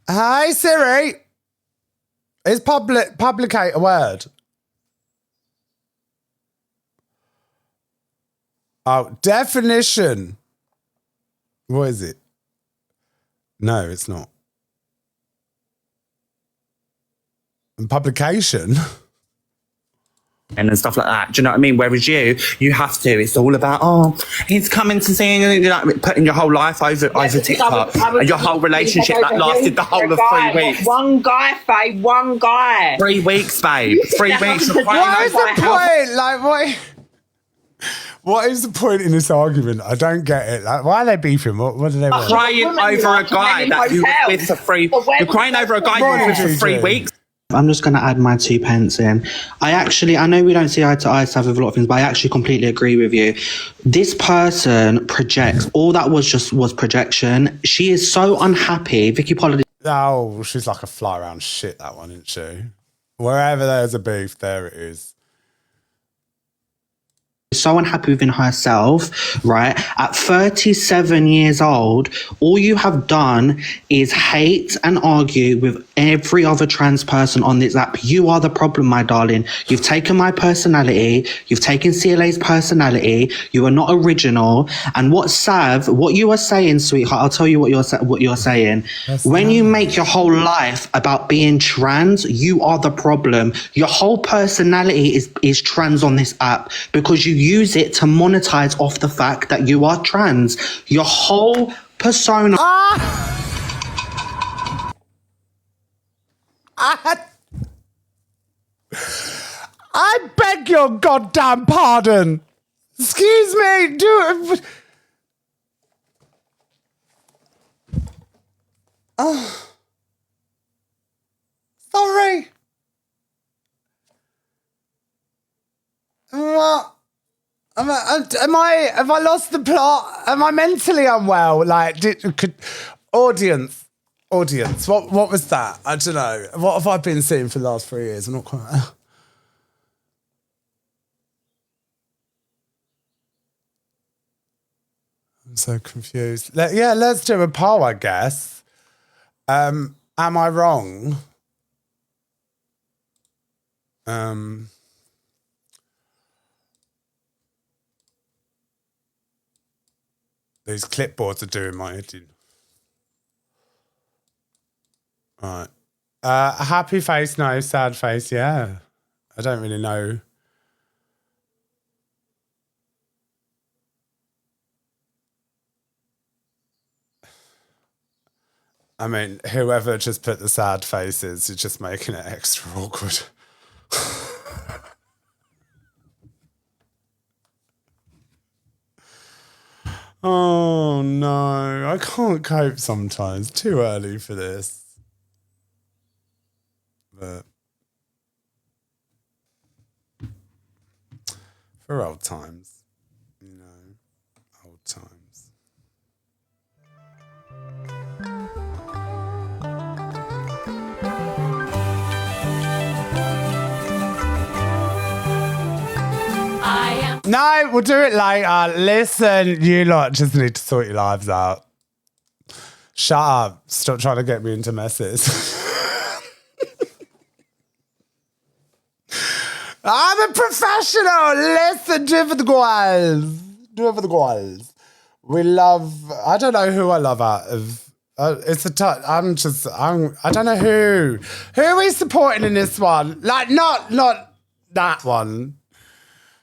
Hey Siri, is publicate a word? Oh, definition. What is it? No, it's not. And publication. And stuff like that. Do you know what I mean? Whereas you have to. It's all about, he's coming to see you, you know, putting your whole life over TikTok and your whole relationship that lasted the whole of 3 weeks. One guy, babe. One guy. 3 weeks, babe. 3 weeks. What is the point? Like, what is the point in this argument? I don't get it. Like, why are they beefing? What do they want? Crying over a guy that you were with for 3 weeks. You're crying over a guy you were with for 3 weeks. I'm just going to add my 2 pence in. I know we don't see eye to eye stuff with a lot of things, but I actually completely agree with you. This person projects. All that was projection. She is so unhappy. Vicky Pollard. Oh, she's like a fly around shit, that one, isn't she? Wherever there's a beef, there it is. So unhappy within herself, right? At 37 years old, all you have done is hate and argue with every other trans person on this app. You are the problem, my darling. You've taken my personality. You've taken CLA's personality. You are not original. And what you are saying, sweetheart, I'll tell you what you're saying. When you make your whole life about being trans, you are the problem. Your whole personality is trans on this app because you use it to monetize off the fact that you are trans. Your whole persona. I beg your goddamn pardon. Excuse me. Sorry. What? Have I lost the plot? Am I mentally unwell? Like, audience, what was that? I don't know. What have I been seeing for the last 3 years? I'm not quite... I'm so confused. Let's do a poll, I guess. Am I wrong? These clipboards are doing my editing. All right. Happy face, no. Sad face, yeah. I don't really know. I mean, whoever just put the sad faces is just making it extra awkward. Oh no, I can't cope sometimes. Too early for this. But for old times, you know, old times. No, we'll do it later. Listen, you lot just need to sort your lives out. Shut up. Stop trying to get me into messes. I'm a professional. Listen, do it for the girls. Do it for the girls. We love... I don't know who I love out of... it's a I don't know who. Who are we supporting in this one? Like, not that one.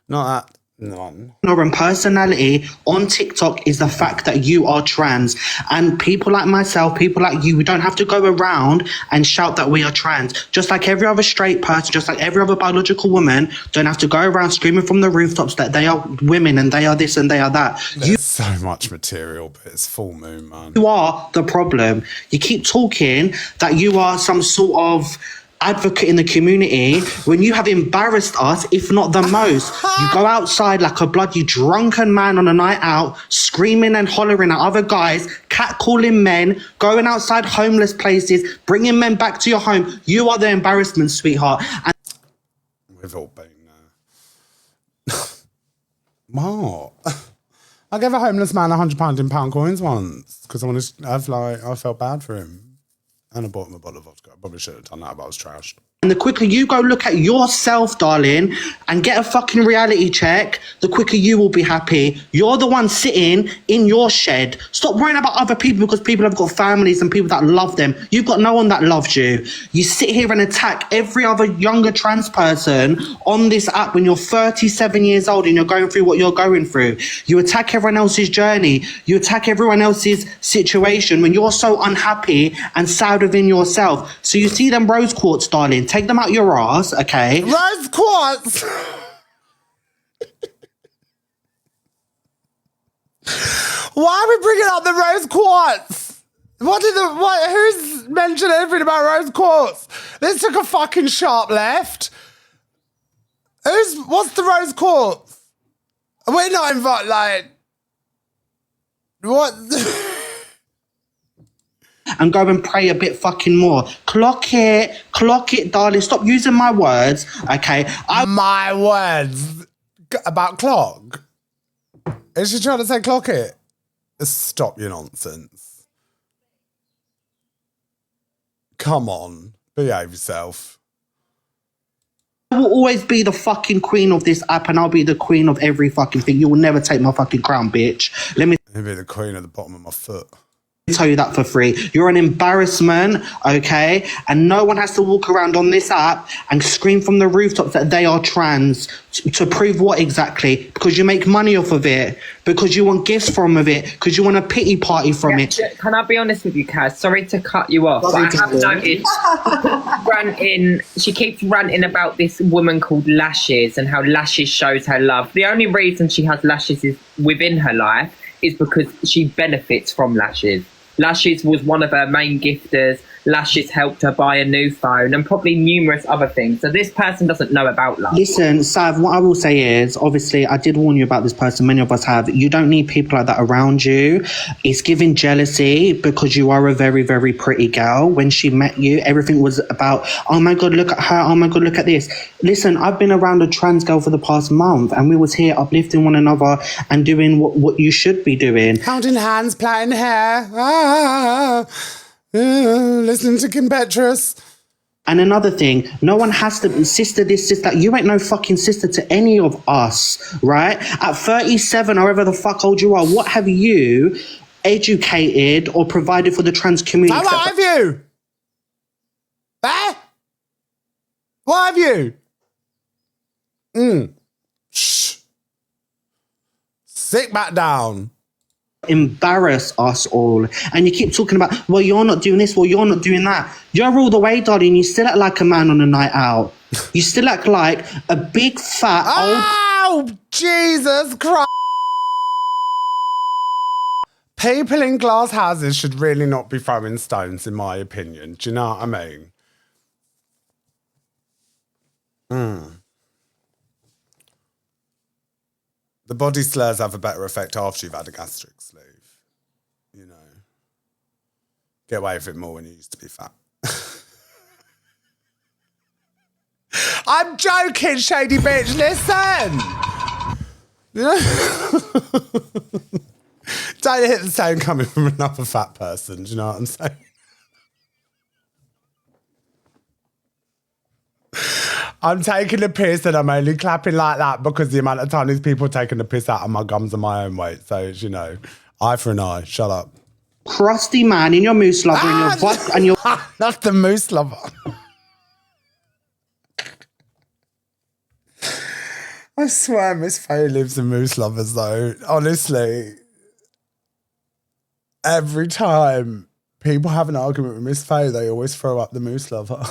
Not that... And personality on TikTok is the fact that you are trans, and people like myself, people like you, we don't have to go around and shout that we are trans. Just like every other straight person, just like every other biological woman, don't have to go around screaming from the rooftops that they are women and they are this and they are that. There's so much material, but it's full moon, man. You are the problem. You keep talking that you are some sort of advocate in the community when you have embarrassed us, if not the most. You go outside like a bloody drunken man on a night out, screaming and hollering at other guys, catcalling men, going outside homeless places, bringing men back to your home. You are the embarrassment, sweetheart. And we've all been there. What? I gave a homeless man £100 in pound coins once because I felt bad for him. And I bought him a bottle of vodka. I probably should have done that, but I was trashed. And the quicker you go look at yourself, darling, and get a fucking reality check, the quicker you will be happy. You're the one sitting in your shed. Stop worrying about other people because people have got families and people that love them. You've got no one that loves you. You sit here and attack every other younger trans person on this app when you're 37 years old and you're going through what you're going through. You attack everyone else's journey. You attack everyone else's situation when you're so unhappy and sad within yourself. So you see them rose quartz, darling. Take them out your ass, okay? Rose quartz! Why are we bringing up the rose quartz? Who's mentioned anything about rose quartz? This took a fucking sharp left. What's the rose quartz? We're not invited, what? And go and pray a bit fucking more. Clock it, darling. Stop using my words, okay? My words about clock? Is she trying to say clock it? Stop your nonsense. Come on, behave yourself. I will always be the fucking queen of this app and I'll be the queen of every fucking thing. You will never take my fucking crown, bitch. Let me You'll be the queen at the bottom of my foot. tell you that for free. You're an embarrassment, okay? And no one has to walk around on this app and scream from the rooftops that they are trans to prove what exactly? Because you make money off of it, because you want gifts from it, because you want a pity party from it. Can I be honest with you, Kaz? Sorry to cut you off, but I have noticed she keeps ranting about this woman called Lashes and how Lashes shows her love. The only reason she has Lashes is within her life is because she benefits from Lashes. Lashes was one of her main gifters. Lashes helped her buy a new phone and probably numerous other things. So this person doesn't know about love. Listen, Sav, what I will say is, obviously, I did warn you about this person. Many of us have. You don't need people like that around you. It's giving jealousy because you are a very, very pretty girl. When she met you, everything was about, oh my God, look at her. Oh my God, look at this. Listen, I've been around a trans girl for the past month and we was here uplifting one another and doing what you should be doing. Holding hands, plaiting hair. Listening to Kim Petras. And another thing, no one has to be sister this, sister that. You ain't no fucking sister to any of us, right? At 37, however the fuck old you are, what have you educated or provided for the trans community? What have you? What have you? Shh. Sit back down. Embarrass us all. And you keep talking about, well, you're not doing this, well, you're not doing that. You're all the way, darling. You still act like a man on a night out. You still act like a big fat old... Oh, Jesus Christ. People in glass houses should really not be throwing stones, in my opinion. Do you know what I mean? The body slurs have a better effect after you've had a gastric sleeve. You know. Get away with it more when you used to be fat. I'm joking, shady bitch. Listen. Don't hit the same coming from another fat person. Do you know what I'm saying? I'm taking the piss and I'm only clapping like that because the amount of time these people taking the piss out of my gums are my own weight. So, you know, eye for an eye. Shut up. Crusty man in your moose lover and your Not the moose lover. I swear Miss Faye lives in moose lovers though. Honestly. Every time people have an argument with Miss Faye, they always throw up the moose lover.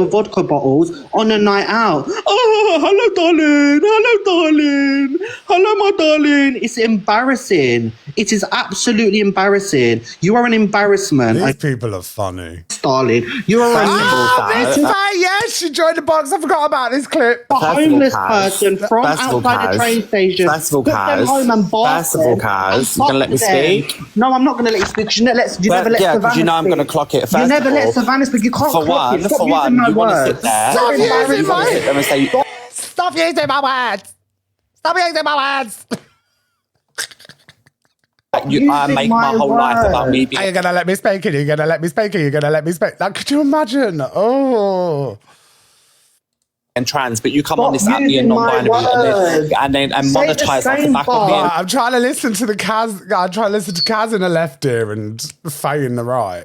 vodka bottles on a night out. Oh, hello, darling. Hello, darling. Hello, my darling. It's embarrassing. It is absolutely embarrassing. You are an embarrassment. These people are funny. Darling, you are Miss Faye, yes, she joined the box. I forgot about this clip. a homeless person from outside the train station. First of all, Put them home and First of all, Kaz, you gonna let me speak? No, I'm not going to let you speak. You never let Savannah because you know I'm speak. going to clock it. First You never of let all, Savannah speak. You can't for clock one, it. Stop for one, using my you want to words. sit there. Stop using You want to my- sit there and say, Stop using my words. Stop using my words. I make my whole life about me being Are you going to let me speak? Are you going to let me speak? Are you going to let me speak? Like, could you imagine? Oh. trans, but you come Stop on this app being using my non-binary and words. monetize Say off the the back same of bar. being I'm trying to listen to Kaz in the left ear and Faye in the right.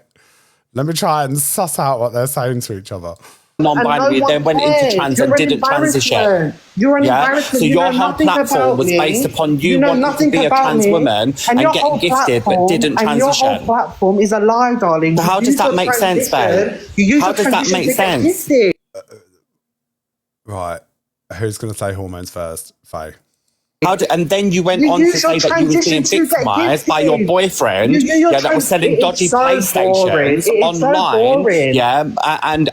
Let me try and suss out what they're saying to each other. non-binary, And no then went one into cares. trans You're and an didn't transition. embarrassment. You're an Yeah, embarrassment. so You your know whole nothing platform about was me. based upon you know wanting to nothing be a about trans me. woman and your getting whole gifted, but didn't and your transition. whole platform is a lie, darling. So how You does use that your make sense, transition- babe? You use How your does that transition make to get sense? gifted. Right. Who's going to say hormones first? Faye. And then you went You on to use say your that you were being transition to get victimized by your gifted. boyfriend, You do your that was selling it is dodgy so PlayStations boring. It is so online, boring. and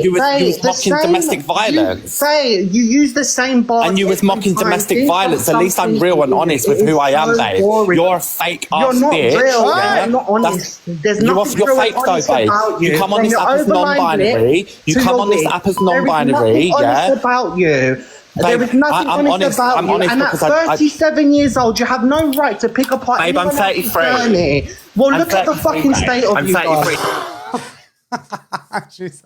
you was mocking domestic violence. You use the same bar. And you was mocking domestic violence. At least I'm real and honest with who I am, babe. Boring. You're a fake You're ass not bitch. real. Yeah? You're not honest. There's You're nothing real fake and though, honest babe. about you. You come on From this your app as overline non-binary. lip You to come your on this wig. app as There is non-binary. nothing honest Yeah. about you. Babe, There is nothing I'm honest honest. about I'm you. honest And at because I- 37 years old, you have no right to pick apart Babe, I'm anyone else's 33. journey. Well, I'm look at the 33, fucking babe. state of I'm you 33. guys. She's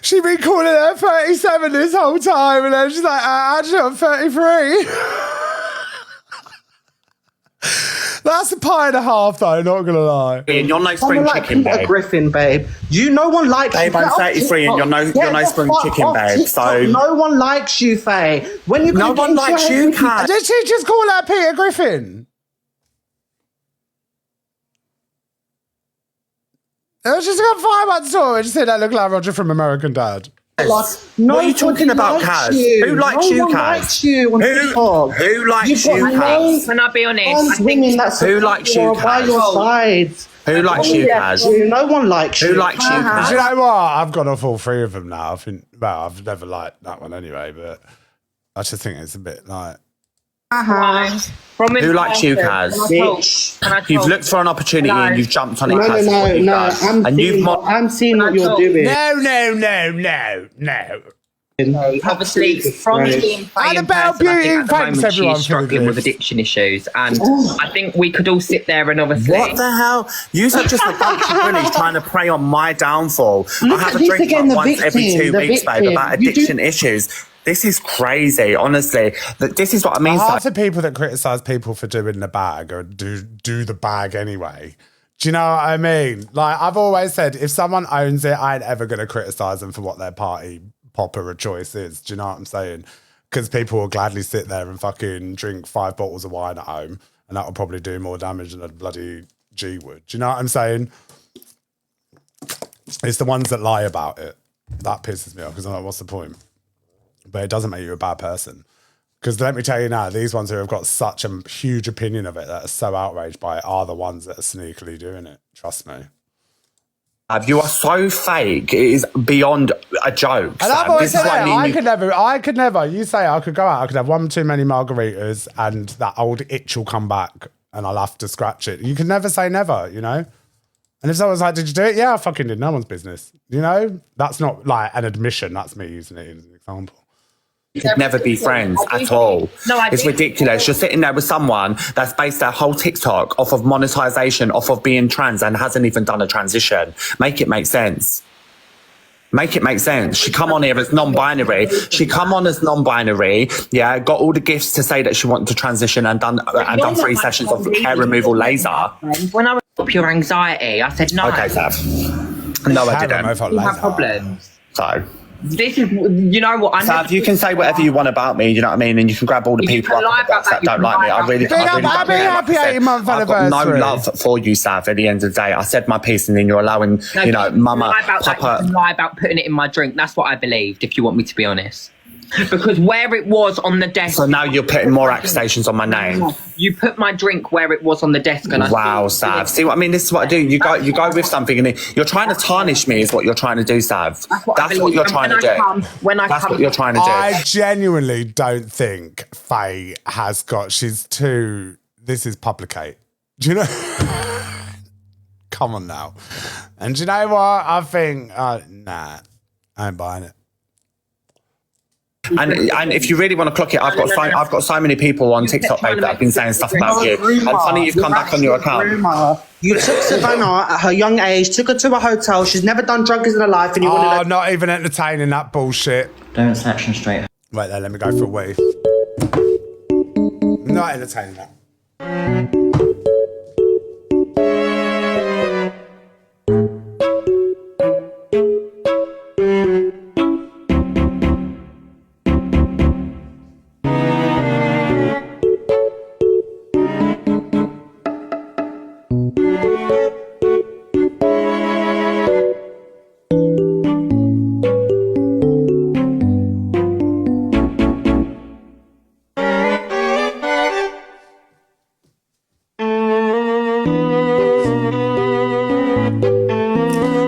She been calling her 37 this whole time, and then she's like, actually, I'm 33. That's a pie and a half, though, not gonna lie. And you're no Someone spring like chicken, Peter babe. Griffin, babe. No one likes Babe, you. I'm Get off 33 and TikTok. you're no Get the spring fuck chicken, off babe, TikTok. so- No one likes you, Faye. When you No one likes you, Kat. Did she just call her Peter Griffin? It was just got 5 months tour and just said that looked like Roger from American Dad. What are you talking about, Kaz? Who likes you, No one Kaz? likes you on TikTok. Who likes You've got you, no Kaz? Can I be honest? I trans think women that Who likes you, are by Kaz? your side. Who likes you, Kaz? No one likes you. Who likes you, Kaz? Do you know what? I've gone off all 3 of them now. I think, well, I've never liked that one anyway, but I just think it's a bit like... from Who likes you, Kaz? You've looked for an opportunity and you've jumped on it, Kaz. What you've done. I'm seeing what you're doing. No. Obviously, from being Annabelle Beauty, thanks everyone she's for the struggling with gifts. addiction issues, and I think we could all sit there and obviously. What the hell? You are just a bunch of bullies trying to prey on my downfall. Look I have at a this drink again, the once every victim, 2 the weeks, babe, victim. about You do- addiction issues. This is crazy, honestly. This is what I mean. Half the people that criticise people for doing the bag or do the bag anyway. Do you know what I mean? Like, I've always said, if someone owns it, I ain't ever going to criticise them for what their party popper or choice is. Do you know what I'm saying? Because people will gladly sit there and fucking drink 5 bottles of wine at home, and that will probably do more damage than a bloody G would. Do you know what I'm saying? It's the ones that lie about it. That pisses me off, because I'm like, what's the point? But it doesn't make you a bad person. Because let me tell you now, these ones who have got such a huge opinion of it that are so outraged by it are the ones that are sneakily doing it. Trust me. You are so fake. It is beyond a joke. And I've Sam. always This is said what it. I mean. I could never. You say I could go out, I could have 1 too many margaritas and that old itch will come back and I'll have to scratch it. You can never say never, you know? And if someone's like, did you do it? Yeah, I fucking did. No one's business. You know? That's not like an admission. That's me using it as an example. Could never be friends at all. It's ridiculous. You're sitting there with someone that's based their whole TikTok off of monetization, off of being trans, and hasn't even done a transition. Make it make sense. Make it make sense. She come on here as non-binary. Yeah, got all the gifts to say that she wanted to transition and done 3 sessions of hair removal laser. When I was up your anxiety, I said no. Okay, Sav. No, I didn't. You have problems. So, This is, you know what? Sav, you can say whatever you want about me, you know what I mean? And you can grab all the people up that don't like me. I really can't. Happy 18-month I've got no anniversary. love for you, Sav, at the end of the day. I said my piece and then you're allowing, you know, Mama, Papa. You can lie about putting it in my drink. That's what I believed, if you want me to be honest. Because where it was on the desk. So now you're putting more accusations on my name. You put my drink where it was on the desk, and wow, Sav. See what I mean? This is what I do. You go with something, and you're trying to tarnish me. Is what you're trying to do, Sav. That's what you're trying to do. That's what you're trying to do. I genuinely don't think Faye has got. She's too. This is publicate. Do you know? Come on now. And do you know what? I think nah, I ain't buying it. And if you really want to clock it, I've got so many people on TikTok, babe, that have been saying stuff about you. And funny you've come back on your account. You took Savannah at her young age, took her to a hotel. She's never done drugs in her life, and you want to. Not even entertaining that bullshit. Don't section straight. Wait there, let me go for a wee. Not entertaining that.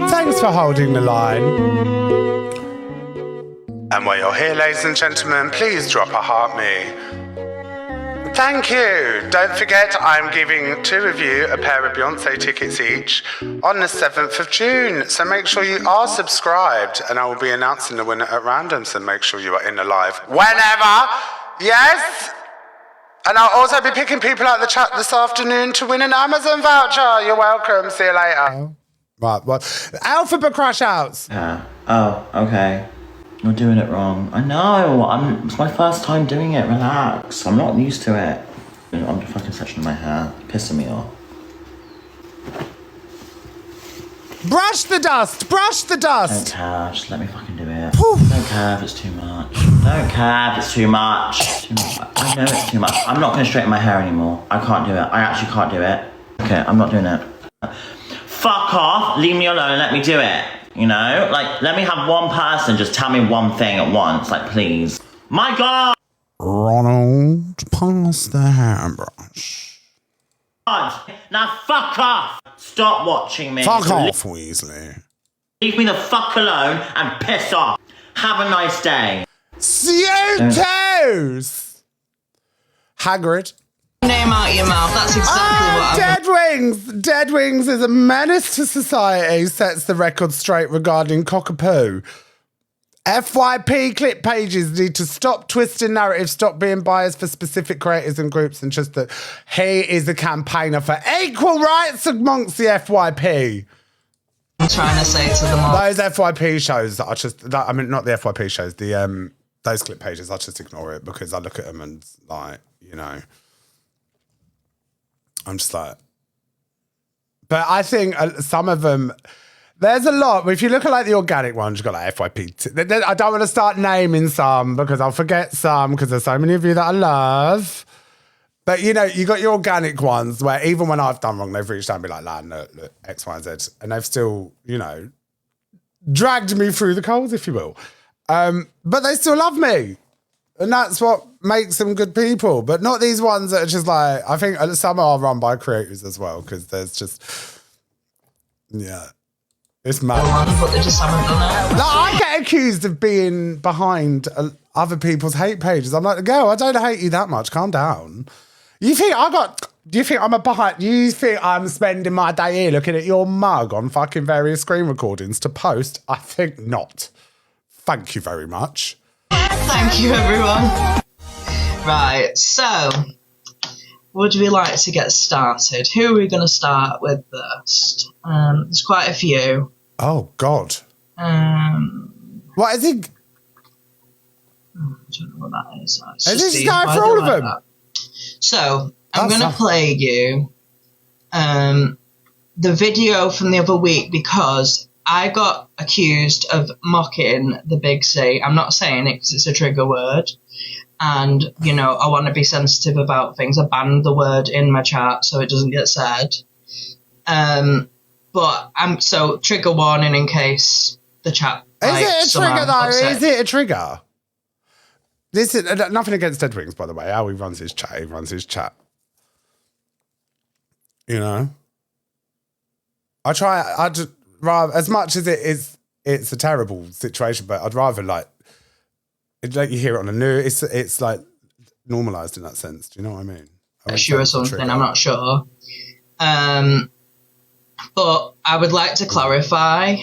Thanks for holding the line. And while you're here, ladies and gentlemen, please drop a heart me. Thank you. Don't forget, I'm giving two of you a pair of Beyonce tickets each on the 7th of June. So make sure you are subscribed, and I will be announcing the winner at random. So make sure you are in the live whenever. Yes. And I'll also be picking people out of the chat this afternoon to win an Amazon voucher. You're welcome. See you later. Right, well, alphabet crash outs. Yeah. Oh, okay. You're doing it wrong. I know. It's my first time doing it. Relax. I'm not used to it. I'm the fucking section of my hair. Pissing me off. Brush the dust. Brush the dust. Don't care. Just let me fucking do it. Don't care if it's too much. Don't care if it's too much. Too much. I know it's too much. I'm not going to straighten my hair anymore. I can't do it. I actually can't do it. Okay, I'm not doing it. Fuck off. Leave me alone. Let me do it. You know? Like, let me have one person just tell me one thing at once. Like, please. My God. Ronald, pass the hairbrush. God. Now fuck off. Stop watching me. Fuck off, Weasley. Leave me the fuck alone and piss off. Have a nice day. See you toes. Hagrid. Name out your mouth. That's exactly what I'm... Dead Wings. Dead Wings is a menace to society, sets the record straight regarding cockapoo. FYP clip pages need to stop twisting narratives, stop being biased for specific creators and groups, and just that he is a campaigner for equal rights amongst the FYP. I'm trying to say to them all. Those FYP shows, not the FYP shows, those clip pages, I just ignore it because I look at them and like, you know, I'm just like, but I think some of them, there's a lot. If you look at like the organic ones, you've got like FYP. I don't want to start naming some because I'll forget some because there's so many of you that I love. But you know, you got your organic ones where even when I've done wrong, they've reached out and be like, "Lad, look, X, Y, and Z," and they've still, you know, dragged me through the coals, if you will. But they still love me. And that's what makes them good people. But not these ones that are just like, I think some are run by creators as well, because there's just, yeah, it's mad. But they just haven't done it. Like, I get accused of being behind other people's hate pages. I'm like, girl, I don't hate you that much. Calm down. Do you think I'm spending my day here looking at your mug on fucking various screen recordings to post? I think not. Thank you very much. Thank you, everyone. Right, so would we like to get started? Who are we going to start with first? There's quite a few. Oh, God. What is it? I don't know what that is. Is this going for all of them? That. So I'm going to play you the video from the other week because I got accused of mocking the big C. I'm not saying it because it's a trigger word. And, you know, I want to be sensitive about things. I banned the word in my chat so it doesn't get said. But so trigger warning in case the chat. Is it a trigger though? Is it a trigger? This is nothing against Dead Wings, by the way. How he runs his chat. You know, I'd rather, as much as it's a terrible situation, but I'd rather like you hear it on the news. It's like normalized in that sense. Do you know what I mean? Issue or something. I'm not sure. But I would like to clarify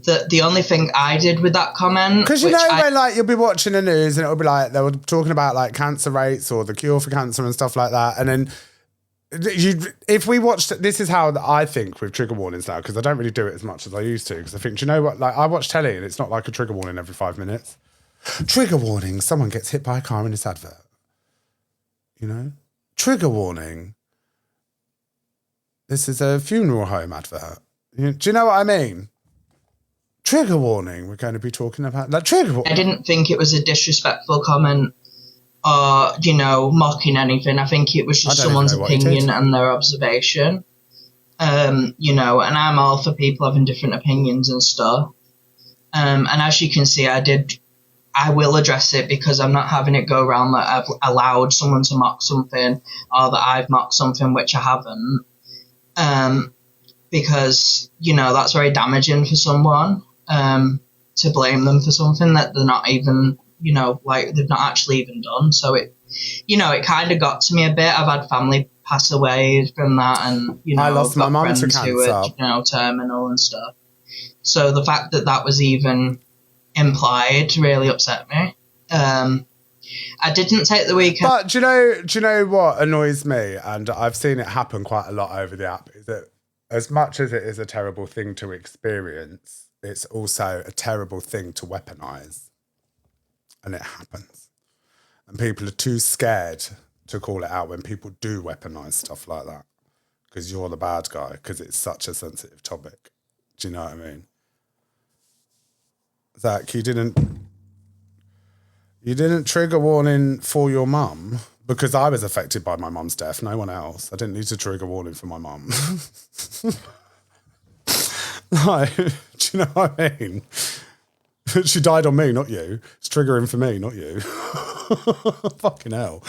that the only thing I did with that comment, because you know when like you'll be watching the news and it'll be like they were talking about like cancer rates or the cure for cancer and stuff like that, and then if we watched, this is how I think with trigger warnings now, because I don't really do it as much as I used to, because I think, do you know what, like I watch telly and it's not like a trigger warning every 5 minutes. Trigger warning, someone gets hit by a car in this advert. You know? Trigger warning, this is a funeral home advert. Do you know what I mean? Trigger warning, we're going to be talking about like trigger warning. I didn't think it was a disrespectful comment or, you know, mocking anything. I think it was just someone's opinion and their observation. You know, and I'm all for people having different opinions and stuff. And as you can see, I will address it because I'm not having it go around that I've allowed someone to mock something or that I've mocked something which I haven't. Because, you know, that's very damaging for someone, to blame them for something that they're not even, you know, like they've not actually even done. So it, you know, it kind of got to me a bit. I've had family pass away from that, and, you know, I lost my mum to cancer. You know, terminal and stuff. So the fact that that was even implied really upset me. I didn't take the weekend. But do you know what annoys me? And I've seen it happen quite a lot over the app, is that as much as it is a terrible thing to experience, it's also a terrible thing to weaponize. And it happens. And people are too scared to call it out when people do weaponize stuff like that. Because you're the bad guy, because it's such a sensitive topic. Do you know what I mean? Zac, you didn't trigger warning for your mum, because I was affected by my mum's death, no one else. I didn't need to trigger warning for my mum. Like, do you know what I mean? She died on me, not you. It's triggering for me, not you. Fucking hell.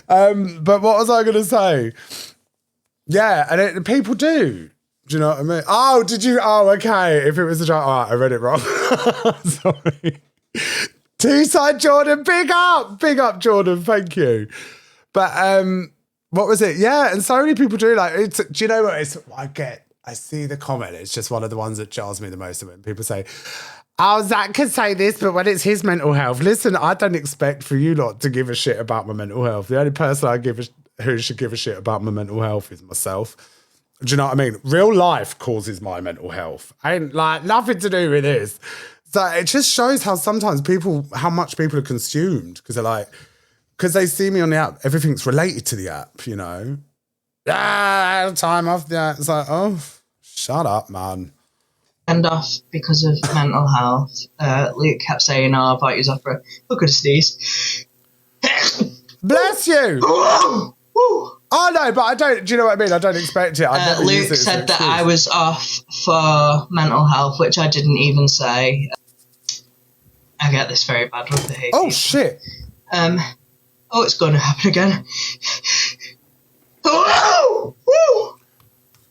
But what was I going to say? Yeah, and people do. Do you know what I mean? Oh, did you? Oh, okay. If it was a joke, I read it wrong. Sorry. Teesside Jordan, big up Jordan, thank you. But what was it? Yeah, and so many people do like. Do you know what? I see the comment. It's just one of the ones that jars me the most. When people say, "Oh, Zac can say this, but when it's his mental health." Listen, I don't expect for you lot to give a shit about my mental health. The only person who should give a shit about my mental health is myself. Do you know what I mean? Real life causes my mental health. Ain't like nothing to do with this. So it just shows how sometimes how much people are consumed because they see me on the app, everything's related to the app, you know. Time off the app. It's like, oh, shut up, man. And off because of mental health. Luke kept saying, I thought he was off for a look at a sneeze. Bless you. Oh, no, but I don't, do you know what I mean? I don't expect it. Luke said that I was off for mental health, which I didn't even say. I get this very bad with the hate. Oh, shit. It's going to happen again.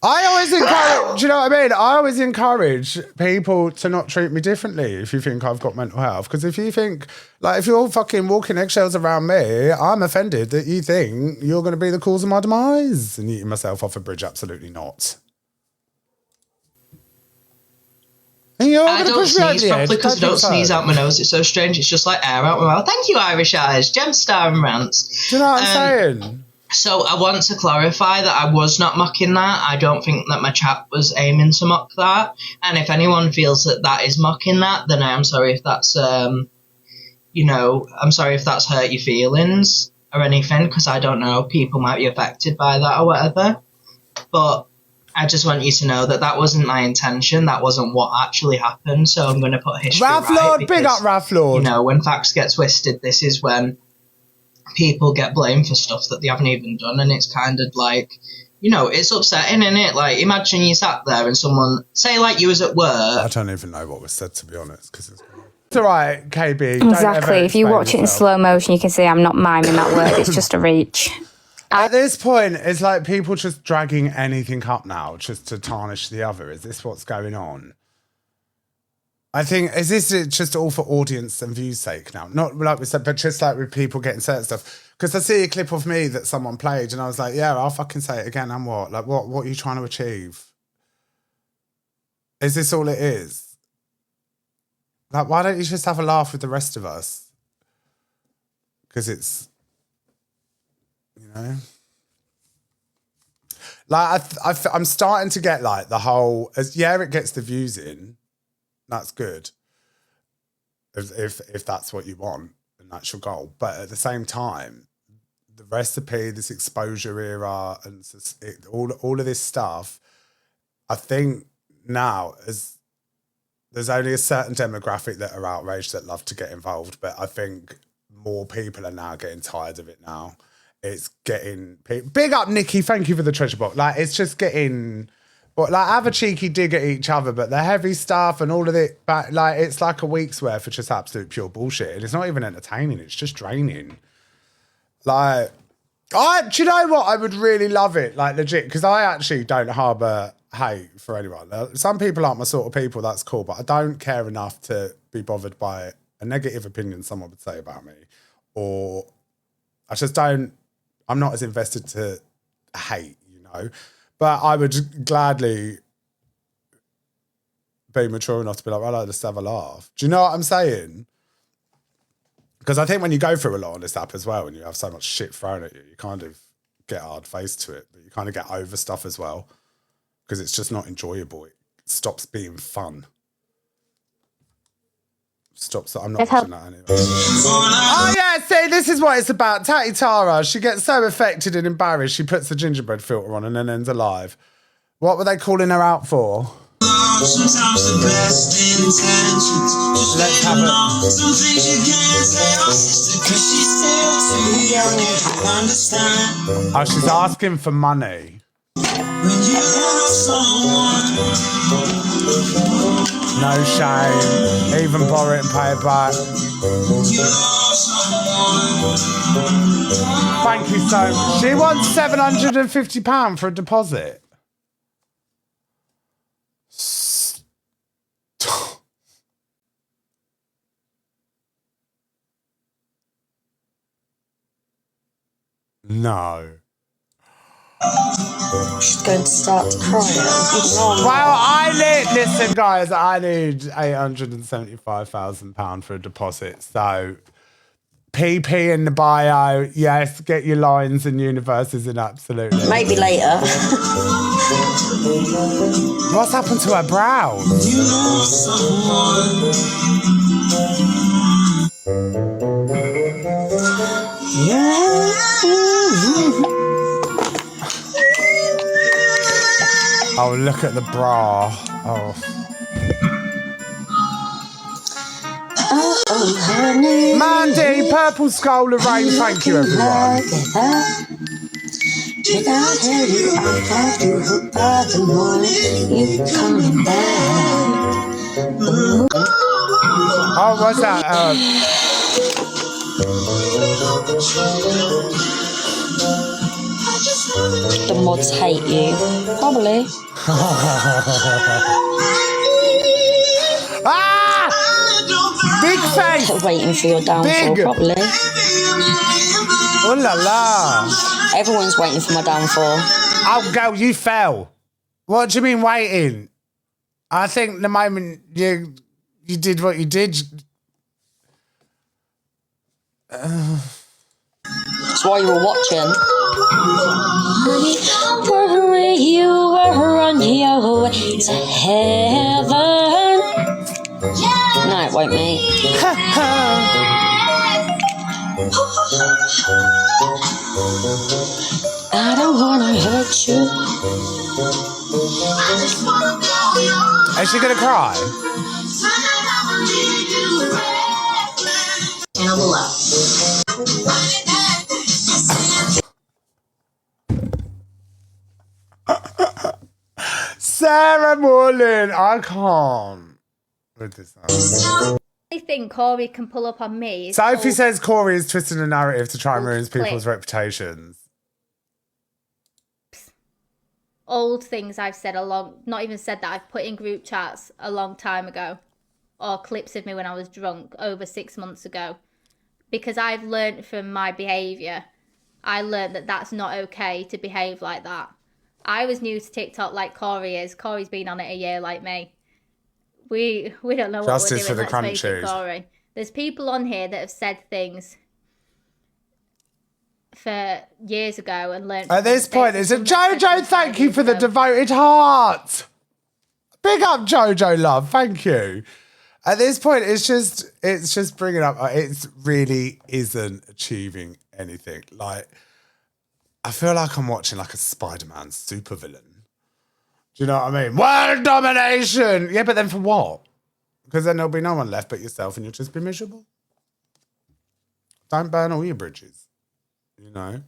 I always encourage, do you know what I mean? I always encourage people to not treat me differently if you think I've got mental health. Because if you think, like, if you're fucking walking eggshells around me, I'm offended that you think you're going to be the cause of my demise and eating myself off a bridge. Absolutely not. And you're I don't sneeze properly because I don't sneeze out my nose. It's so strange. It's just like air out my mouth. Thank you, Irish Eyes, Gemstar and Rants. Do you know what I'm saying? So I want to clarify that I was not mocking that. I don't think that my chat was aiming to mock that. And if anyone feels that that is mocking that, then I am sorry if that's, I'm sorry if that's hurt your feelings or anything, because I don't know, people might be affected by that or whatever. But I just want you to know that that wasn't my intention. That wasn't what actually happened. So I'm going to put history Ralph right. Lord, Because, big up Ralph Lord. You know, when facts get twisted, this is when people get blamed for stuff that they haven't even done. And it's kind of like, you know, it's upsetting, isn't it? Like, imagine you sat there and someone, say like you was at work. I don't even know what was said, to be honest, because it's all right, KB. Exactly. If you watch it in slow motion, you can see I'm not miming that word. It's just a reach. At this point, it's like people just dragging anything up now just to tarnish the other. Is this what's going on? I think, is this just all for audience and view's sake now? Not like we said, but just like with people getting certain stuff. Because I see a clip of me that someone played and I was like, yeah, I'll fucking say it again. And what? Like, what are you trying to achieve? Is this all it is? Like, why don't you just have a laugh with the rest of us? Because it's, you know, like I'm starting to get like the whole, it gets the views in, that's good, if that's what you want and that's your goal. But at the same time, the recipe, this exposure era, and all of this stuff, I think now there's only a certain demographic that are outraged that love to get involved, but I think more people are now getting tired of it now. It's getting... Big up, Nikki. Thank you for the treasure box. Like, it's just getting... But, like, have a cheeky dig at each other, but the heavy stuff and all of it, but, like, it's like a week's worth of just absolute pure bullshit. And it's not even entertaining. It's just draining. Like, do you know what? I would really love it, like, legit, because I actually don't harbour hate for anyone. Some people aren't my sort of people, that's cool, but I don't care enough to be bothered by a negative opinion someone would say about me. Or I just don't... I'm not as invested to hate, you know. But I would gladly be mature enough to be like, well, I'll just have a laugh. Do you know what I'm saying? Because I think when you go through a lot on this app as well, and you have so much shit thrown at you, you kind of get hard faced to it, but you kind of get over stuff as well. Because it's just not enjoyable. It stops being fun. Stops. I'm not watching that anyway. Oh yeah, see, this is what it's about. Tatty Tara, she gets so affected and embarrassed, she puts the gingerbread filter on and then ends alive. What were they calling her out for? Let's have it. Oh, she's asking for money. No shame. Even borrow it and pay it back. Thank you so much. She wants £750 for a deposit. No. She's going to start crying. Well, listen, guys, I need £875,000 for a deposit. So, PP in the bio, yes, get your lines and universes in, absolutely. Maybe later. What's happened to her brows? Oh, look at the bra. Oh, honey. Mandy, Purple Skull, Lorraine, thank you, everyone. Did I tell you I thought you hooked by the morning you coming back? Oh, what's that? The mods hate you. Probably. Ah! Big face! They're waiting for your downfall, probably. Oh la la. Everyone's waiting for my downfall. Oh, girl, you fell. What do you mean waiting? I think the moment you did what you did... That's why you were watching. Where you were on your way to heaven. No, it won't, mate. I don't wanna hurt you. Is she gonna cry? Sarah Morland, I can't with this now. I think Corey can pull up on me. Sophie says Corey is twisting the narrative to try and ruin people's reputations. Old things I've said not even said that I've put in group chats a long time ago, or clips of me when I was drunk over 6 months ago, because I've learned from my behaviour. I learned that that's not okay to behave like that. I was new to TikTok like Corey is. Corey's been on it a year like me. We don't know what Justice we're doing. for the Let's face it, crunchies. Corey. There's people on here that have said things for years ago and learned. At this point, it's a Jojo, thank you for the devoted heart. Big up Jojo, love. Thank you. At this point, it's just bringing up. It really isn't achieving anything. Like, I feel like I'm watching like a Spider-Man supervillain. Do you know what I mean? World domination. Yeah, but then for what? Because then there'll be no one left but yourself, and you'll just be miserable. Don't burn all your bridges. You know.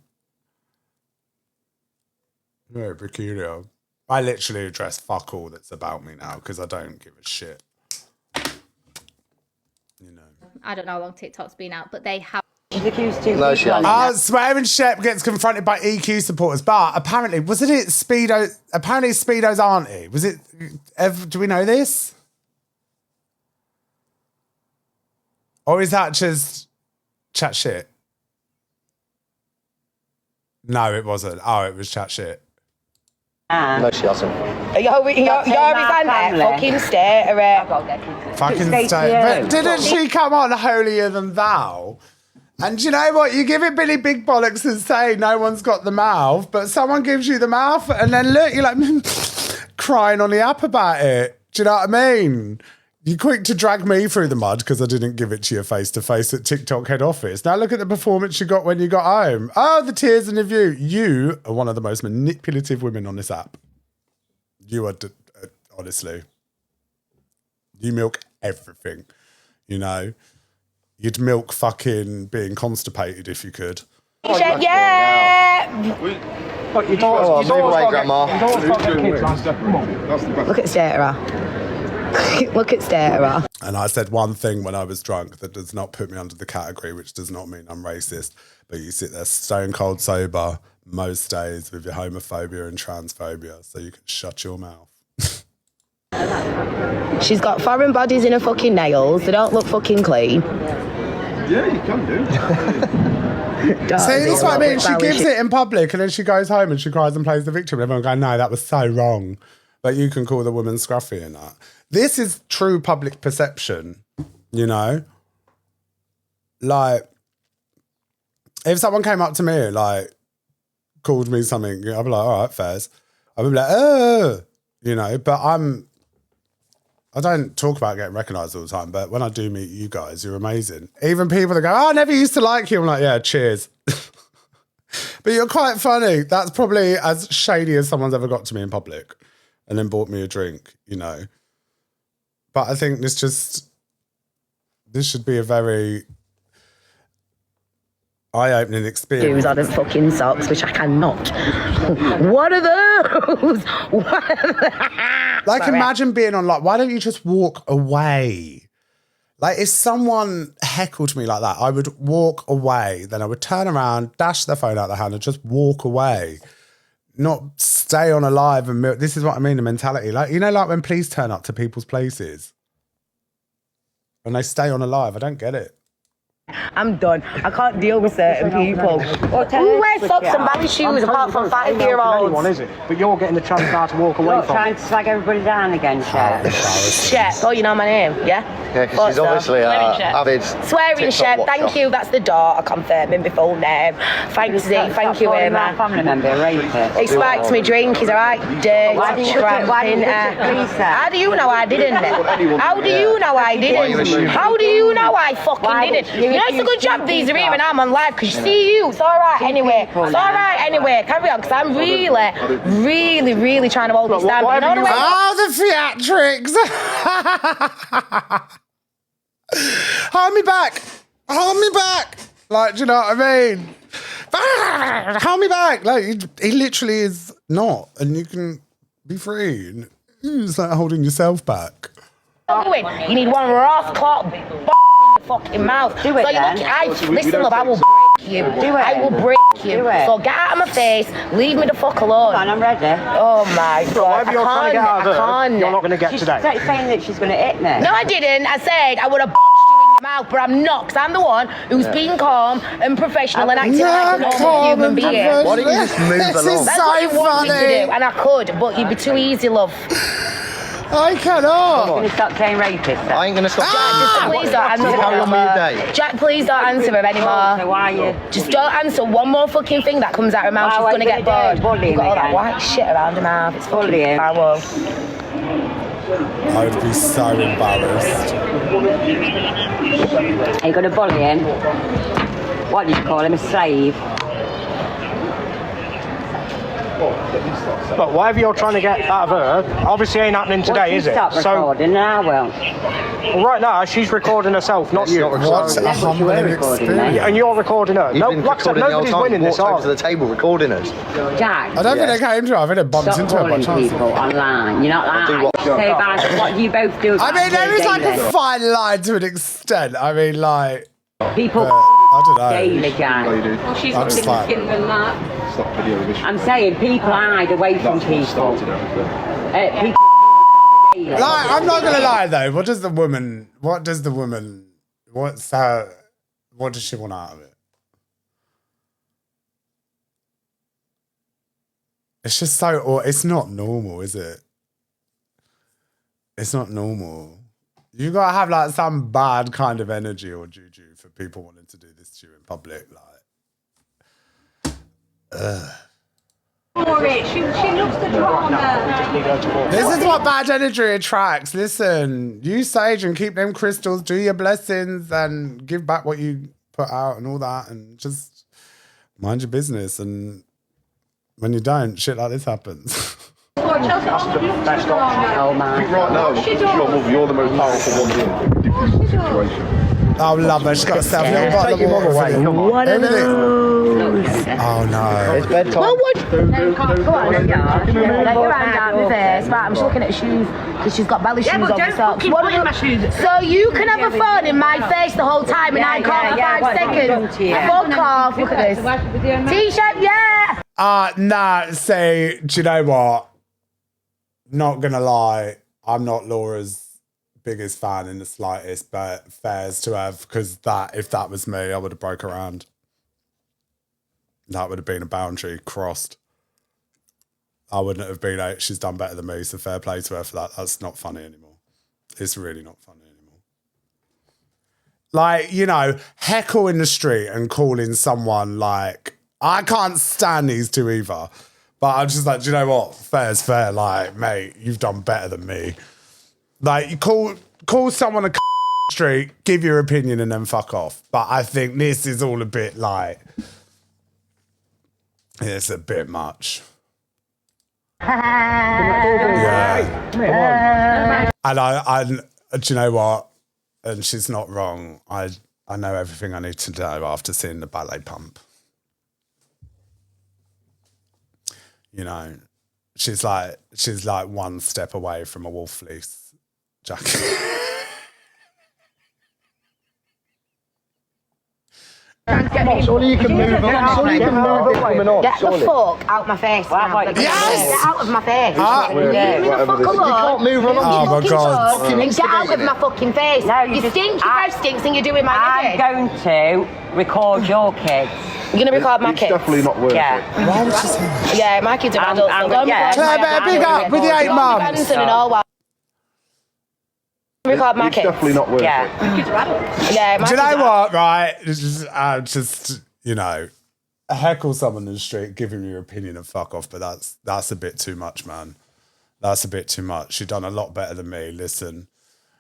Very peculiar. I literally address fuck all that's about me now because I don't give a shit. You know. I don't know how long TikTok's been out, but they have. No, she hasn't. Swearing Shep gets confronted by EQ supporters, but apparently, wasn't it Speedo? Apparently, Speedo's auntie. Was it? Do we know this? Or is that just chat shit? No, it wasn't. Oh, it was chat shit. No, she hasn't. You're his auntie. Fucking stay to it. Fucking stay. But didn't she come on holier than thou? And do you know what? You give it Billy Big Bollocks and say no one's got the mouth, but someone gives you the mouth, and then look, you're like crying on the app about it. Do you know what I mean? You're quick to drag me through the mud because I didn't give it to you face to face at TikTok head office. Now look at the performance you got when you got home. Oh, the tears and the view. You are one of the most manipulative women on this app. You are, honestly. You milk everything, you know. You'd milk fucking being constipated if you could. Yeah! Look at Stara. Look at Stara. And I said one thing when I was drunk that does not put me under the category, which does not mean I'm racist, but you sit there stone cold sober most days with your homophobia and transphobia, so you can shut your mouth. She's got foreign bodies in her fucking nails. They don't look fucking clean. Yeah, you can do. See, that's what I mean. She gives it in public and then she goes home and she cries and plays the victim. And everyone going, no, that was so wrong. But you can call the woman scruffy and that. This is true public perception, you know? Like, if someone came up to me, like, called me something, I'd be like, all right, fairs. I'd be like, you know, but I don't talk about getting recognised all the time, but when I do meet you guys, you're amazing. Even people that go, oh, I never used to like you. I'm like, yeah, cheers. But you're quite funny. That's probably as shady as someone's ever got to me in public and then bought me a drink, you know. But I think this should be a very eye-opening experience. Shoes on them fucking socks, which I cannot. What are those? Like, imagine being on, like, why don't you just walk away? Like, if someone heckled me like that, I would walk away. Then I would turn around, dash their phone out of the hand and just walk away. Not stay on a live and milk. This is what I mean, the mentality. Like, you know, like when police turn up to people's places and they stay on a live. I don't get it. I'm done. I can't deal with certain people. Who wears socks and baggy shoes apart from 5-year-olds? Anyone, is it? But you're getting the chance now to walk away from. Trying to slag everybody down again, Shep. Shep. Oh, you know my name, yeah? Yeah, because she's obviously avid. Swearing Shep. Thank you. That's the daughter confirming my full name. Thanks, Z. Thank you, Emma. Family member, rapist. He spiked me drink. He's alright. Dirty. Why do you know I didn't? How do you know I didn't? How do you know I fucking didn't? You know a good job these are here and I'm on live because you see you. It's all right anyway. It's all right anyway. Carry on because I'm really trying to hold this down. Oh, the theatrics. Hold me back. Hold me back. Like, do you know what I mean? Hold me back. Like, he literally is not. And you can be free. And it's like holding yourself back. You need one Ross clock in your fucking mouth. Do it, so listen, love, I will break you. I will break you. So get out of my face. Leave me the fuck alone. Fine, I'm ready. Oh my God. Whatever you're trying to get out of her, you're not going to get She's today. saying that she's going to hit me. No, I didn't. I said I would have you in your mouth, but I'm not, because I'm the one who's being calm and professional and acting like a normal human being. Why don't you just move along? That's what you want me to do, and I could, but you'd be too easy, love. I cannot. You're going to stop saying rapist. I ain't going to stop. Jack, please don't answer Carry on with your day. Jack, please don't answer her anymore. So why are you? Just don't answer one more fucking thing that comes out of her mouth. She's going to get bored. You've got all that white shit around her mouth. It's bullying. I will. I would be so embarrassed. Are you going to bully him? What did you call him? A slave? But whatever you're trying to get out of her, obviously ain't happening today, is it? Stop recording now, well, right now, she's recording herself, not you. What's a humbling experience? And you're recording her. You've been like I said, recording the whole nobody's time. winning this, Walked are over to the table recording us. Jack. I don't think they came to her. I think they bumped Stop into her by calling chance. people online. You're not like what do you both do? I mean, there is like a fine line to an extent. I mean, like people. I don't know. Daily, Jack. Well, she's got I'm just thicker like- skin than that. I'm saying people hide away from people. People. Like, I'm not gonna lie though. What does the woman? What does she want out of it? It's just so, or it's not normal, is it? It's not normal. You gotta have like some bad kind of energy or juju for people wanting to do this to you in public. Like, She loves the drama. this is what bad energy attracts. Listen, use sage and keep them crystals, do your blessings and give back what you put out and all that, and just mind your business. And when you don't, shit like this happens. Best option. Oh man. Right now, sure, you're the most powerful one here. Different situation. Oh, love her. She's got herself a little bottle of water. away. Come on. What are those? Oh, no. It's bedtime. Well, what? No, come on. Let your hand out my face. Right, I'm just looking at her shoes because she's got belly shoes on. But don't fucking put in my shoes. So you can have a phone in my face the whole time and I can't for 5 seconds. Fuck off. Look at this. T-shirt, yeah. Nah, say, do you know what? Not gonna lie, I'm not Laura's biggest fan in the slightest, but fairs to have, because if that was me, I would have broke her hand. That would have been a boundary crossed. I wouldn't have been like, she's done better than me, so fair play to her for that. That's not funny anymore. It's really not funny anymore. Like, you know, heckle in the street and calling someone like, I can't stand these two either. But I'm just like, do you know what? Fair's fair. Like, mate, you've done better than me. Like, you call someone a street, give your opinion, and then fuck off. But I think this is all a bit like, it's a bit much. Yeah. And I, do you know what? And she's not wrong. I know everything I need to know after seeing the ballet pump. You know, she's like one step away from a wool fleece jacket. Surely you can move on. Surely you can move it coming on. Get the fuck out my face. Yes! Get out of my face. Leave me the fuck alone. You can't move on. Oh my God. And get out of my fucking face. No, you stink, your breath stinks and you're doing my I'm going to record your kids. You're going to record my kids? It's definitely not worth it. Why would she say that? Yeah, my kids are adults. So don't yeah. Claire, better big up with the 8 mums. Record my It's kids. definitely not worth it. Yeah, my Do you kids know are what, right? Just, you know, heckle someone in the street, give him your opinion and fuck off, but that's a bit too much, man. That's a bit too much. She done a lot better than me. Listen,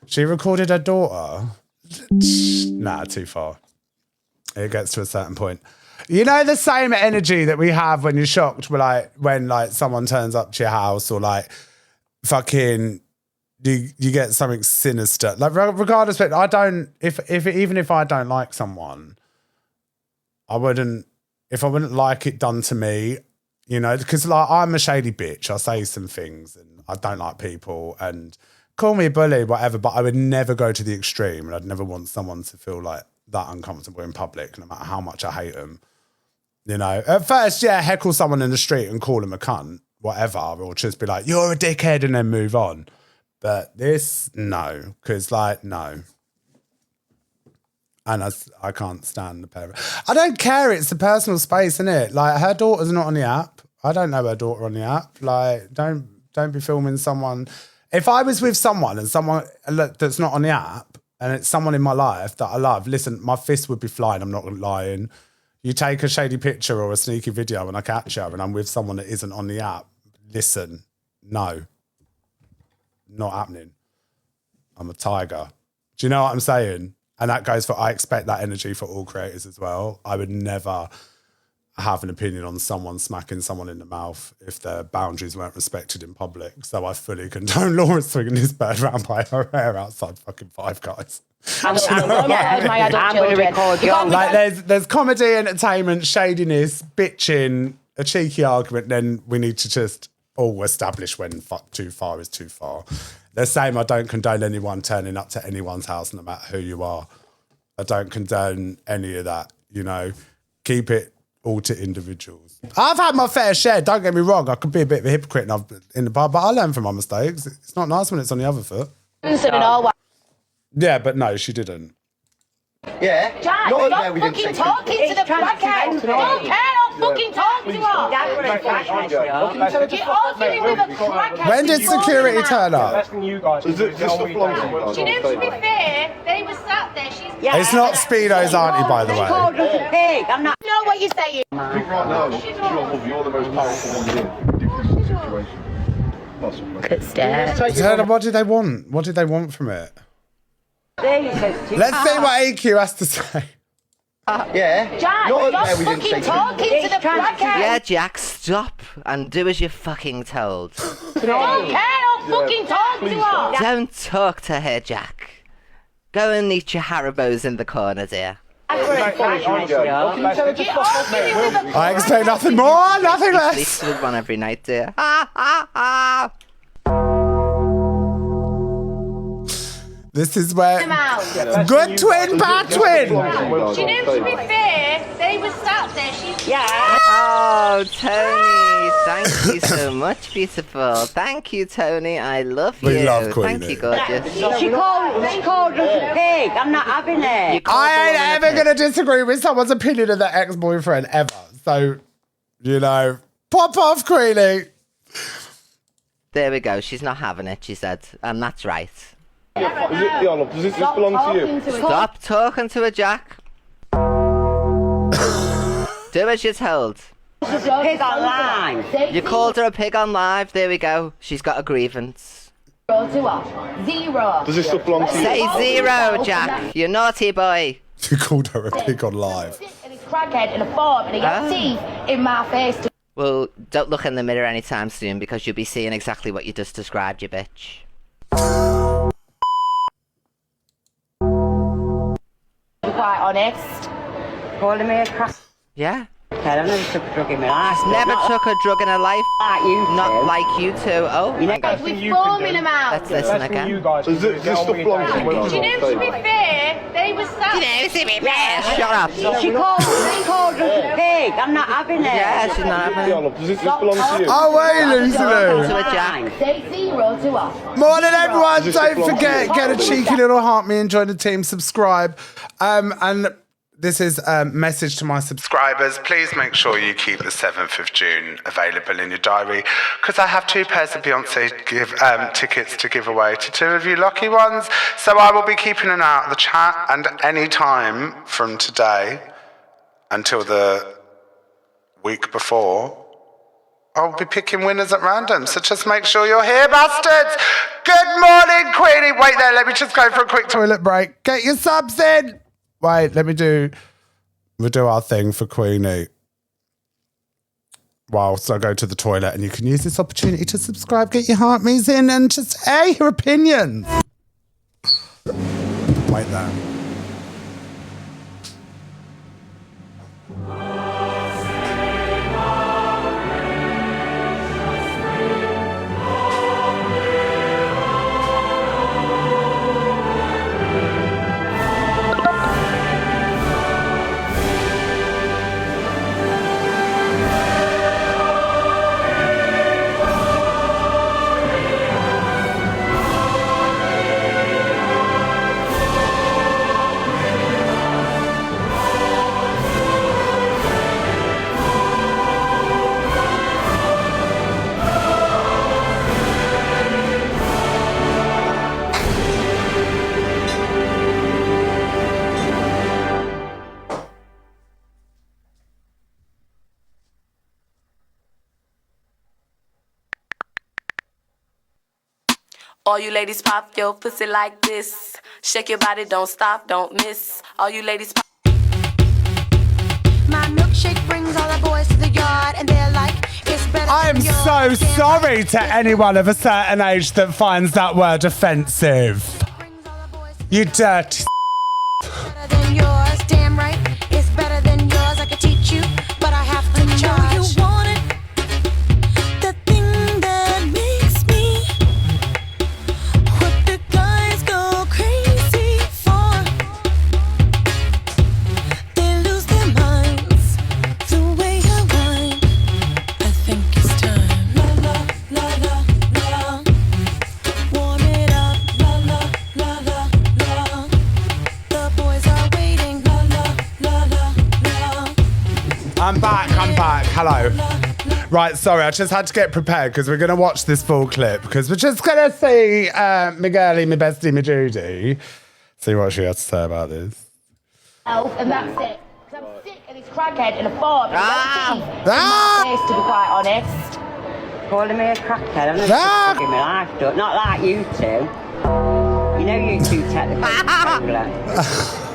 she recorded her daughter. Nah, too far. It gets to a certain point. You know the same energy that we have when you're shocked, when someone turns up to your house, or like fucking you get something sinister. Like regardless, but I don't. Even if I don't like someone, I wouldn't. If I wouldn't like it done to me, you know, because like I'm a shady bitch. I say some things, and I don't like people, and call me a bully, whatever. But I would never go to the extreme, and I'd never want someone to feel like that uncomfortable in public, no matter how much I hate them. You know, at first, yeah, heckle someone in the street and call them a cunt, whatever, or just be like, you're a dickhead, and then move on. But this, no, because like, no. And I can't stand the parent. I don't care, it's a personal space, isn't it? Like, her daughter's not on the app. I don't know her daughter on the app. Like, don't be filming someone. If I was with someone and someone that's not on the app, and it's someone in my life that I love, listen, my fist would be flying, I'm not lying. You take a shady picture or a sneaky video and I catch you and I'm with someone that isn't on the app, listen, no. Not happening. I'm a tiger. Do you know what I'm saying? And that goes for, I expect that energy for all creators as well. I would never have an opinion on someone smacking someone in the mouth if their boundaries weren't respected in public. So I fully condone Laura swinging this bird around by her hair outside fucking Five Guys. I'm going to record you. Like there's comedy, entertainment, shadiness, bitching, a cheeky argument, then we need to just all establish when too far is too far. The same, I don't condone anyone turning up to anyone's house, no matter who you are. I don't condone any of that, you know. Keep it all to individuals. I've had my fair share, don't get me wrong. I could be a bit of a hypocrite in the bar, but I learn from my mistakes. It's not nice when it's on the other foot. Yeah, but no, she didn't. Yeah. Jack, not you're there, we didn't fucking say talking to the crackhead. Don't care, don't fucking talk to her. You're arguing with a crackhead. When did security turn up? Do you know, to be fair, they were sat there. It's not Speedo's auntie, by the way. Pig. I'm not. Know what you're saying. Right now, you're the most powerful one in this situation. Could stare. What did they want? What did they want from it? Let's see what AQ has to say. Yeah. Jack, you're fucking talking to the crackhead. Yeah, Jack, stop and do as you're fucking told. Don't care, don't fucking talk to her. Don't talk to her, Jack. Go and eat your Haribos in the corner, dear. I expect nothing more, nothing less. Sleeps with one every night, dear. This is where good twin, bad twin. Do you know, to be fair, they were sat there. Oh, Tony, thank you so much, beautiful. Thank you, Tony. I love you. We love Queenie. Thank you, gorgeous. She called us a pig. I'm not having it. I ain't ever going to disagree with someone's opinion of their ex-boyfriend, ever. So, you know, pop off, Queenie. There we go. She's not having it, she said. And that's right. Does this belong to you? Stop talking to her, Jack. Do as you're told. She's a pig on live. You called her a pig on live. There we go. She's got a grievance. Zero. Does this stuff belong to you? Say zero, Jack. You naughty boy. You called her a pig on live. And it's crackhead in a form, and he got teeth in my face. Well, don't look in the mirror anytime soon because you'll be seeing exactly what you just described, you bitch. Quite honest. Calling me a crack. Yeah. I've never took a drug in my life. Never took a drug in her life. Like you Not two. like you two. Oh, You know, We're forming them out. let's listen again. Does this stuff belong to you? Do you know, to be fair, they were sat there. Shut up. She called us a pig. I'm not having it. Yeah, she's not having it. Does this belong to you? Oh, wait, Lucy. To a Jack. Say zero to her. Morning, everyone. Don't forget, get a cheeky little heart me and join the team. Subscribe. And this is a message to my subscribers. Please make sure you keep the 7th of June available in your diary because I have 2 pairs of Beyonce tickets to give away to 2 of you lucky ones. So I will be keeping an eye out of the chat, and any time from today until the week before, I'll be picking winners at random. So just make sure you're here, bastards. Good morning, Queenie. Wait there, let me just go for a quick toilet break. Get your subs in. Wait, let me do We'll do our thing for Queenie. Whilst I go to the toilet, and you can use this opportunity to subscribe, get your heart me's in, and just air your opinions. Wait there. All you ladies pop your pussy like this. Shake your body, don't stop, don't miss. All you ladies pop. My milkshake brings all the boys to the yard, and they're like, it's better. I'm so sorry to anyone of a certain age that finds that word offensive. You dirty. Better than yours, damn right. It's better than yours. I could teach you, but I have to charge. You want it? The thing that makes me what the guys go crazy for. They lose their minds the way I whine. I think it's time. La la la la la. Warm it up. La la la la la. The boys are waiting. La la la la la. I'm back. Hello. Right, sorry, I just had to get prepared because we're going to watch this full clip because we're just going to see my girlie, my bestie, my Judy. See what she has to say about this. And that's it. Because I'm sick of this crackhead in a bar. Ah! To be quite honest. Calling me a crackhead, I'm Ah! not giving my life to it. Not like you two. You know you two take the cola.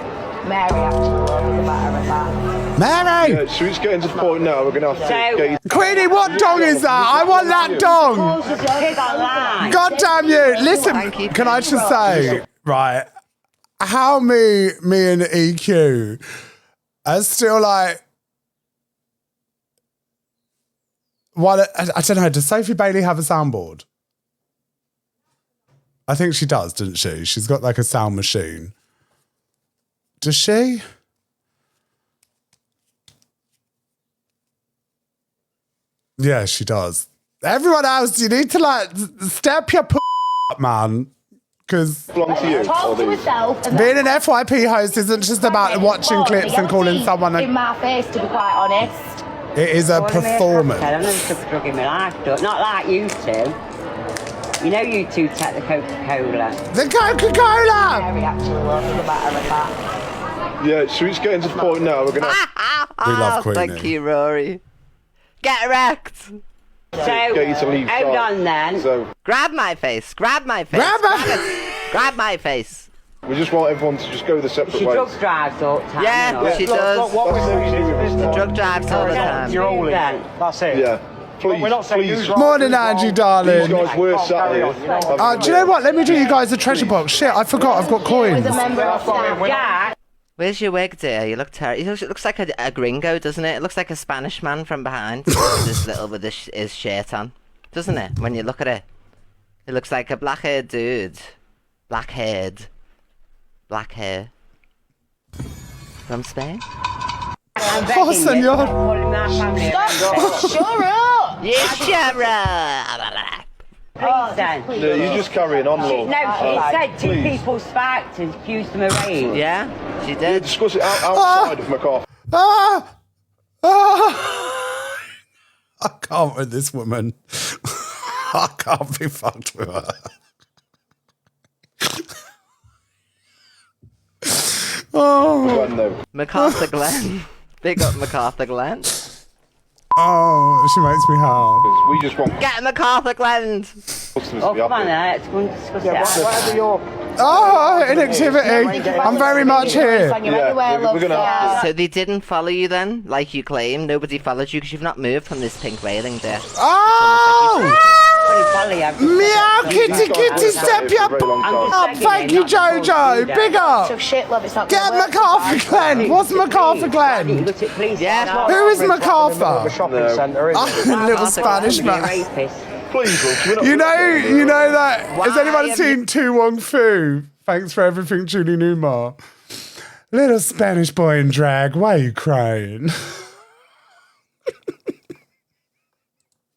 Mary actually was a matter of that. Mary! Yeah, so it's getting to the point now, we're going to have to get you... Queenie, what dong is that? I want that dong! God damn you! Listen, can I just say, right, how me and EQ are still like... What, I don't know, does Sophie Bailey have a soundboard? I think she does, doesn't she? She's got like a sound machine. Does she? Yeah, she does. Everyone else, you need to like step your up, man. Because Talk to herself. And being an FYP host isn't just about watching clips and calling someone in my face, to be quite honest. It is a performance. I'm not just drugging my life to it. Not like you two. You know you two take the Coca-Cola. The Coca-Cola! Mary actually was a matter of that. Yeah, so it's getting to the point now, we're going to... We love Queenie. Thank you, Rory. Get wrecked. So, Get you to leave. hold on then. So, Grab my face. Grab my face. Grab my face. we just want everyone to just go the separate She ways. drug drives all the time. Yeah, you know. she does. What we're doing is She drug drives all the time. You're all in. Then. That's it. Yeah. Please, We're not saying please. who's wrong, Morning, who's wrong. Angie, darling. These guys were sat here. Do you know what? Let me do you guys a treasure box. Shit, I forgot. I've got coins. With a member of staff. Yeah. Where's your wig, dear? You look terrible. It looks like a gringo, doesn't it? It looks like a Spanish man from behind. with his shirt on, doesn't it? When you look at it, it looks like a black-haired dude. Black-haired. Black hair. From Spain. Oh, senor. Shut up! Yes, Shara. Please then. No, you're just carrying on, Lord. No, she said two people spiked and accused them of rape. Yeah, she Yeah, did. discuss it outside of McCarthy. I can't with this woman. I can't be fucked with her. Oh. MacArthur Glen. Big up MacArthur Glen. Oh, she makes me howl. We just want Get MacArthur Glen. customers Oh, to be come on happy. then, let's go and discuss Yeah, it. whatever your Oh, inactivity. I'm very much here. So they didn't follow you then, like you claim? Nobody followed you because you've not moved from this pink railing there. Oh! Meow, kitty, kitty, step your up. Thank you, Jojo. Big up. Get MacArthur Glen. What's MacArthur Glen? Yeah. Who is MacArthur? Little Spanish man. You know that. Has anyone seen Tu Wong Fu? Thanks for everything, Julie Newmar. Little Spanish boy in drag. Why are you crying?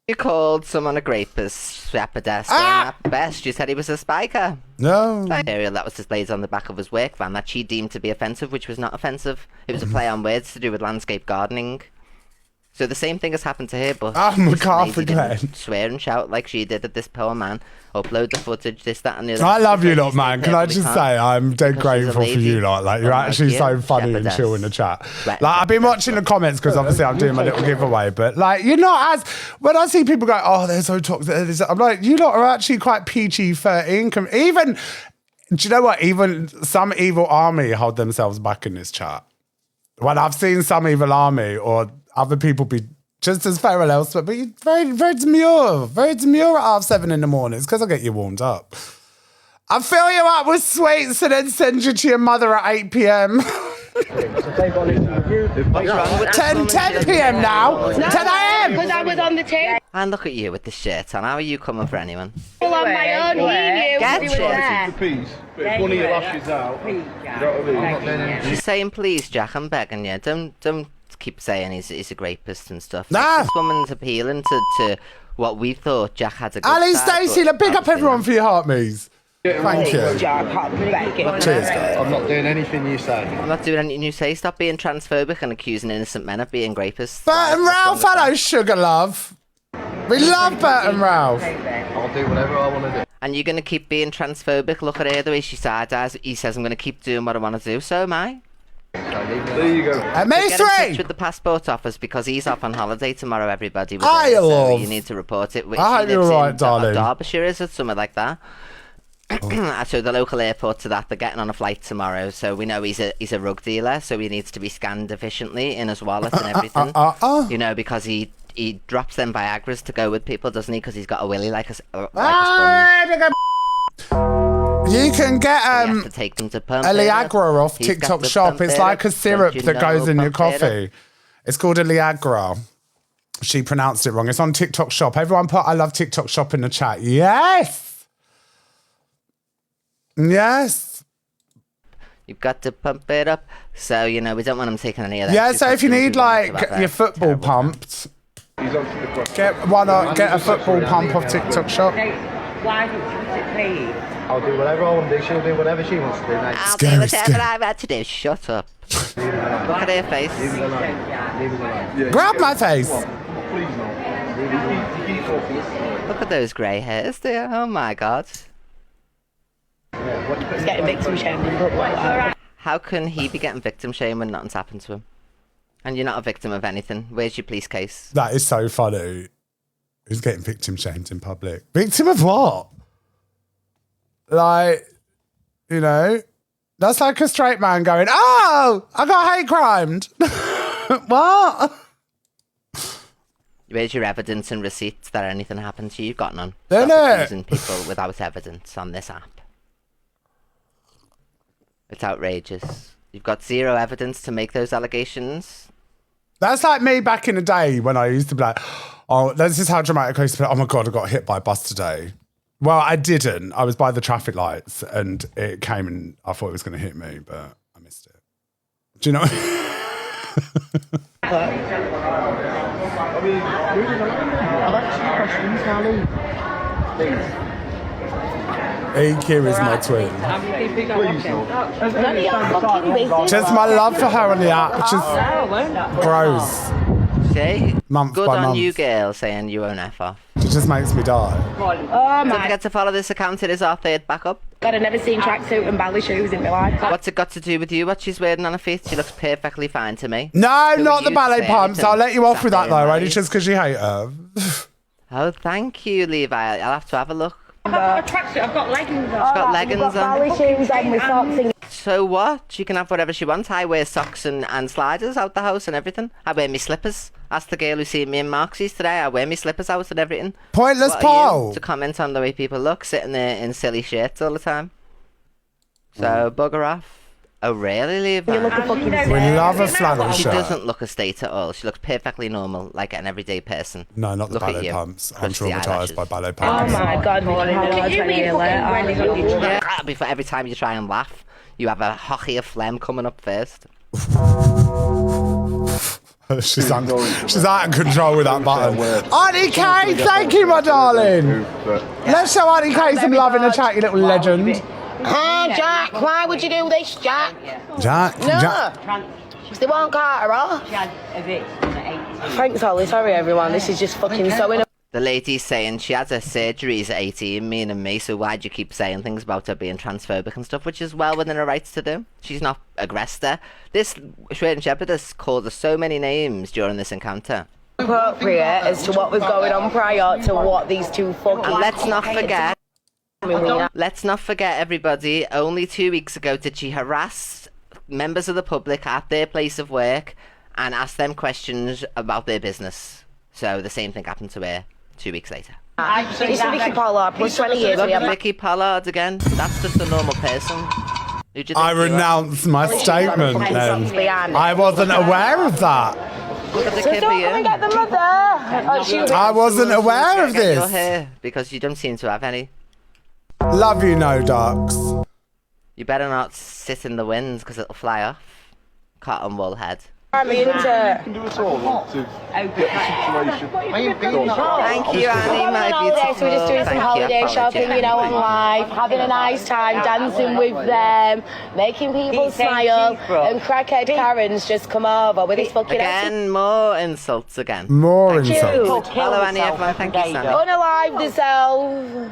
You called someone a rapist, at best you said he was a spiker. No. Material that was displayed on the back of his work van that she deemed to be offensive, which was not offensive. It was a play on words to do with landscape gardening. So the same thing has happened to her, but MacArthur Glen. Swear and shout like she did at this poor man. Upload the footage, this, that, and the other. I love you lot, man. Can I just say I'm dead grateful for you lot. Like you're actually so funny and chill in the chat. Like I've been watching the comments because obviously I'm doing my little giveaway, but like you're not as when I see people go, oh, they're so toxic. I'm like, you lot are actually quite PG-13. Even do you know what? Even some evil army hold themselves back in this chat. When I've seen some evil army or other people be just as feral elsewhere, but you're very, very demure at 7:30 in the morning. It's because I get you warmed up. I fill you up with sweets and then send you to your mother at 8 p.m. 10 p.m. now. 10 a.m. Because I was on the table. And look at you with the shirt on. How are you coming for anyone? On my own, he knew. Get he was it. there. One of your lashes out. You know what I mean? She's saying, please, Jack, I'm begging you. Don't keep saying he's a rapist and stuff. Nah. This woman's appealing to what we thought Jack had a good Ali side, Stacey, but big up everyone for your heart, me's. Thank you. Cheers, guys. I'm not doing anything you say. I'm not doing anything you say. Stop being transphobic and accusing innocent men of being rapists. Bert and Ralph, hello, sugar love. We love Bert and Ralph. I'll do whatever I want to do. And you're going to keep being transphobic? Look at her, the way she side-eyes. He says, I'm going to keep doing what I want to do. So am I. There you go. Get in touch with the passport office because he's off on holiday tomorrow, everybody. I love. So you need to report it. I hope you're right, darling. Derbyshire, is it? Something like that. So the local airport to that, they're getting on a flight tomorrow. So we know he's a rug dealer, so he needs to be scanned efficiently in his wallet and everything. You know, because he drops them Viagras to go with people, doesn't he? Because he's got a willy like a sponge. You can get to take them to pump Liagra off TikTok shop. It's like a syrup that goes in your coffee. It's called a Liagra. She pronounced it wrong. It's on TikTok shop. Everyone put I love TikTok shop in the chat. Yes. Yes. You've got to pump it up. So, you know, we don't want them taking any of that. Yeah, so if you need like your football pumped, get a football pump off TikTok shop. Why don't you please? I'll do whatever I want to do. She'll do whatever she wants to do. Mate. I'll do whatever I want to do. Shut up. Look at her face. Grab my face. Look at those grey hairs there. Oh my god. He's getting victim shamed. How can he be getting victim shamed when nothing's happened to him? And you're not a victim of anything. Where's your police case? That is so funny. Who's getting victim shamed in public? Victim of what? Like, you know, that's like a straight man going, oh, I got hate crimed. What? Where's your evidence and receipts that anything happened to you? You've got none. Isn't Stop it? accusing people without evidence on this app. It's outrageous. You've got zero evidence to make those allegations. That's like me back in the day when I used to be like, oh, this is how dramatic I used to be. Oh my God, I got hit by a bus today. Well, I didn't. I was by the traffic lights and it came and I thought it was going to hit me, but I missed it. Do you know what I've got some questions, Callie. Please. EQ is my twin. Just my love for her on the app just grows. See? Month Good by on month. you, girl, saying you won't F off. It just makes me die. Oh Don't forget to follow this account. It is our third backup. God, I've never seen tracksuit and ballet shoes in my life. What's it got to do with you? What she's wearing on her feet? She looks perfectly fine to me. No, Who not are the you ballet saying pumps. to I'll let you off with that Saturday though, night? only just because you hate her. Oh, thank you, Levi. I'll have to have a look. I've got leggings on. She's got leggings on. Ballet shoes on with socks and... So what? She can have whatever she wants. I wear socks and sliders out the house and everything. I wear me slippers. Ask the girl who seen me in Marxies today. I wear me slippers out and everything. Pointless What are you poll. to comment on the way people look, sitting there in silly shirts all the time. So bugger off. Oh really, leave We love a flannel She shirt. doesn't look a state at all. She looks perfectly normal, like an everyday person. No, not the Look at ballet you. pumps. I'm Crunch the eyelashes. traumatised by ballet Oh pumps. my God, look at you being fucking really Yeah, before every time you try and laugh, you have a hockey of phlegm coming up first. She's out of control with that button. Auntie Kate, thank you, my darling. Let's show Auntie Kate some love in the chat, you little legend. Hey, Jack, why would you do this, Jack? Jack, No. Jack. They won't cut her off. Thanks, Holly. Sorry, everyone. This is just fucking so in. The lady's saying she had her surgeries at 18, meaning me, so why'd you keep saying things about her being transphobic and stuff, which is well within her rights to do. She's not aggressed her. This Shredding Shepherdess called her so many names during this encounter. Appropriate as to what was going on prior to what these two fucking... And let's not forget, everybody, only 2 weeks ago did she harass members of the public at their place of work and ask them questions about their business. So the same thing happened to her 2 weeks later. It's Vicky Pollard, plus 20 years. Look we at have... Vicky Pollard again. That's just a normal person. Who do you think I you are? renounce my statement then. I wasn't aware of that. Look at the So kid for don't you. come and get the mother. Oh, she was... I wasn't aware of Get your this. hair, because you don't seem to have any. Love you, no ducks. You better not sit in the wind, because it'll fly off. Cotton wool head. I'm into... can do it all to get the situation. Thank you, Annie, my beautiful. So we're just doing some Thank you, holiday apology. shopping, you know, on live, having a nice time, dancing with them, making people smile, and crackhead Karens just come over with his fucking... Again, more insults again. More insults. Hello, Annie, everyone. Thank you, Sammy. Unalive themselves.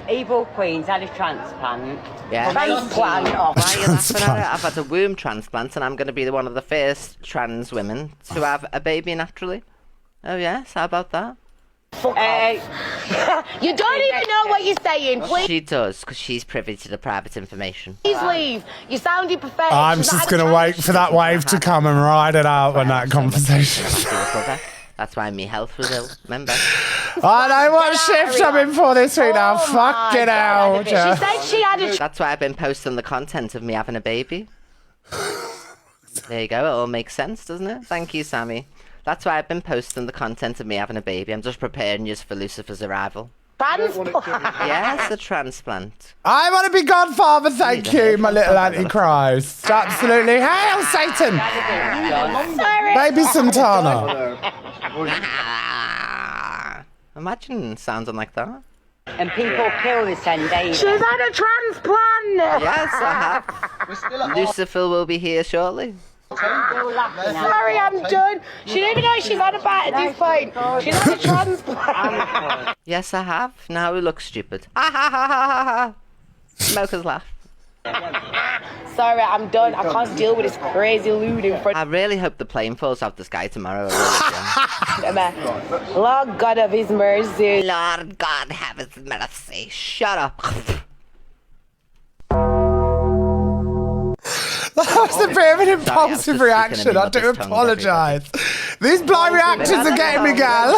Evil Queen's had a transplant. Yeah. Transplant. Why are you laughing at it? I've had a womb transplant and I'm going to be one of the first trans women to have a baby naturally. Oh yes, how about that? You don't even know what you're saying. Please She does, because she's privy to the private information. leave. You sounded pathetic. I'm just going to wait for that wave to come and ride it out when that conversation. That's why me health was ill, remember? I know what shift I'm in for this week now. Fuck it out. She said she had a... That's why I've been posting the content of me having a baby. There you go, it all makes sense, doesn't it? Thank you, Sammy. That's why I've been posting the content of me having a baby. I'm just preparing you for Lucifer's arrival. Transplant. Yes, a transplant. I want to be Godfather, thank you, my little Antichrist. Absolutely. Hail Satan! Baby Santana. Imagine sounding like that. And people kill this end, ain't She's had a transplant. Yes, I have. Lucifer will be here shortly. Sorry, I'm done. She didn't even know she's had a bat at this point. She's had a transplant. Yes, I have. Now we look stupid. Ha ha ha ha ha ha. Smokers laugh. Sorry, I'm done. I can't deal with this crazy lewd in front I really hope the plane falls out the sky tomorrow. I really of me. Lord God of His mercy. do. Lord God have his mercy. Shut up. That was a bit of an impulsive reaction. I do apologise. These blind reactions are getting me, gal.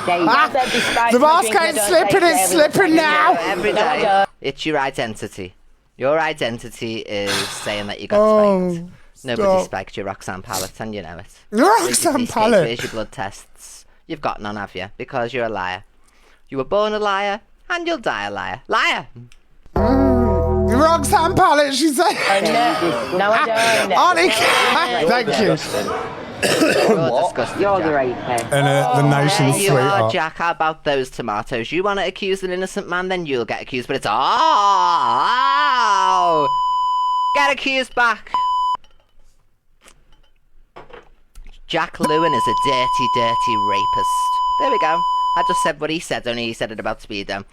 The mask ain't slipping, it's slipping now. Every day. It's your identity. Your identity is saying that you got spiked. Nobody spiked your Roxanne palette, and you know it. Roxanne palette. Where's your blood tests? You've got none, have you? Because you're a liar. You were born a liar, and you'll die a liar. Liar! Roxanne palette, she said. No, I don't. Auntie, thank you. You're disgusting. You're the rapist. And the nation's You are, sweetheart. Jack. How about those tomatoes? You want to accuse an innocent man, then you'll get accused. But it's get accused back. Jack Lewin is a dirty, dirty rapist. There we go. I just said what he said, only he said it about Speedo.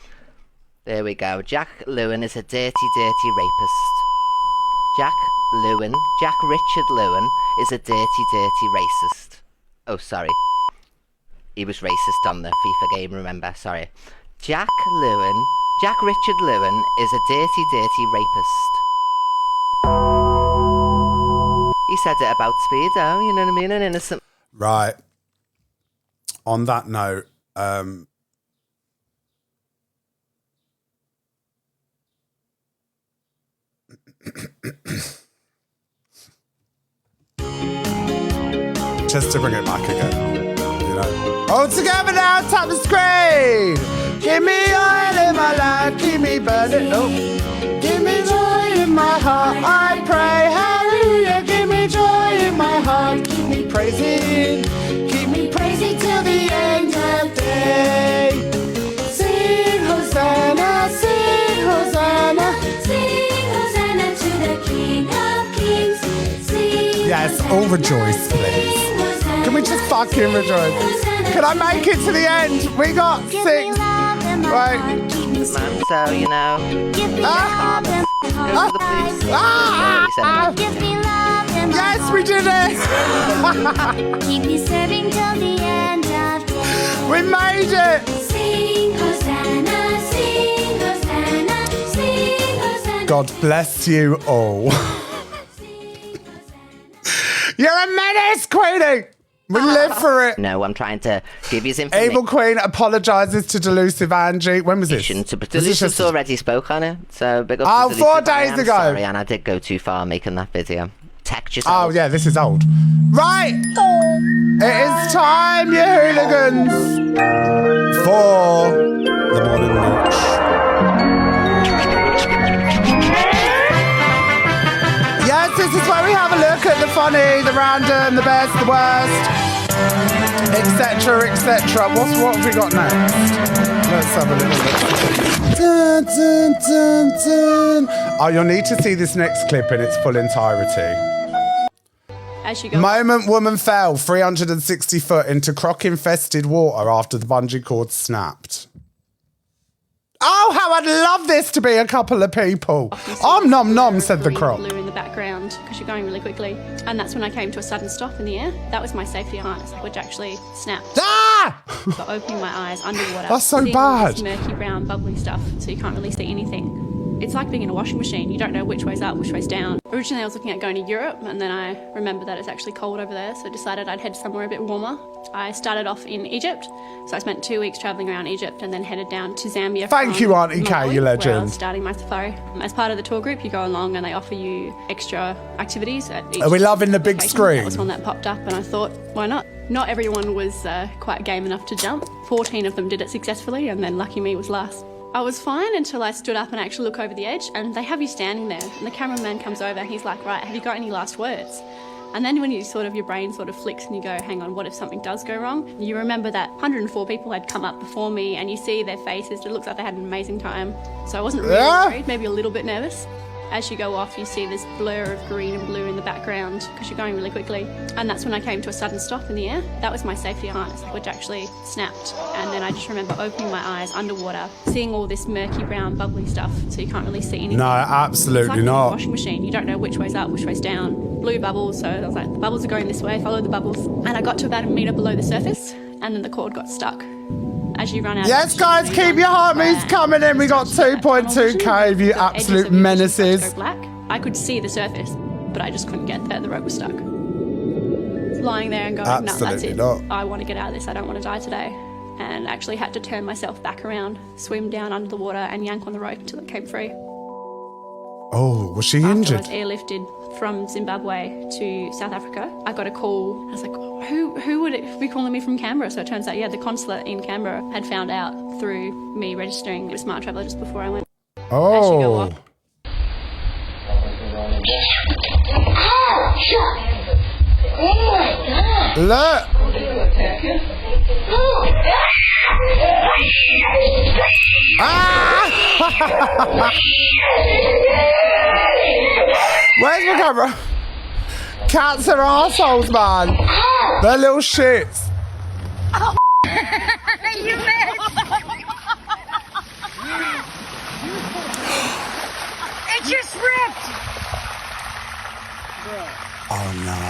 There we go. Jack Lewin is a dirty, dirty rapist. Jack Richard Lewin is a dirty, dirty racist. Oh, sorry. He was racist on the FIFA game, remember? Sorry. Jack Richard Lewin is a dirty, dirty rapist. He said it about Speedo, you know what I mean? An innocent... Right. On that note, just to bring it back again, you know. All together now, tap the screen. Give me oil in my life, keep me burning. Oh. Give me joy in my heart, I pray, hallelujah. Give me joy in my heart, keep me praising till the end of day. Sing Hosanna, sing Hosanna, Sing Hosanna to the King of Kings. Sing yes, all rejoice, please. Can we just fucking rejoice? Can I make it to the end? We got 6. Right. Man, so, you know... Yes, we did it! Keep me serving till the end of day. We made it! Sing Hosanna, sing Hosanna, sing Hosanna. God bless you all. You're a menace, Queenie! We live for it. No, I'm trying to give you some information. Able Queen apologises to Delusive Angie. When was this? Delusive's already spoke on it, so big up to Delusive. 4 days ago. Sorry, and I did go too far making that video. Text yourself. Oh, yeah, this is old. Right! It is time, you hooligans, for the morning mooch. Yes, this is where we have a look at the funny, the random, the best, the worst, etc., etc. What have we got next? Let's have a little look. Dun, dun, dun, dun. Oh, you'll need to see this next clip in its full entirety. As you go. Moment woman fell 360 foot into croc-infested water after the bungee cord snapped. Oh, how I'd love this to be a couple of people. Nom nom, said the croc. Blue in the background because you're going really quickly. And that's when I came to a sudden stop in the air. That was my safety harness, which actually snapped. Ah! So opening my eyes underwater. That's so seeing all bad. this murky brown bubbly stuff, so you can't really see anything. It's like being in a washing machine. You don't know which way's up, which way's down. Originally I was looking at going to Europe, and then I remembered that it's actually cold over there, so I decided I'd head somewhere a bit warmer. I started off in Egypt, so I spent 2 weeks travelling around Egypt and then headed down to Zambia. Thank you, Auntie Kay, you where I was legend. starting my safari. As part of the tour group, you go along and they offer you extra activities. At each Are we loving the big location. screen? That was one that popped up, and I thought, why not? Not everyone was quite game enough to jump. 14 of them did it successfully, and then lucky me was last. I was fine until I stood up and actually look over the edge, and they have you standing there, and the cameraman comes over and he's like, right, have you got any last words? And then when your brain sort of flicks and you go, hang on, what if something does go wrong? You remember that 104 people had come up before me, and you see their faces. It looks like they had an amazing time. So I wasn't really worried, maybe a little bit nervous. As you go off, you see this blur of green and blue in the background because you're going really quickly. And that's when I came to a sudden stop in the air. That was my safety harness, which actually snapped. And then I just remember opening my eyes underwater, seeing all this murky brown bubbly stuff, so you can't really see anything. No, absolutely it's like not. A washing machine. You don't know which way's up, which way's down. Blue bubbles, so I was like, the bubbles are going this way, follow the bubbles. And I got to about a metre below the surface, and then the cord got stuck. As you run out. Yes, guys, keep your heartbeats coming in. We got 2.2k of you absolute menaces. Black. I could see the surface, but I just couldn't get there. The rope was stuck. Lying there and going, no, that's it. Not. I want to get out of this. I don't want to die today. And actually had to turn myself back around, swim down under the water, and yank on the rope until it came free. Oh, was she After injured? I was airlifted from Zimbabwe to South Africa, I got a call. I was like, who would it be calling me from Canberra? So it turns out, yeah, the consulate in Canberra had found out through me registering with Smart Traveller just before I went. Oh. Oh my God. Look. Ah! Where's my camera? Cats are assholes, man. They're little shits. Oh, you missed. It just ripped. Oh no.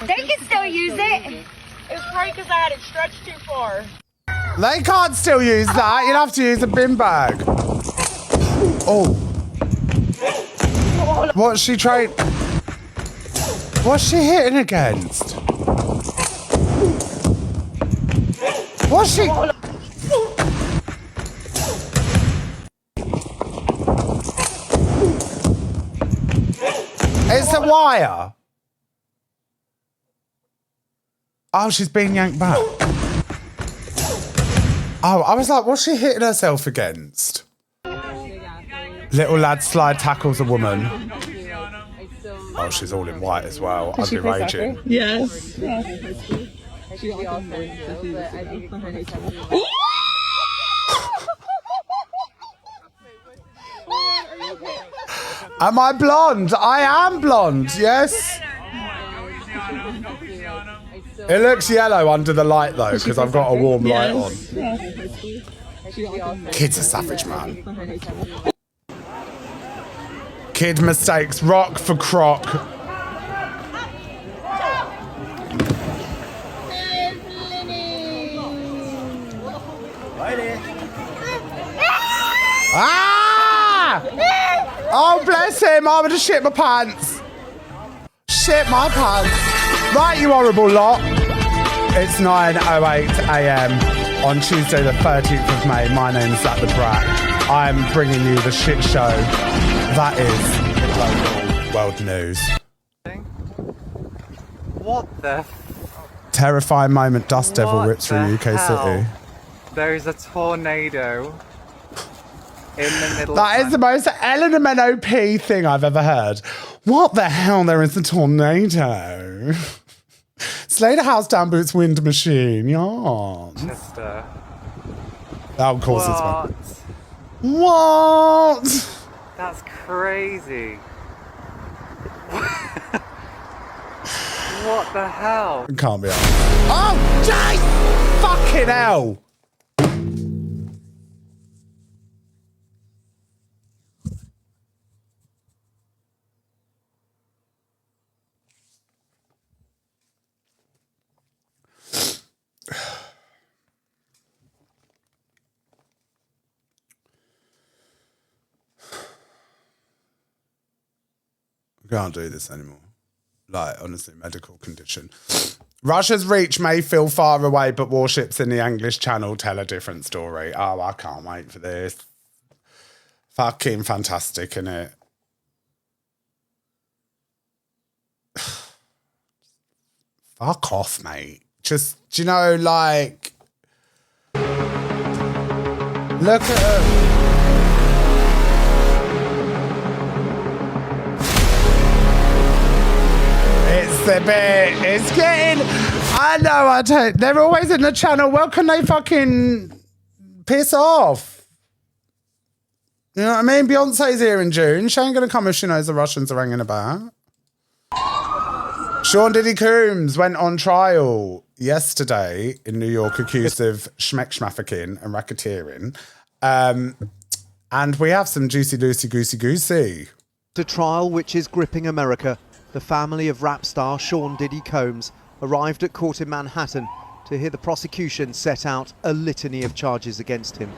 They can still use it. It's probably because I had it stretched too far. They can't still use that. You'll have to use a bin bag. Oh. What's she trying? What's she hitting against? What's she? It's a wire. Oh, she's being yanked back. Oh, I was like, what's she hitting herself against? Little lad slide tackles a woman. Oh, she's all in white as well. I'd be raging. Yes. Am I blonde? I am blonde, yes. It looks yellow under the light though, because I've got a warm light on. Kid's a savage, man. Kid mistakes rock for croc. Ah! Oh, bless him. I would have shit my pants. Shit my pants. Right, you horrible lot. It's 9:08 a.m. on Tuesday the 13th of May. My name's Zac the Brat. I'm bringing you the shit show. That is the global world news. What the? Terrifying moment. Dust devil rips through UK City. There is a tornado in the middle. That is the most Eleanor OP thing I've ever heard. What the hell? There is a tornado. Slay the house down, Boots wind machine. Yeah. Chester. Oh, of course it's one. What? That's crazy. What the hell? It can't be up. Oh, Jay! Fucking hell! I can't do this anymore. Like, honestly, medical condition. Russia's reach may feel far away, but warships in the English Channel tell a different story. Oh, I can't wait for this. Fucking fantastic, innit? Fuck off, mate. Just, do you know, like... Look at her. It's a bit, it's getting, I know, I don't, they're always in the channel. Well, can they fucking piss off? You know what I mean? Beyonce's here in June. She ain't going to come if she knows the Russians are hanging about. Sean Diddy Coombs went on trial yesterday in New York accused of schmeck-schmafficking and racketeering. And we have some juicy, loosey, goosey. A trial which is gripping America. The family of rap star Sean Diddy Combs arrived at court in Manhattan to hear the prosecution set out a litany of charges against him.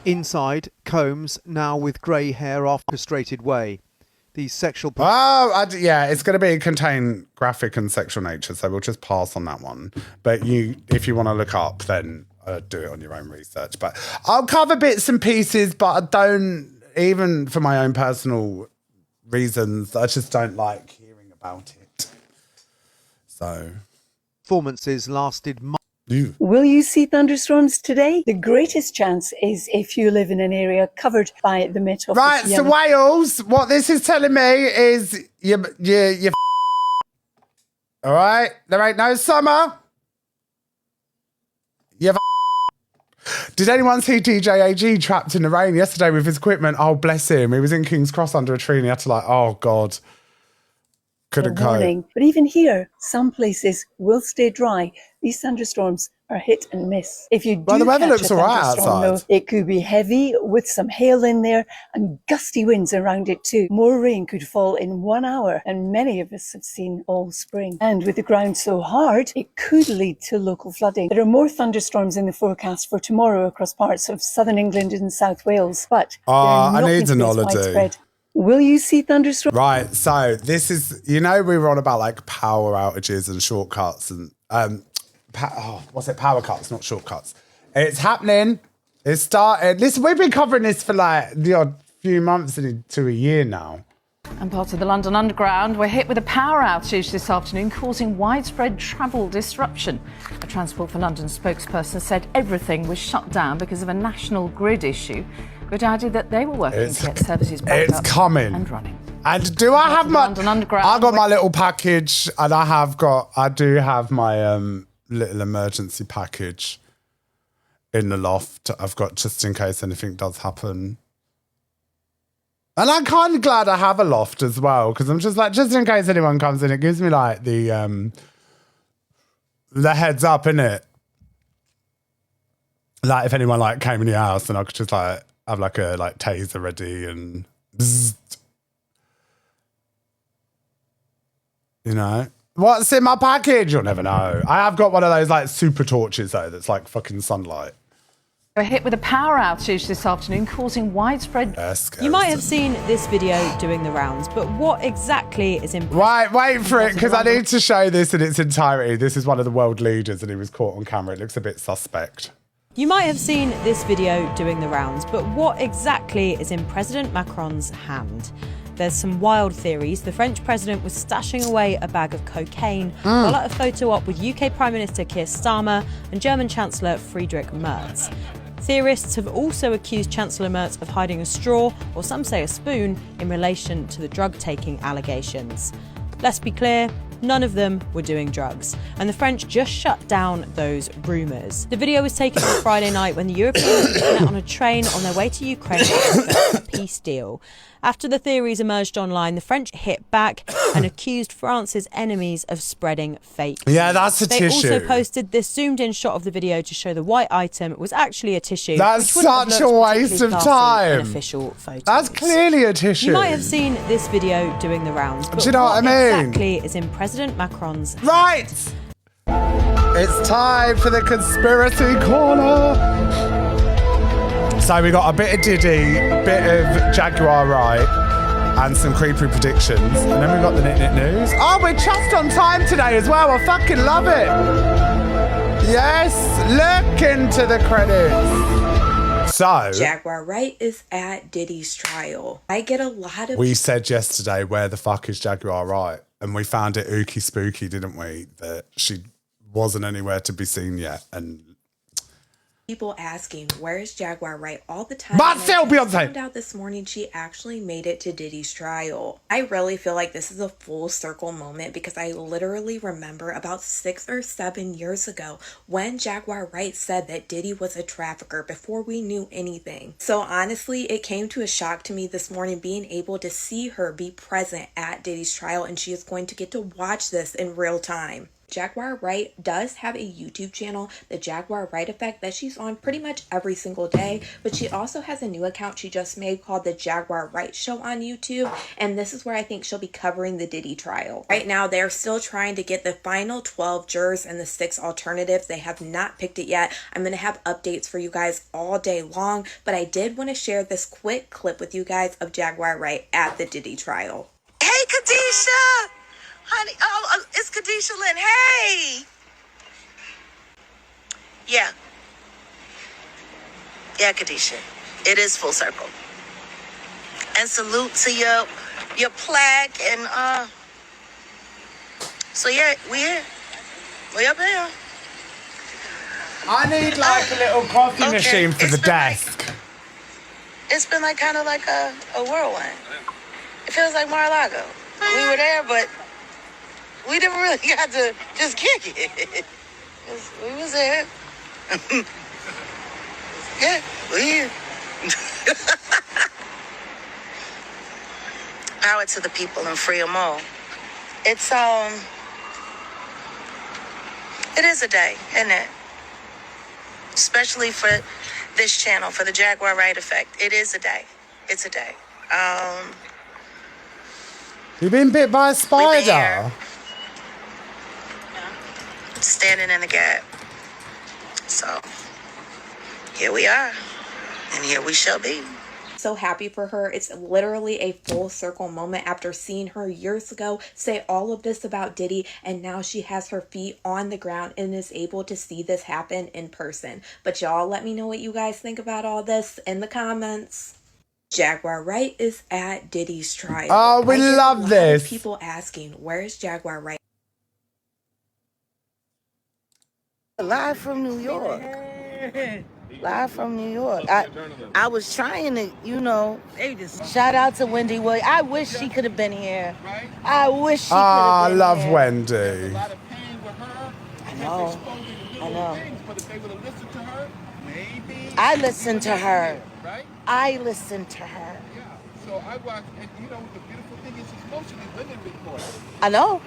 Inside, Combs, now with grey hair, orchestrated way. The sexual... yeah, it's going to be contain graphic and sexual nature, so we'll just pass on that one. But if you want to look up, then do it on your own research. But I'll cover bits and pieces, but I don't, even for my own personal reasons, I just don't like hearing about it. So... Performances lasted months. Will you see thunderstorms today? The greatest chance is if you live in an area covered by the Met Office. Right, so Wales, what this is telling me is you all right? There ain't no summer. Did anyone see DJ AG trapped in the rain yesterday with his equipment? Oh, bless him. He was in King's Cross under a tree and he had to oh, God. Couldn't cope. warning. But even here, some places will stay dry. These thunderstorms are hit and miss. If you do Well, the weather catch looks a all right thunderstorm, outside. though, it could be heavy with some hail in there and gusty winds around it too. More rain could fall in 1 hour, and many of us have seen all spring. And with the ground so hard, it could lead to local flooding. There are more thunderstorms in the forecast for tomorrow across parts of southern England and South Wales, but they're I not need going an to be as holiday. widespread. Will you see thunderstorms? Right, so this is, you know, we were on about like power outages and shortcuts and power cuts, not shortcuts. It's happening. It started. Listen, we've been covering this for like the odd few months to a year now. And parts of the London Underground were hit with a power outage this afternoon, causing widespread travel disruption. A Transport for London spokesperson said everything was shut down because of a national grid issue, but added that they were working to get services back up and running. And do I have my? I got my little package, and I do have my little emergency package in the loft. I've got just in case anything does happen. And I'm kind of glad I have a loft as well, because I'm just in case anyone comes in, it gives me like the heads up, innit? Like if anyone like came in the house, then I could just like have like a taser ready and bzzzt. You know? What's in my package? You'll never know. I have got one of those like super torches though, that's like fucking sunlight. Were hit with a power outage this afternoon, causing widespread. You might have seen this video doing the rounds, but what exactly is in? Right, wait for it, because I need to show this in its entirety. This is one of the world leaders, and he was caught on camera. It looks a bit suspect. You might have seen this video doing the rounds, but what exactly is in President Macron's hand? There's some wild theories. The French president was stashing away a bag of cocaine while at a photo op with UK Prime Minister Keir Starmer and German Chancellor Friedrich Merz. Theorists have also accused Chancellor Merz of hiding a straw, or some say a spoon, in relation to the drug-taking allegations. Let's be clear, none of them were doing drugs, and the French just shut down those rumours. The video was taken on Friday night when the Europeans met on a train on their way to Ukraine to discuss a peace deal. After the theories emerged online, the French hit back and accused France's enemies of spreading fake news. Yeah, that's a tissue. They also posted this zoomed-in shot of the video to show the white item was actually a tissue. That's which wouldn't such have a looked waste of particularly classy in time. official photos. That's clearly a tissue. You might have seen this video doing the rounds, but do you know what I mean? exactly is in President Macron's hand? Right! It's time for the conspiracy corner. So we got a bit of Diddy, a bit of Jaguar Wright, and some creepy predictions. And then we got the Knit News. Oh, we're just on time today as well. I fucking love it. Yes, look into the credits. So, Jaguar Wright is at Diddy's trial. I get a lot of... We said yesterday, where the fuck is Jaguar Wright? And we found it ooky spooky, didn't we? That she wasn't anywhere to be seen yet. And people asking, where is Jaguar Wright all the time? But still, Beyonce! I found out this morning she actually made it to Diddy's trial. I really feel like this is a full circle moment because I literally remember about 6 or 7 years ago when Jaguar Wright said that Diddy was a trafficker before we knew anything. So honestly, it came to a shock to me this morning being able to see her be present at Diddy's trial, and she is going to get to watch this in real time. Jaguar Wright does have a YouTube channel, The Jaguar Wright Effect, that she's on pretty much every single day, but she also has a new account she just made called The Jaguar Wright Show on YouTube, and this is where I think she'll be covering the Diddy trial. Right now, they're still trying to get the final 12 jurors and the 6 alternatives. They have not picked it yet. I'm going to have updates for you guys all day long, but I did want to share this quick clip with you guys of Jaguar Wright at the Diddy trial. Hey, Kadisha! Honey, it's Kadisha Lynn. Hey! Yeah. Yeah, Kadisha. It is full circle. And salute to your plaque and so yeah, we here. We up here. I need like a little coffee machine for the desk. It's been like kind of like a whirlwind. It feels like Mar-a-Lago. We were there, but we didn't really got to just kick it. We was there. Yeah, we here. Power to the people and free them all. It's it is a day, isn't it? Especially for this channel, for the Jaguar Wright Effect. It is a day. It's a day. You been bit by a spider? Standing in the gap. So, here we are. And here we shall be. So happy for her. It's literally a full circle moment after seeing her years ago say all of this about Diddy, and now she has her feet on the ground and is able to see this happen in person. But y'all let me know what you guys think about all this in the comments. Jaguar Wright is at Diddy's trial. Oh, we love this. People asking, where is Jaguar Wright? Live from New York. Live from New York. I was trying to, you know, shout out to Wendy Williams. I wish she could have been here. I wish she could have been here. I love Wendy. I know. I listened to her. I listened to her. So I watched, and you know what the beautiful thing is? It's mostly women recording. I know.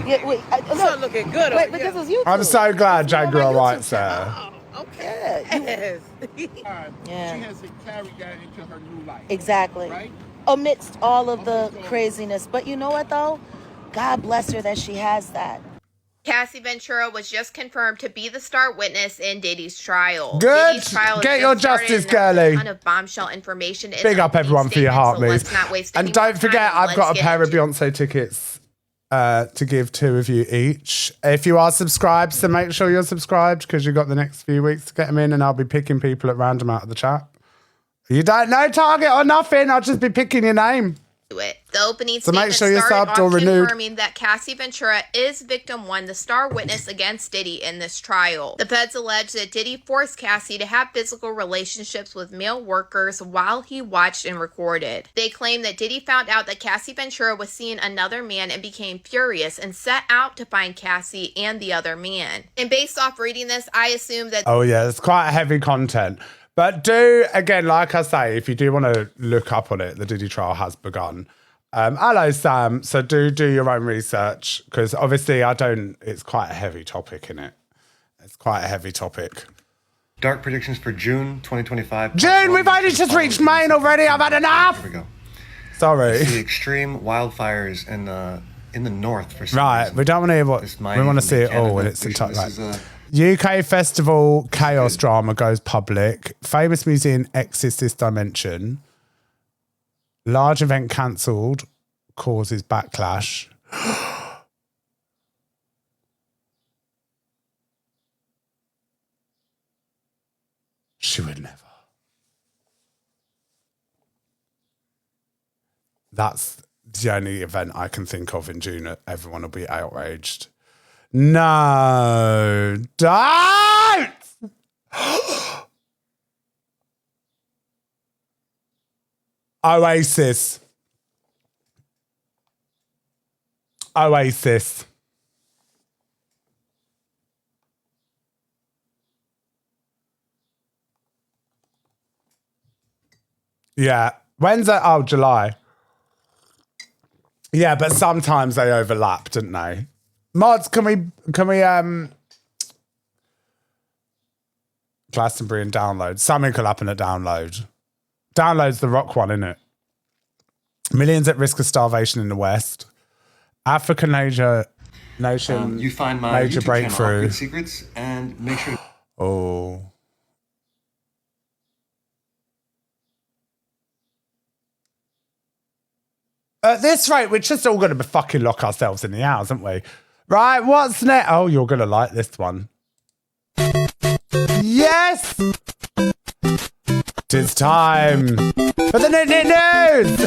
Yeah, wait, Start looking good. Wait, but this is YouTube. I'm so glad Jaguar Wright's there. Okay. Yeah. Yeah. She has to carry that into her new life. Exactly. Right? Amidst all of the craziness. But you know what, though? God bless her that she has that. Cassie Ventura was just confirmed to be the star witness in Diddy's trial. Good. Diddy's trial Get has your just started, justice, and there's girlie. a ton of bombshell information. Big up everyone for your heart, so let's please. not waste And any don't more forget, time. I've got Let's a get pair of into Beyonce tickets to give 2 of you each. If you are subscribed, so make sure you're subscribed because you've got the next few weeks to get them in, and I'll be picking people at random out of the chat. You don't know target or nothing. I'll just be picking your name. it. The opening So make statement sure you're started subbed or off renewed. confirming that Cassie Ventura is victim one, the star witness against Diddy in this trial. The feds allege that Diddy forced Cassie to have physical relationships with male workers while he watched and recorded. They claim that Diddy found out that Cassie Ventura was seeing another man and became furious and set out to find Cassie and the other man. And based off reading this, I assume that... Oh yeah, it's quite heavy content. But do, again, like I say, if you do want to look up on it, the Diddy trial has begun. Hello, Sam. So do your own research, because obviously it's quite a heavy topic, isn't it? It's quite a heavy topic. Dark predictions for June 2025. June, we've only just reached Maine already. I've had enough. Here we go. Sorry. The extreme wildfires in the north for some Right, reason. we don't want to hear what we want to see it all, and it's in touch. UK Festival Chaos Drama goes public. Famous museum exits this dimension. Large event cancelled. Causes backlash. She would never. That's the only event I can think of in June that everyone will be outraged. No, don't! Oasis. Yeah. When's that? Oh, July. Yeah, but sometimes they overlap, didn't they? Mods, can we Glastonbury and download? Something could happen at download. Download's the rock one, isn't it? Millions at risk of starvation in the West. African nation you find my major YouTube breakthrough. channel, Awkward Secrets, and make sure. Oh. At this rate, we're just all going to fucking lock ourselves in the house, aren't we? Right, what's next? Oh, you're going to like this one. Yes! It's time for the news!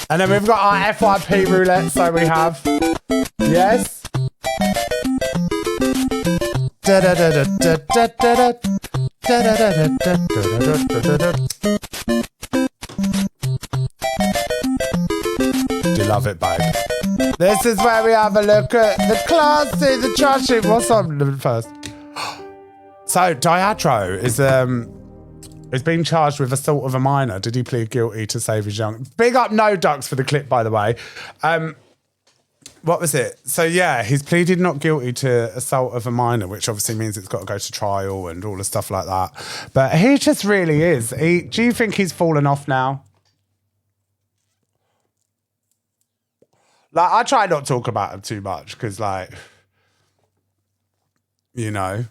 And then we've got our FYP roulette, so we have... Yes? Do you love it, babe? This is where we have a look at the classy, the trashy. What's on first? So, Diatro is Is being charged with assault of a minor. Did he plead guilty to save his young? Big up No Ducks for the clip, by the way. What was it? So yeah, he's pleaded not guilty to assault of a minor, which obviously means it's got to go to trial and all the stuff like that. But he just really is. Do you think he's fallen off now? Like, I try not to talk about him too much because, like, you know,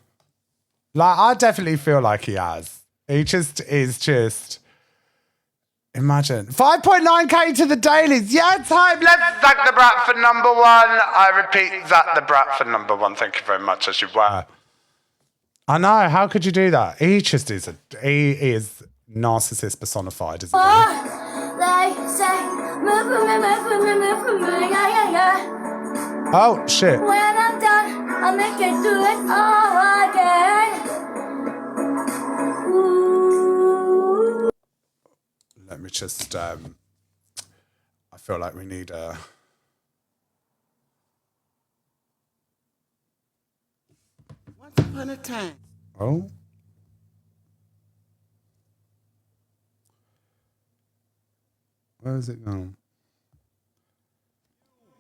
like, I definitely feel like he has. He just is just, imagine. 5.9k to the dailies. Yeah, time. Let's Zac the Brat for number one. I repeat, Zac the Brat for number one. Thank you very much, as you were. I know. How could you do that? He just is he is narcissist personified, isn't he? Oh, shit. When I'm done, I'll make it do it all again. Let me just, I feel like we need a... Once upon a time. Oh? Where is it going?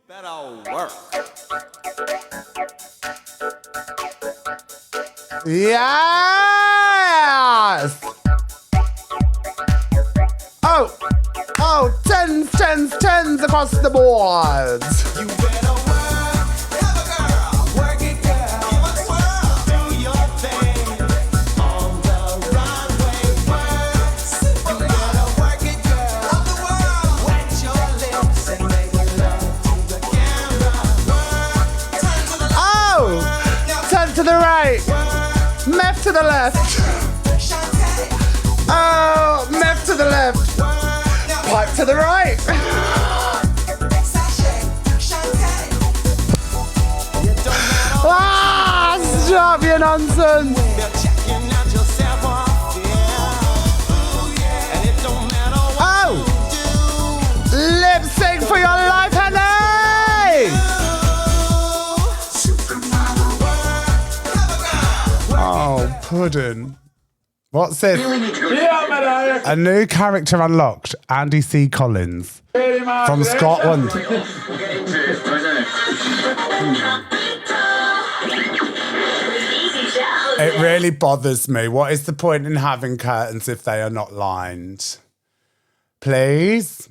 Better work. Yes! Oh, tens across the board. You better work it, girl. Do your thing on the runway. You better work it, girl. Wet your lips and make love to the camera. Turn to the right. Meth to the left. Oh, meth to the left. Pipe to the right. Stop your nonsense. Oh, lip sync for your life, honey. Oh, pudding. What's this? A new character unlocked. Andy C. Collins from Scotland. It really bothers me. What is the point in having curtains if they are not lined? Please?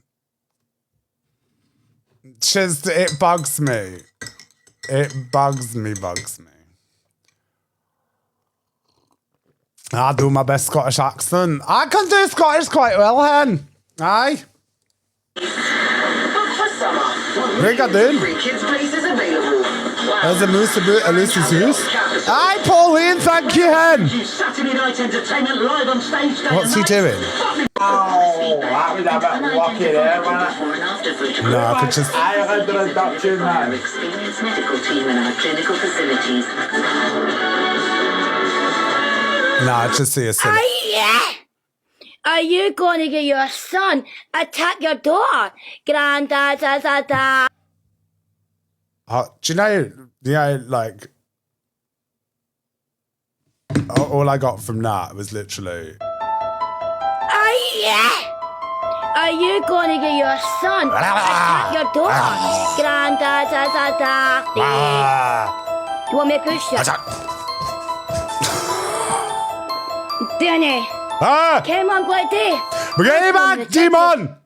Just, it bugs me. It bugs me. I do my best Scottish accent. I can do Scottish quite well, hen. Aye. Rigadoon. There's a moose about a Lucy's house. Aye, Pauline, thank you, hen. What's he doing? Oh, that was a bit lucky there, wasn't it? No, I could just... I had the reduction, man. Experienced medical team in our clinical facilities. No, I just see a silly... Yeah. Are you going to get your son attack your daughter? Granddad, da. Do you know, like... All I got from that was literally... Yeah. Are you going to get your son attack your daughter? Granddad, da. You want me to push you? Danny. Come on, buddy. Get back, demon.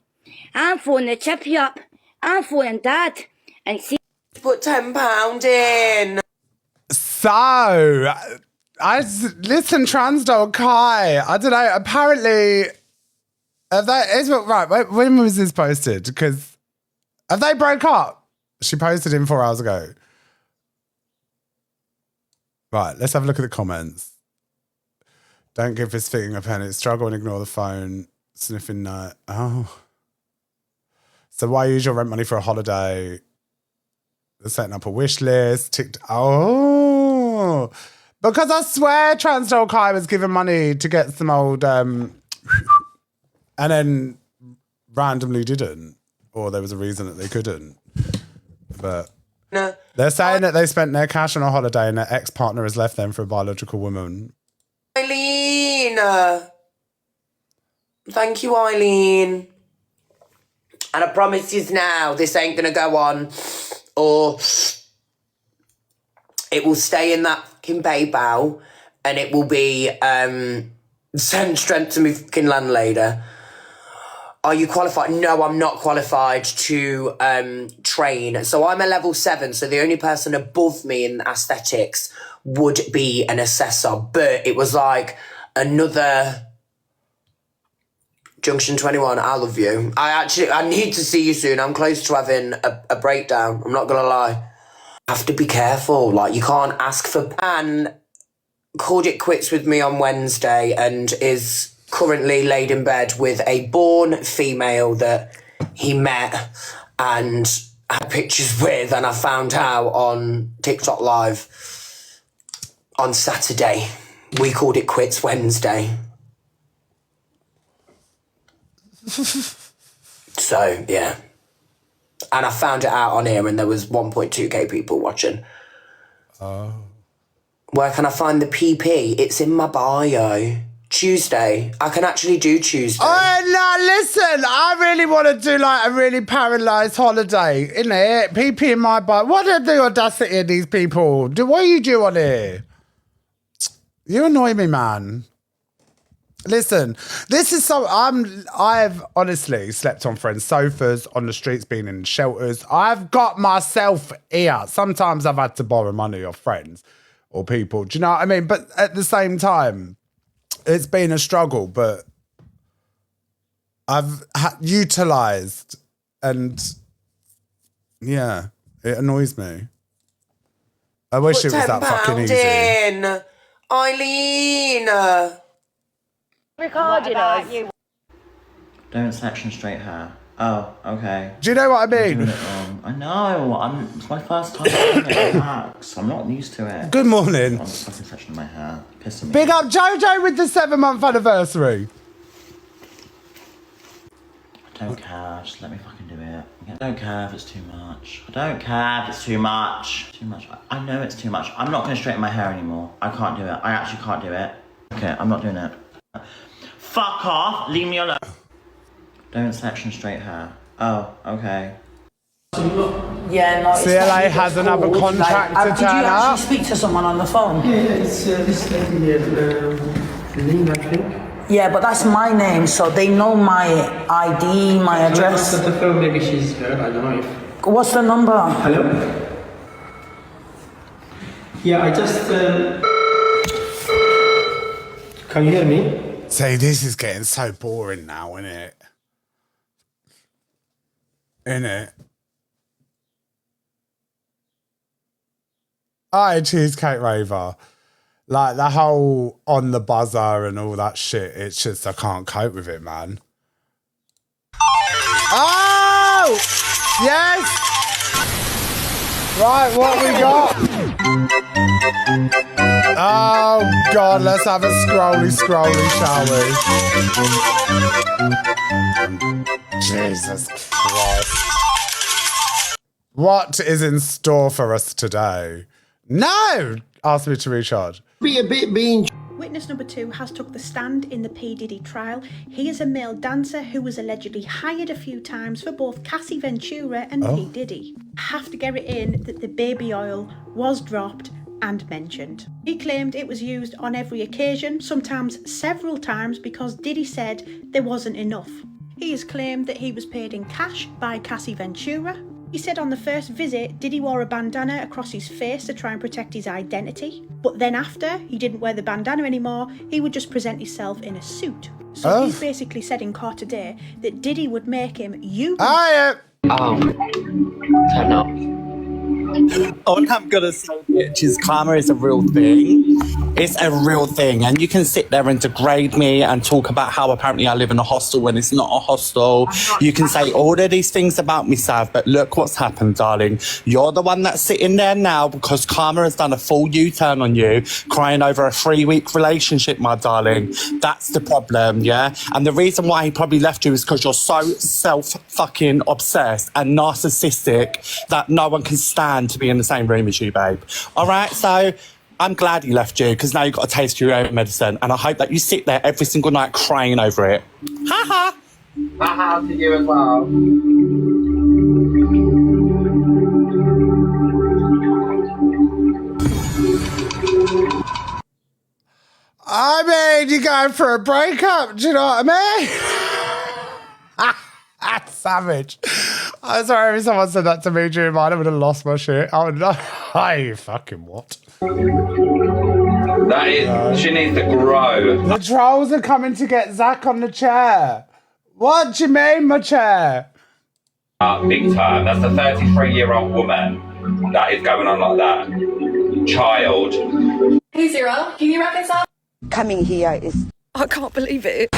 I'm phoning the chippy up. I'm phoning Dad. And see. Put £10 in. So, listen, Transdoll Kai. I don't know. Apparently, when was this posted? Because have they broke up? She posted him 4 hours ago. Right, let's have a look at the comments. Don't give this thing a penny. Struggle and ignore the phone. Sniffing night. Oh. So why use your rent money for a holiday? They're setting up a wish list. Oh. Because I swear Transdoll Kai was given money to get some old... and then randomly didn't. Or there was a reason that they couldn't. But... No. They're saying that they spent their cash on a holiday and their ex-partner has left them for a biological woman. Eileen! Thank you, Eileen. And I promise you now, this ain't gonna go on, or it will stay in that fucking PayPal, and it will be send strength to me fucking landlady. Are you qualified? No, I'm not qualified to train. So I'm a level 7, so the only person above me in aesthetics would be an assessor. But it was like another Junction 21, I love you. I need to see you soon. I'm close to having a breakdown. I'm not gonna lie. Have to be careful. Like, you can't ask for Pan. Called it quits with me on Wednesday and is currently laid in bed with a born female that he met and had pictures with, and I found out on TikTok Live on Saturday. We called it quits Wednesday. So, yeah. And I found it out on here and there was 1.2k people watching. Oh. Where can I find the PP? It's in my bio. Tuesday. I can actually do Tuesday. Oh, no, listen. I really want to do like a really paralysed holiday, innit? PP in my bio. What are the audacity of these people? What do you do on here? You annoy me, man. Listen, this is so... I've honestly slept on friends' sofas, on the streets, been in shelters. I've got myself here. Sometimes I've had to borrow money off friends or people. Do you know what I mean? But at the same time, it's been a struggle, but I've utilised and, yeah, it annoys me. I wish it was that fucking easy. in. Eileen. Recording us. Don't section straight hair. Oh, okay. Do you know what I mean? I'm doing it wrong. I know. It's my first time doing it. Relax. I'm not used to it. Good morning. I'm just fucking sectioning my hair. Pissing me. Big up Jojo with the 7-month anniversary. I don't care. Just let me fucking do it. I don't care if it's too much. I don't care if it's too much. Too much. I know it's too much. I'm not going to straighten my hair anymore. I can't do it. I actually can't do it. Okay, I'm not doing it. Fuck off. Leave me alone. Don't section straight hair. Oh, okay. Yeah, no. CLA has another contract to did you turn up. actually speak to someone on the phone? Yeah, it's this lady here, Lynn, I think. Yeah, but that's my name, so they know my ID, my address. The phone, maybe she's heard, I don't know if... What's the number? Hello? Yeah, I just... Can you hear me? See, this is getting so boring now, innit? Innit? Alright, Cheesecake Raver. Like, the whole on the buzzer and all that shit, it's just, I can't cope with it, man. Oh! Yes! Right, what we got? Oh, God, let's have a scrolly, shall we? Jesus Christ. What is in store for us today? No! Ask me to recharge. Be a bit being... Witness number 2 has took the stand in the P. Diddy trial. He is a male dancer who was allegedly hired a few times for both Cassie Ventura and P. Diddy. Have to get it in that the baby oil was dropped and mentioned. He claimed it was used on every occasion, sometimes several times, because Diddy said there wasn't enough. He has claimed that he was paid in cash by Cassie Ventura. He said on the first visit, Diddy wore a bandana across his face to try and protect his identity. But then after, he didn't wear the bandana anymore, he would just present himself in a suit. So he's basically said in court today that Diddy would make him use... Turn up. All I'm gonna say, bitch, is karma is a real thing. It's a real thing, and you can sit there and degrade me and talk about how apparently I live in a hostel when it's not a hostel. You can say all of these things about me, Sav, but look what's happened, darling. You're the one that's sitting there now because karma has done a full U-turn on you, crying over a 3-week relationship, my darling. That's the problem, yeah? And the reason why he probably left you is because you're so self-fucking obsessed and narcissistic that no one can stand to be in the same room as you, babe. All right, so I'm glad he left you because now you've got to taste your own medicine, and I hope that you sit there every single night crying over it. Ha ha! Ha ha to you as well. I mean, you're going for a breakup, do you know what I mean? That's savage. I'm sorry, every someone said that to me during mine, I would have lost my shit. I would not. Hey, fucking what? That is, she needs to grow. The trolls are coming to get Zac on the chair. What do you mean, my chair? Big time. That's a 33-year-old woman that is going on like that. Child. Hey, Zero, can you reconcile? Coming here is... I can't believe it.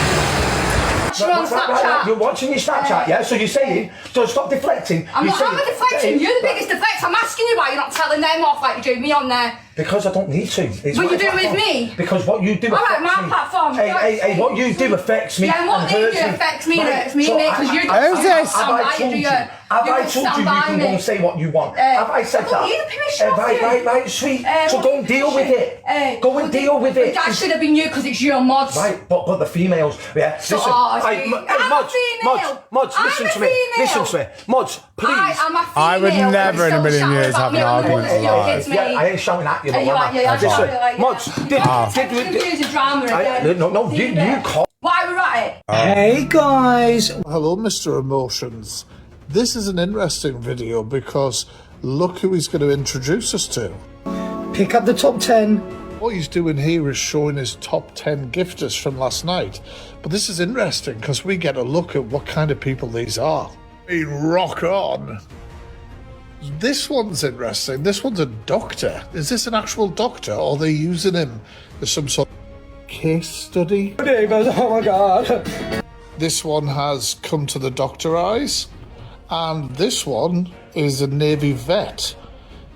Right, you're watching your Snapchat, yeah? So you're saying, so stop deflecting. I'm not having deflection. You're the biggest deflector. I'm asking you why you're not telling them off like you do me on there. Because I don't need to. It's What you do platform. with me? Because what you do All right, affects my me. platform. Hey, what you do affects me. Yeah, and what and you hurts do me. affects me, Right, hurts me, so mate, because you don't Who's this? Have I told you? Have I told you you can go and say what you want? Have I said that? I don't need the permission off you. Right, sweet. So go and deal with it. Go and deal with it. That should have been you because it's your mods. Right, but the females, yeah. So Listen, Mods, listen to me. Listen to me. Mods, please. I am a female. I would never in a million years have an argument like Yeah, I ain't shouting at you, but Mods, no, you call. Why we're at it? Hey guys! Hello, Mr. Emotions. This is an interesting video because look who he's going to introduce us to. Pick up the top 10. What he's doing here is showing his top 10 gifters from last night. But this is interesting because we get a look at what kind of people these are. I mean, rock on. This one's interesting. This one's a doctor. Is this an actual doctor or are they using him as some sort of case study? Oh my god. This one has come to the doctor eyes. And this one is a Navy vet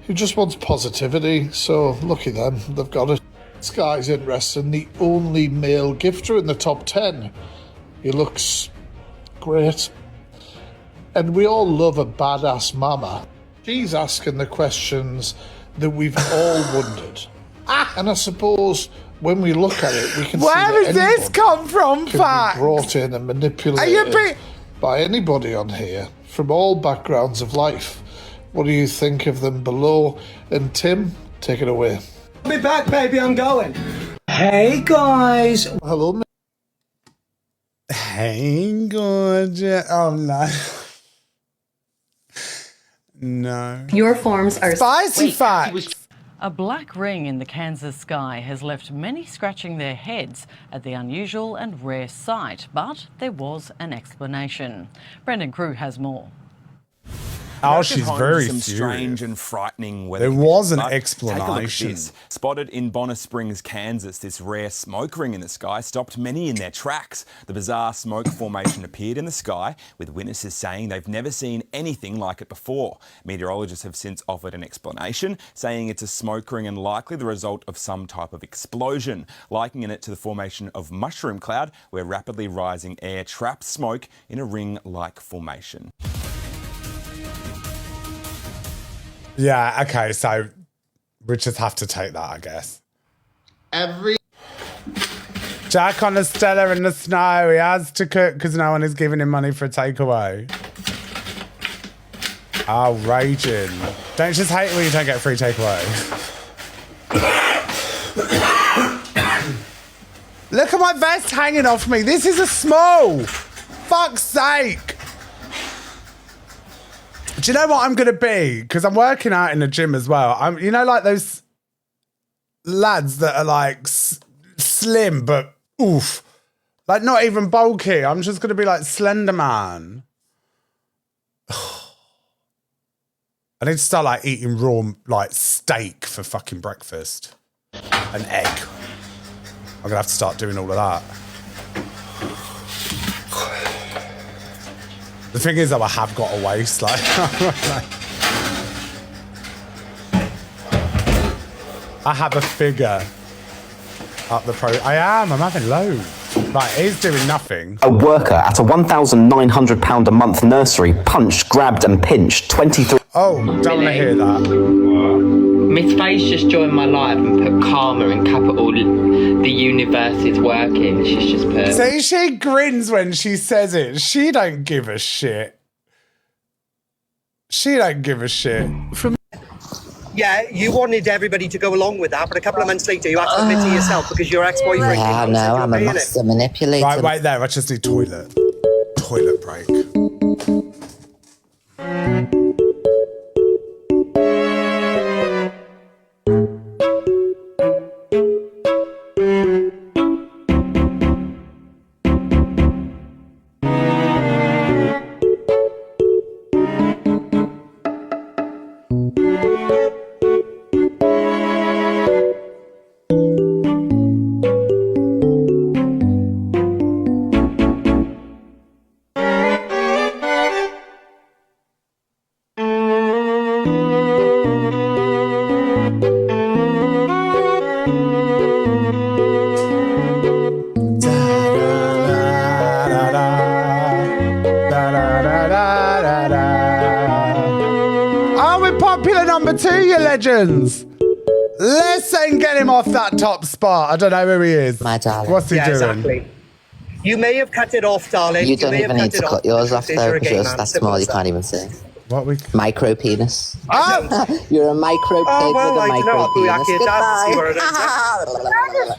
who just wants positivity. So lucky them, they've got it. This guy's interesting. The only male gifter in the top 10. He looks great. And we all love a badass mama. She's asking the questions that we've all wondered. And I suppose when we look at it, we can see that where does this come from, can Pat? be brought in and manipulated by anybody on here from all backgrounds of life. What do you think of them below? And Tim, take it away. I'll be back, baby, I'm going. Hey guys. Hello. Hey, gorgeous. Oh, no. No. Your forms are spicy facts. A black ring in the Kansas sky has left many scratching their heads at the unusual and rare sight, but there was an explanation. Brendan Crew has more. Oh, she's very some serious. strange and frightening weather. There was an But explanation. Take a look at this. Spotted in Bonner Springs, Kansas, this rare smoke ring in the sky stopped many in their tracks. The bizarre smoke formation appeared in the sky, with witnesses saying they've never seen anything like it before. Meteorologists have since offered an explanation, saying it's a smoke ring and likely the result of some type of explosion, likening it to the formation of mushroom cloud, where rapidly rising air traps smoke in a ring-like formation. Yeah, okay, so we just have to take that, I guess. Jack on a Stella in the snow. He has to cook because no one is giving him money for a takeaway. Oh, raging. Don't just hate it when you don't get free takeaway. Look at my vest hanging off me. This is a small. Fuck's sake. Do you know what I'm going to be? Because I'm working out in the gym as well. You know, like those lads that are like slim, but oof. Like not even bulky. I'm just going to be like Slender Man. I need to start like eating raw like steak for fucking breakfast. An egg. I'm going to have to start doing all of that. The thing is, though, I have got a waist. Like, I have a figure up the pro. I'm having loads. Right, he's doing nothing. A worker at a £1,900 a month nursery punched, grabbed, and pinched 23. Oh, don't want to hear that. Miss Faye's just joined my live and put karma in capital. The universe is working. She's just put. See, she grins when she says it. She don't give a shit. She don't give a shit. Yeah, you wanted everybody to go along with that, but a couple of months later you had to admit to yourself because your ex-boyfriend. Yeah, I know, I'm a master manipulator. Right, wait there. I just need toilet. Toilet break. Number 2, you legends. Listen, get him off that top spot. I don't know who he is. My darling. What's he doing? Exactly. You may have cut it off, darling. You don't even need to cut yours off, though, because that's small. You can't even see. What we? Micro penis. Oh! You're a micro pig with a micro penis. Goodbye.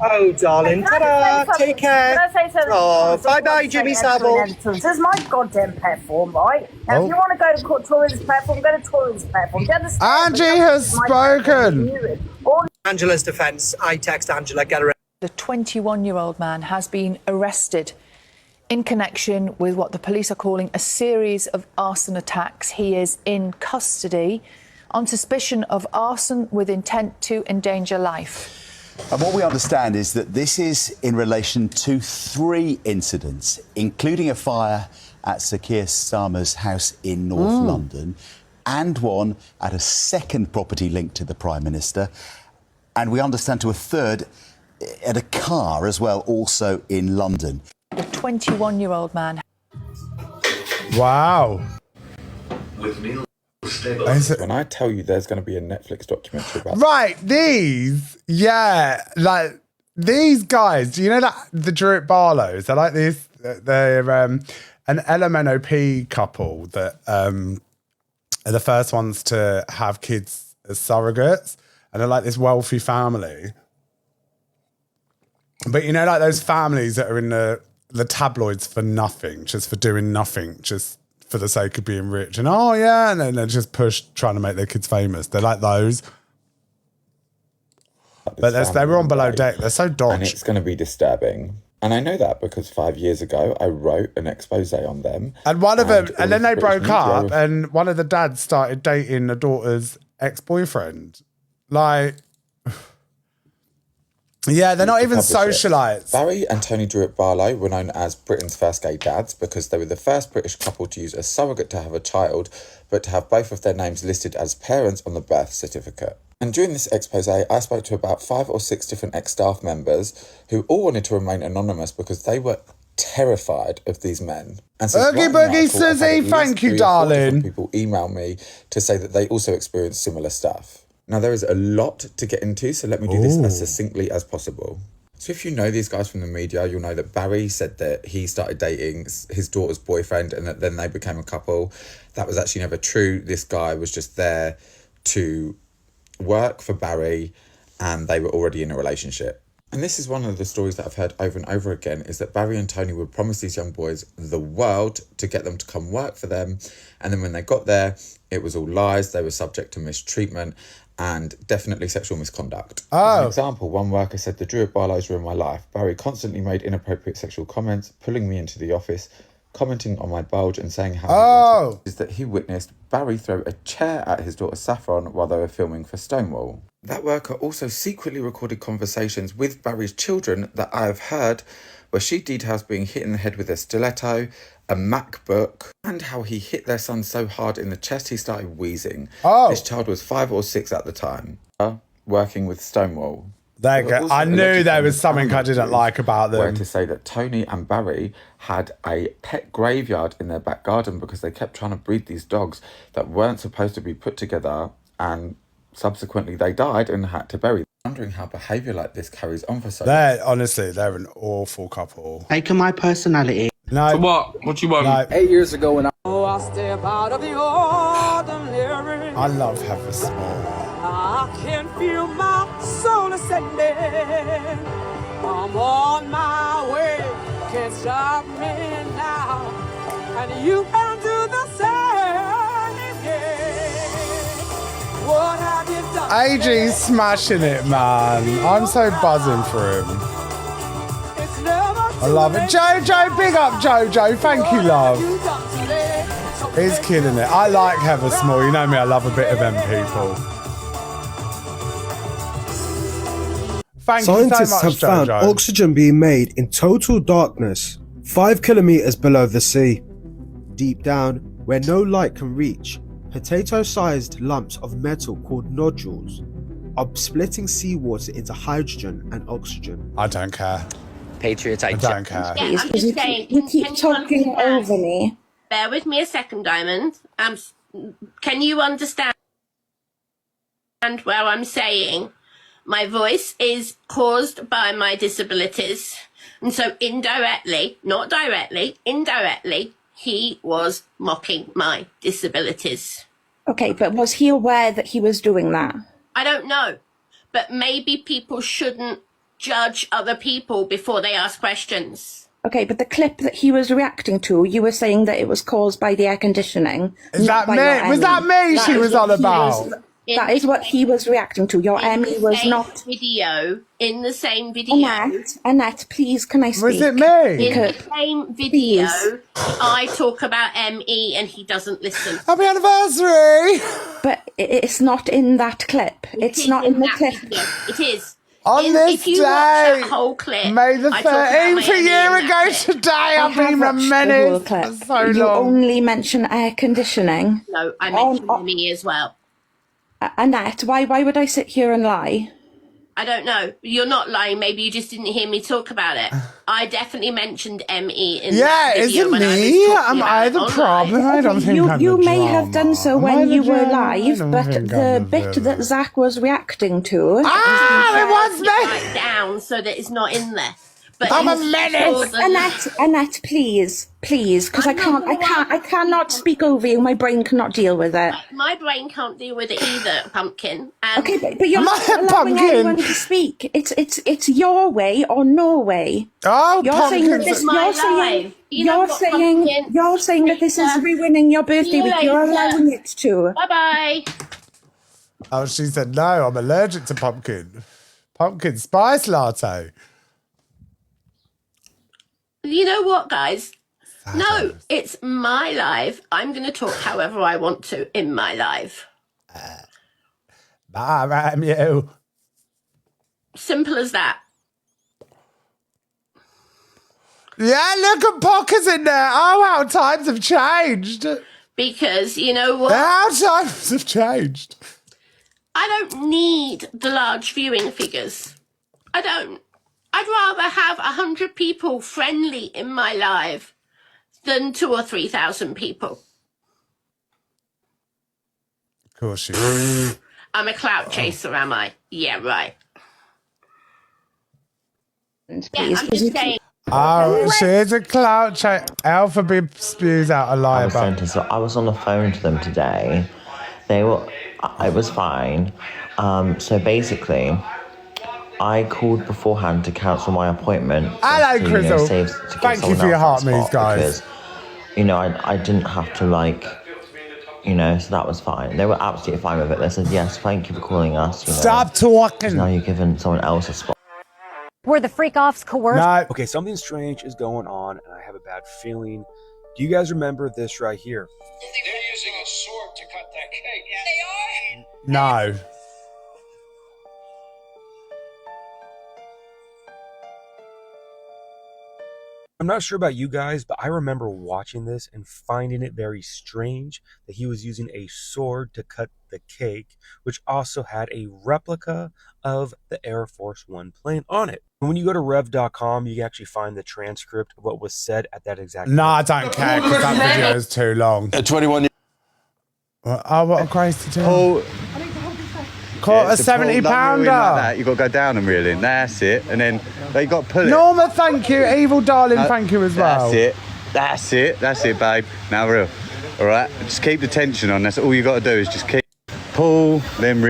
Oh, darling. Ta-da. Take care. Can I say something? Oh, bye-bye, Jimmy Savile. This is my goddamn platform, right? Now, if you want to go to Tory's platform, go to Tory's platform. Do you understand? Angie has spoken. Angela's defence. I text Angela, get her in. The 21-year-old man has been arrested in connection with what the police are calling a series of arson attacks. He is in custody on suspicion of arson with intent to endanger life. And what we understand is that this is in relation to 3 incidents, including a fire at Sir Keir Starmer's house in North London and one at a second property linked to the Prime Minister. And we understand to a third at a car as well, also in London. The 21-year-old man. Wow. With Neil When I tell you there's going to be a Netflix documentary about Right, these, yeah, like these guys, do you know that the Druitt Barlows? They're like this, they're an LMNOP couple that are the first ones to have kids as surrogates, and they're like this wealthy family. But you know, like those families that are in the tabloids for nothing, just for doing nothing, just for the sake of being rich, and and then they're just pushed trying to make their kids famous. They're like those. But they were on Below Deck. They're so dodgy. And it's going to be disturbing. And I know that because 5 years ago I wrote an expose on them. And one of them, and then they broke up, and one of the dads started dating the daughter's ex-boyfriend. Like, yeah, they're not even socialites. Barry and Tony Druitt Barlow were known as Britain's first gay dads because they were the first British couple to use a surrogate to have a child, but to have both of their names listed as parents on the birth certificate. And during this expose, I spoke to about 5 or 6 different ex-staff members who all wanted to remain anonymous because they were terrified of these men. And so Oogie Boogie Susie, thank you, darling. People email me to say that they also experienced similar stuff. Now, there is a lot to get into, so let me do this as succinctly as possible. So if you know these guys from the media, you'll know that Barry said that he started dating his daughter's boyfriend and that then they became a couple. That was actually never true. This guy was just there to work for Barry and they were already in a relationship. And this is one of the stories that I've heard over and over again, is that Barry and Tony would promise these young boys the world to get them to come work for them. And then when they got there, it was all lies. They were subject to mistreatment and definitely sexual misconduct. As an example, one worker said, the Druitt Barlows were in my life. Barry constantly made inappropriate sexual comments, pulling me into the office, commenting on my bulge and saying how is that he witnessed Barry throw a chair at his daughter Saffron while they were filming for Stonewall. That worker also secretly recorded conversations with Barry's children that I have heard, where she details being hit in the head with a stiletto, a MacBook, and how he hit their son so hard in the chest he started wheezing. This child was 5 or 6 at the time, working with Stonewall. There you go. I knew there was something I didn't like about them. Where to say that Tony and Barry had a pet graveyard in their back garden because they kept trying to breed these dogs that weren't supposed to be put together and subsequently they died and had to bury them. Wondering how behaviour like this carries on for so long. Honestly, they're an awful couple. Taking my personality. No. So what? What you want? No. 8 years ago when I step out of the ordinary. I love Heather Small. I can feel my soul ascending. I'm on my way, can't stop me now. And you can do the same. What have you done? AG's smashing it, man. I'm so buzzing for him. I love it. Jojo, big up Jojo. Thank you, love. He's killing it. I like Heather Small. You know me, I love a bit of them people. Thank you so Scientists much, have found Jojo. oxygen being made in total darkness, 5 kilometers below the sea. Deep down, where no light can reach, potato-sized lumps of metal called nodules are splitting seawater into hydrogen and oxygen. I don't care. Patriots, I don't care. Yeah, I'm just saying. You keep talking over me. Bear with me a second, Diamond. Can you understand where I'm saying my voice is caused by my disabilities? And so indirectly, not directly, indirectly, he was mocking my disabilities. Okay, but was he aware that he was doing that? I don't know, but maybe people shouldn't judge other people before they ask questions. Okay, but the clip that he was reacting to, you were saying that it was caused by the air conditioning. Is that me? Was that me she was on about? That is what he was reacting to. Your Emmy was not... video, in the same video... Annette, please, can I speak? Was it me? In the same video, I talk about ME and he doesn't listen. Happy anniversary! But it's not in that clip. It's not in the clip. It is. On this if you day, watch that whole clip, May the I talk about 13th my a ME year in ago that clip. today, I've been reminisced for so You long. only mention air conditioning. No, I mentioned ME as well. Annette, why would I sit here and lie? I don't know. You're not lying. Maybe you just didn't hear me talk about it. I definitely mentioned ME in Yeah, the is video it when I was me? talking Am about I it the online. problem? I don't think I'm You the may drama. have done so Am I when the you were drama? I live, don't but think the I'm bit that Zach was reacting to... it was me! Write down so that it's not in there. But I'm a menace! Annette, please, because I cannot speak over you. My brain cannot deal with it. My brain can't deal with it either, Pumpkin. Okay, but you're not allowing anyone to speak. It's your way or no way. Oh, you're saying that this. You're saying that this is ruining your birthday week. You're allowing it to. Bye bye. Oh, she said, no, I'm allergic to pumpkin. Pumpkin spice latte. You know what, guys? No, it's my live. I'm going to talk however I want to in my live. I'm you. Simple as that. Yeah, look at Pockers in there. Oh, how times have changed. Because, you know what? How times have changed. I don't need the large viewing figures. I don't. I'd rather have 100 people friendly in my live than 2,000 or 3,000 people. Of course you are. I'm a clout chaser, am I? Yeah, right. Yeah, I'm just saying. Oh, she's a clout chaser. Alpha spews out a lie about. So I was on the phone to them today. It was fine. So basically, I called beforehand to cancel my appointment. Hello, Crystal. Thank you for your heart moves, guys. Because, I didn't have to, so that was fine. They were absolutely fine with it. They said, yes, thank you for calling us. Stop talking. Now you're giving someone else a spot. Were the freak-offs coerced? No. Okay, something strange is going on, and I have a bad feeling. Do you guys remember this right here? They're using a sword to cut that cake. Yeah, they are. No. I'm not sure about you guys, but I remember watching this and finding it very strange that he was using a sword to cut the cake, which also had a replica of the Air Force One plane on it. And when you go to rev.com, you can actually find the transcript of what was said at that exact No, I don't care because that video is too long. 21 Oh, what a grace to do. Oh, Caught a to pull, not reeling £70. like that. You got to go down and reel in. That's it. And then you got to pull it. Norma, thank you. Evil darling, thank you as well. That's it, babe. Now reel. All right. Just keep the tension on. That's all you got to do is just keep pull, then reel.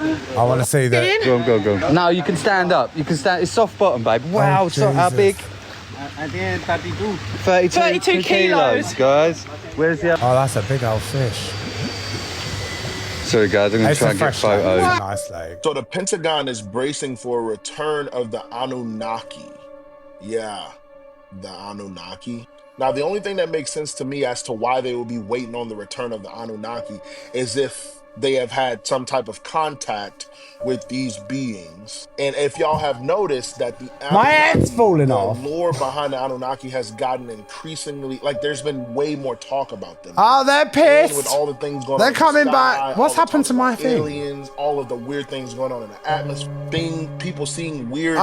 I want to see that. Go on. Now you can stand up. You can stand. It's soft bottom, babe. Wow. So how big? 32 kilos, guys. Where's the other? Oh, that's a big old fish. Sorry, guys. I'm going to try and get photos. Nice leg. So the Pentagon is bracing for a return of the Anunnaki. Yeah, the Anunnaki. Now, the only thing that makes sense to me as to why they will be waiting on the return of the Anunnaki is if they have had some type of contact with these beings. And if y'all have noticed that the My head's falling off. lore behind the Anunnaki has gotten increasingly, like there's been way more talk about them. Oh, they're pissed. And with all the things going They're on coming in the sky, back. What's happened to my thing? Aliens, all of the weird things going on in the atmosphere, people seeing weird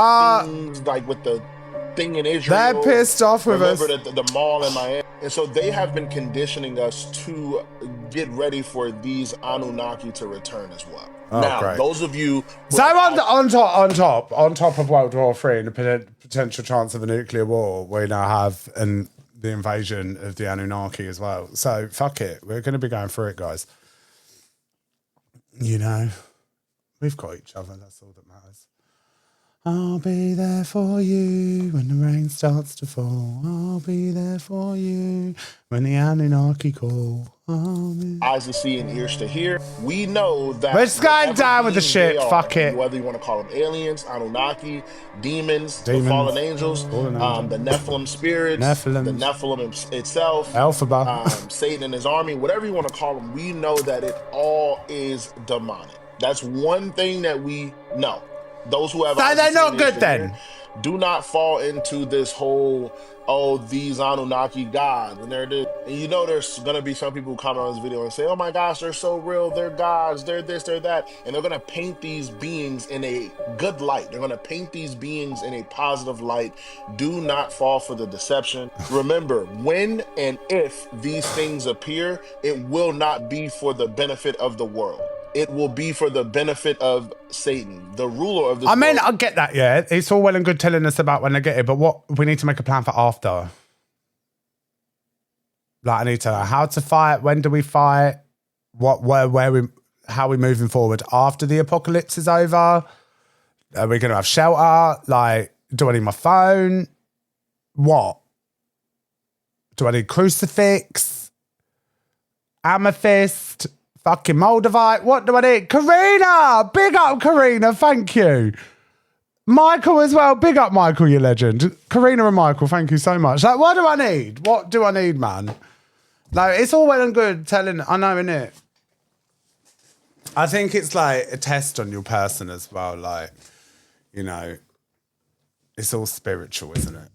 things like with the thing in Israel. They're pissed off with us. Remember the mall in Miami. And so they have been conditioning us to get ready for these Anunnaki to return as well. Oh, now, great. those of you... So on top of World War III and the potential chance of a nuclear war, we now have the invasion of the Anunnaki as well. So fuck it. We're going to be going through it, guys. You know, we've got each other. That's all that matters. I'll be there for you when the rain starts to fall. I'll be there for you when the Anunnaki call. Eyes to see and ears to hear. We know that we're just going down with the shit. Fuck it. Whether you want to call them aliens, Anunnaki, demons, the fallen angels, the Nephilim spirits, the Nephilim itself, Elphaba, Satan and his army, whatever you want to call them, we know that it all is demonic. That's one thing that we know. Those who have they're not good then. Do not fall into this whole, these Anunnaki gods. And you know there's going to be some people who comment on this video and say, oh my gosh, they're so real, they're gods, they're this, they're that. And they're going to paint these beings in a good light. They're going to paint these beings in a positive light. Do not fall for the deception. Remember, when and if these things appear, it will not be for the benefit of the world. It will be for the benefit of Satan, the ruler of this world. I get that, yeah. It's all well and good telling us about when they get it, but we need to make a plan for after. Like, I need to know how to fight, when do we fight, how are we moving forward after the apocalypse is over? Are we going to have shelter? Like, do I need my phone? What? Do I need crucifix? Amethyst? Fucking Moldavite, what do I need? Karina! Big up, Karina, thank you. Michael as well, big up, Michael, you legend. Karina and Michael, thank you so much. Like, what do I need? What do I need, man? Like, it's all well and good telling, I know, innit? I think it's like a test on your person as well, like, you know, it's all spiritual, isn't it?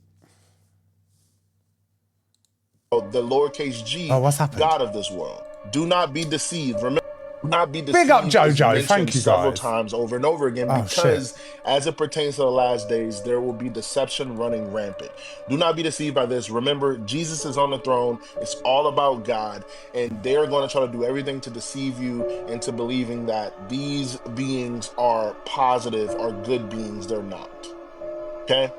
The lowercase g, what's happened? God of this world. Do not be deceived. Remember, do not be deceived. Big up, Jojo. Thank you, several guys. times over and over again because as it pertains to the last days, there will be deception running rampant. Do not be deceived by this. Remember, Jesus is on the throne. It's all about God, and they're going to try to do everything to deceive you into believing that these beings are positive, are good beings. They're not. Okay?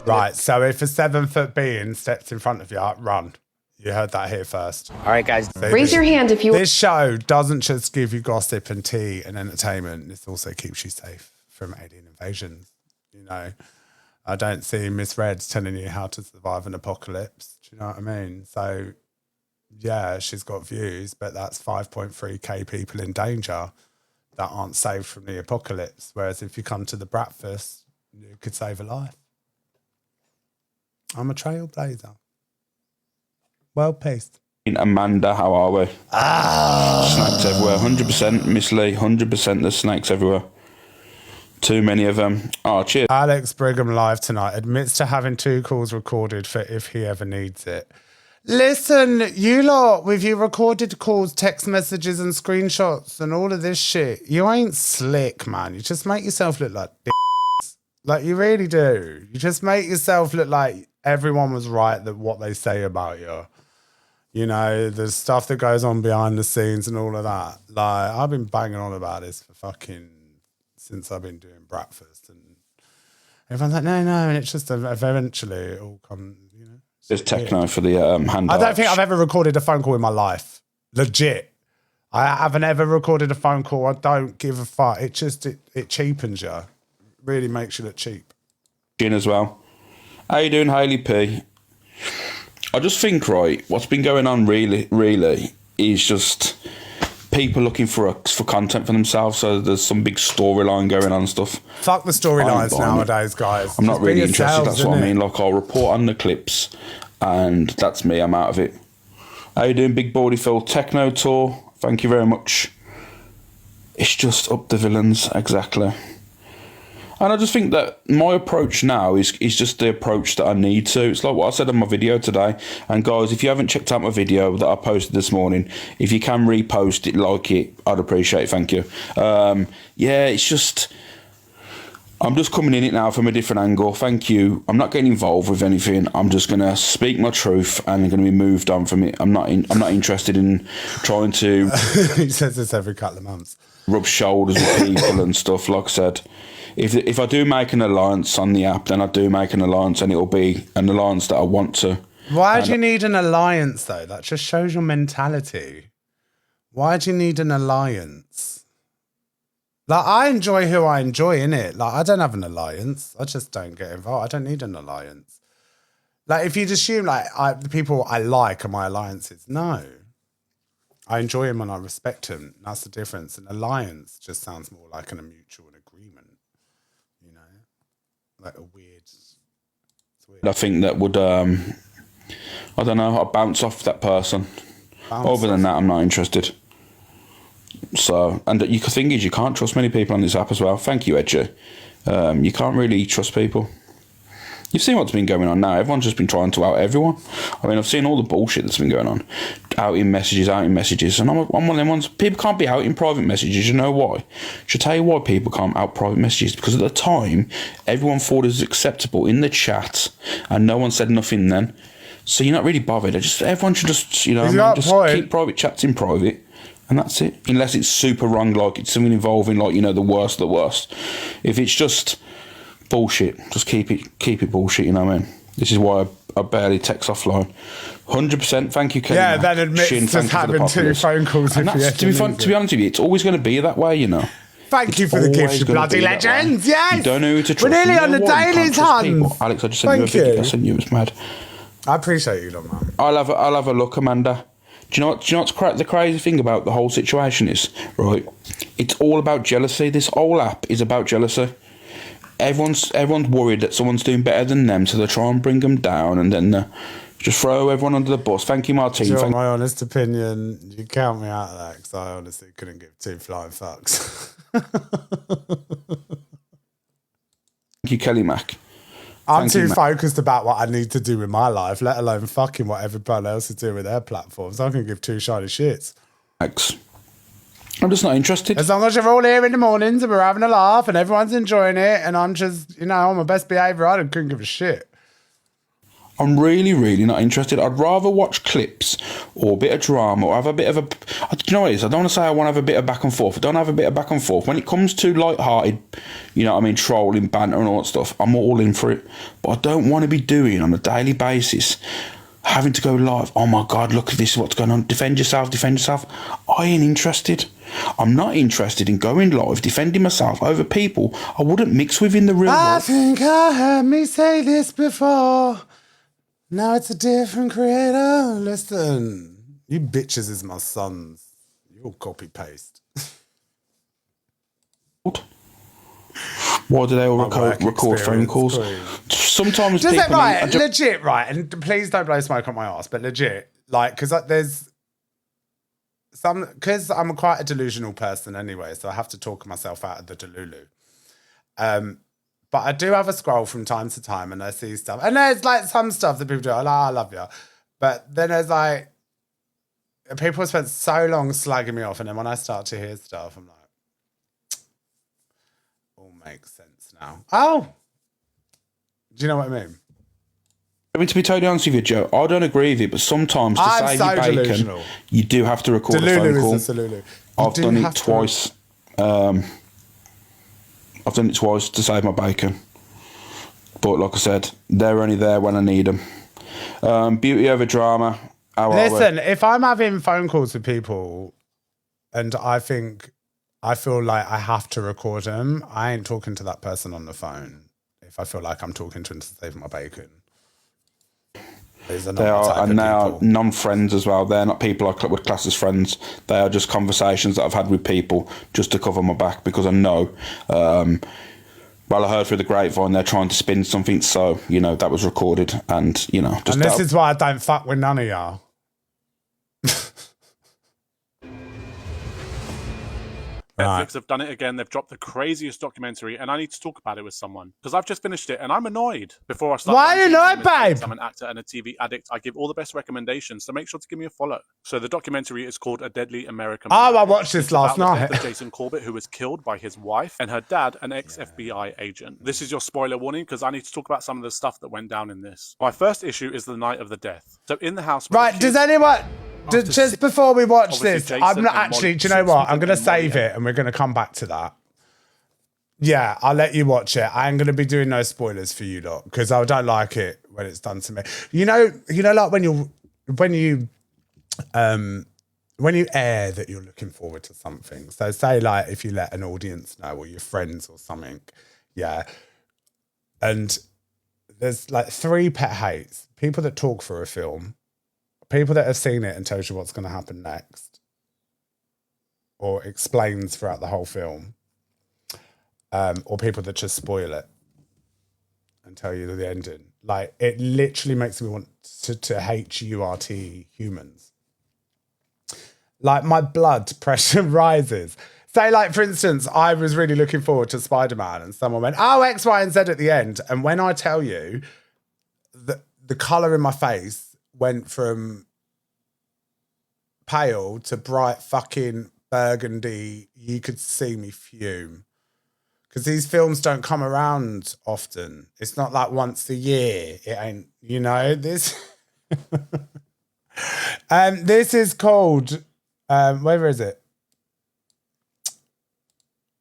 Right, so if a 7-foot being steps in front of you, run. You heard that here first. All right, guys. Raise your hand if you... This show doesn't just give you gossip and tea and entertainment. It also keeps you safe from alien invasions. You know, I don't see Miss Red's telling you how to survive an apocalypse. Do you know what I mean? So, yeah, she's got views, but that's 5.3k people in danger that aren't saved from the apocalypse. Whereas if you come to the Bratfast, you could save a life. I'm a trailblazer. Well paced. Amanda, how are we? Snakes everywhere. 100%, Miss Lee. 100% there's snakes everywhere. Too many of them. Oh, cheers. Alex Brigham live tonight admits to having 2 calls recorded for if he ever needs it. Listen, you lot with your recorded calls, text messages and screenshots and all of this shit, you ain't slick, man. You just make yourself look like d***s. Like, you really do. You just make yourself look like everyone was right that what they say about you. You know, the stuff that goes on behind the scenes and all of that. Like, I've been banging on about this since I've been doing Bratfast, and everyone's like, no, and it's just eventually it all comes, you know. There's techno for the handouts. I don't think I've ever recorded a phone call in my life. Legit. I haven't ever recorded a phone call. I don't give a fuck. It cheapens you. Really makes you look cheap. Gin as well. How you doing, Hayley P? I just think, right, what's been going on really is just people looking for content for themselves. So there's some big storyline going on and stuff. Fuck the storylines nowadays, guys. I'm not really interested. That's what I mean. It? Like, I'll report on the clips, and that's me. I'm out of it. How you doing, Big Baldy Phil? Techno Tour. Thank you very much. It's just up the villains, exactly. And I just think that my approach now is just the approach that I need to. It's like what I said in my video today. And guys, if you haven't checked out my video that I posted this morning, if you can repost it, like it, I'd appreciate it. Thank you. Yeah, it's just... I'm just coming in it now from a different angle. Thank you. I'm not getting involved with anything. I'm just going to speak my truth and I'm going to be moved on from it. I'm not interested in trying to... He says this every couple of months. Rub shoulders with people and stuff. Like I said, if I do make an alliance on the app, then I do make an alliance, and it'll be an alliance that I want to. Why do you need an alliance, though? That just shows your mentality. Why do you need an alliance? Like, I enjoy who I enjoy, innit? Like, I don't have an alliance. I just don't get involved. I don't need an alliance. Like, if you'd assume, like, the people I like are my alliances. No. I enjoy them and I respect them. That's the difference. An alliance just sounds more like a mutual agreement. You know? Like a weird... It's weird. I think that would, I don't know, I'll bounce off that person. Other than that, I'm not interested. So, and the thing is, you can't trust many people on this app as well. Thank you, Edgy. You can't really trust people. You've seen what's been going on now. Everyone's just been trying to out everyone. I mean, I've seen all the bullshit that's been going on. Out in messages. And I'm one of them ones. People can't be out in private messages. You know why? Should tell you why people can't out private messages. Because at the time, everyone thought it was acceptable in the chat, and no one said nothing then. So you're not really bothered. Everyone should just, you know, just keep private chats in private. And that's it. Unless it's super wrong, like it's something involving, like, you know, the worst of the worst. If it's just bullshit, just keep it bullshit, you know what I mean? This is why I barely text offline. 100%. Thank you, Kelly. Yeah, that admits just having 2 phone calls. And that's, to be honest with you, it's always going to be that way, you know. Thank you for the gift, you bloody legends. Yes. You don't know who to trust. We're nearly on the dailies, Hans. Alex, I just sent you a video. I sent you. It's mad. I appreciate you, man. I'll have a look, Amanda. Do you know what's the crazy thing about the whole situation is, right? It's all about jealousy. This whole app is about jealousy. Everyone's worried that someone's doing better than them, so they try and bring them down, and then just throw everyone under the bus. Thank you, Martine. My honest opinion, you count me out of that, because I honestly couldn't give 2 flying fucks. Thank you, Kelly Mac. I'm too focused about what I need to do with my life, let alone fucking what everybody else is doing with their platforms. I can give 2 shiny shits. Thanks. I'm just not interested. As long as you're all here in the mornings and we're having a laugh and everyone's enjoying it and I'm just, you know, on my best behaviour, I couldn't give a shit. I'm really, really not interested. I'd rather watch clips or a bit of drama or have a bit of a... Do you know what it is? I don't want to say I want to have a bit of back and forth. I don't have a bit of back and forth. When it comes to light-hearted, you know what I mean, trolling, banter and all that stuff, I'm all in for it. But I don't want to be doing on a daily basis, having to go live. Oh my God, look, this is what's going on. Defend yourself, defend yourself. I ain't interested. I'm not interested in going live, defending myself over people I wouldn't mix with in the real world. I think I heard me say this before. Now it's a different creator. Listen, you bitches is my sons. You all copy-paste. Why do they all record phone calls? Sometimes just people... Right, legit, right, and please don't blow smoke on my ass, but legit, like, because there's some... Because I'm quite a delusional person anyway, so I have to talk myself out of the delulu. But I do have a scroll from time to time and I see stuff. And there's like some stuff that people do. Like, I love you. But then there's like, people spent so long slagging me off. And then when I start to hear stuff, I'm like, all makes sense now. Oh, do you know what I mean? I mean, to be totally honest with you, Joe, I don't agree with you, but sometimes to I'm save so your bacon, delusional. you do have to record a phone Delulu call. is a Delulu. I've done it twice. I've done it twice to save my bacon. But like I said, they're only there when I need them. Beauty over drama. Listen, if I'm having phone calls with people and I feel like I have to record them, I ain't talking to that person on the phone if I feel like I'm talking to them to save my bacon. They are non-friends as well. They're not people I would class as friends. They are just conversations that I've had with people just to cover my back because I know. Well, I heard through the grapevine they're trying to spin something, so that was recorded, and just. And this is why I don't fuck with none of y'all. Netflix have done it again. They've dropped the craziest documentary, and I need to talk about it with someone because I've just finished it and I'm annoyed. Before I start, why are you annoyed, babe? I'm an actor and a TV addict. I give all the best recommendations, so make sure to give me a follow. So the documentary is called A Deadly American Marriage. I watched this last night. Of Jason Corbett, who was killed by his wife and her dad, an ex-FBI agent. This is your spoiler warning because I need to talk about some of the stuff that went down in this. My first issue is the night of the death. So in the house, right? Does anyone? Just before we watch this, I'm not actually. Do you know what? I'm going to save it, and we're going to come back to that. Yeah, I'll let you watch it. I ain't going to be doing no spoilers for you lot because I don't like it when it's done to me. You know, like when you air that you're looking forward to something. So say like if you let an audience know or your friends or something, yeah. And there's like 3 pet hates: people that talk for a film, people that have seen it and tells you what's going to happen next, or explains throughout the whole film, or people that just spoil it and tell you the ending. Like, it literally makes me want to hate humans. Like, my blood pressure rises. Say, like, for instance, I was really looking forward to Spider-Man and someone went, oh, X, Y, and Z at the end. And when I tell you that the colour in my face went from pale to bright fucking burgundy, you could see me fume. Because these films don't come around often. It's not like once a year. It ain't, this. This is called, where is it?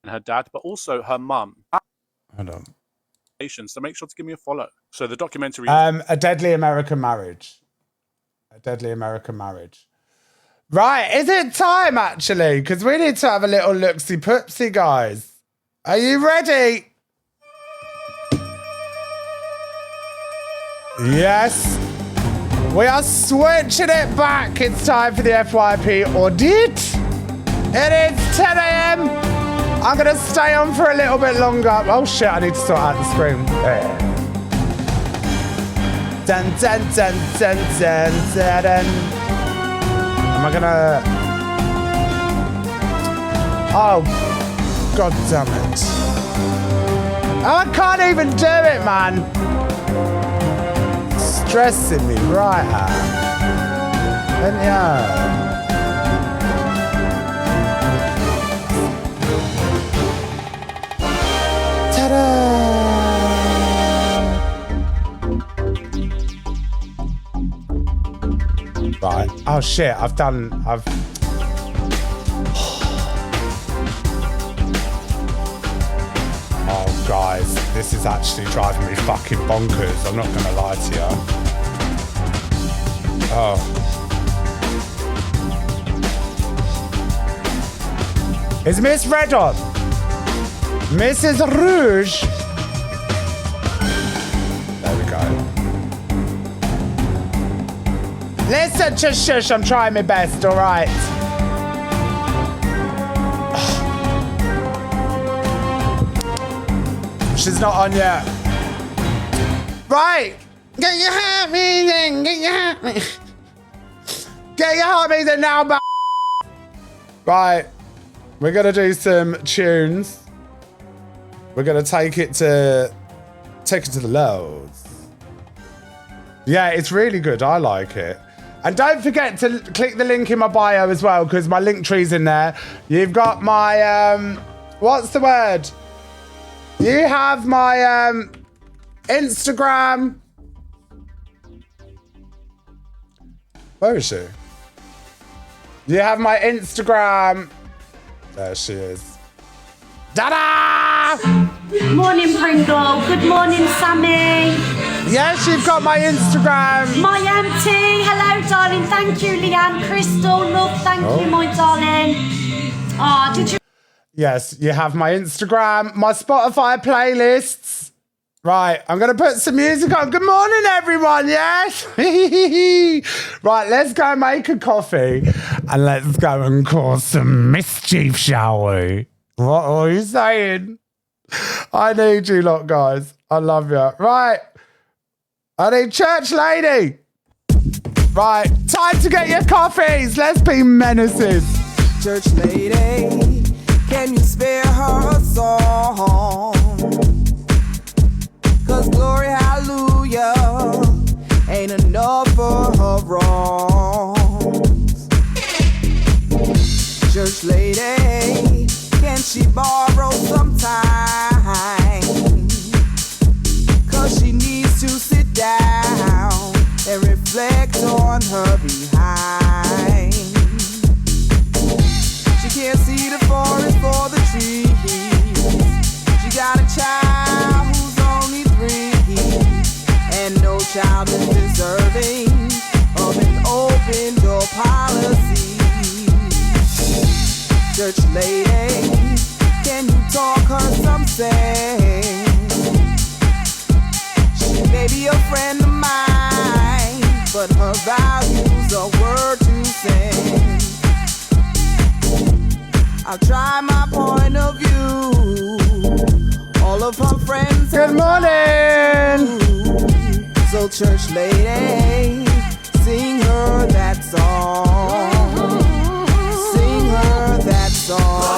And her dad, but also her mum. Hold on. So make sure to give me a follow. So the documentary... A Deadly American Marriage. A Deadly American Marriage. Right, is it time, actually? Because we need to have a little look-see-poopsie, guys. Are you ready? Yes. We are switching it back. It's time for the FYP audit. It is 10 a.m. I'm going to stay on for a little bit longer. Oh, shit, I need to sort out the screen. There. Dun, dun, dun, dun, dun, dun, dun. Am I gonna... Oh, God damn it. Oh, I can't even do it, man. Stressing me right out. And yeah. Ta-da! Right. Oh shit, Oh guys, this is actually driving me fucking bonkers. I'm not gonna lie to you. Oh. Is Miss Red on? Mrs. Rouge? There we go. Listen, shush, I'm trying my best, all right? She's not on yet. Right. Get your heart beating. Get your heart beating. Get your heart beating now, Right. We're going to do some tunes. We're going to take it to the lows. Yeah, it's really good. I like it. And don't forget to click the link in my bio as well, because my link tree's in there. You've got my, what's the word? You have my Instagram. Where is she? You have my Instagram. There she is. Ta-da! Morning, Pringle. Good morning, Sammy. Yes, you've got my Instagram. My auntie. Hello, darling. Thank you, Leanne. Crystal, love. Thank you, my darling. Oh, did you? Yes, you have my Instagram, my Spotify playlists. Right, I'm going to put some music on. Good morning, everyone, yes? Right, let's go make a coffee and let's go and cause some mischief, shall we? What are you saying? I need you lot, guys. I love you. Right, I need church lady. Right, time to get your coffees. Let's be menaces. Church lady, can you spare her a song? 'Cause glory, hallelujah, ain't enough for her wrongs. Church lady, can she borrow some time? 'Cause she needs to sit down and reflect on her behind. She can't see the forest for the trees. She got a child who's only 3, and no child is deserving of an open door policy. Church lady, can you talk her some sense? She may be a friend of mine, but her values are worth 2 cents. I'll try my point of view. All of her friends. Good morning. So church lady, sing her that song. Sing her that song.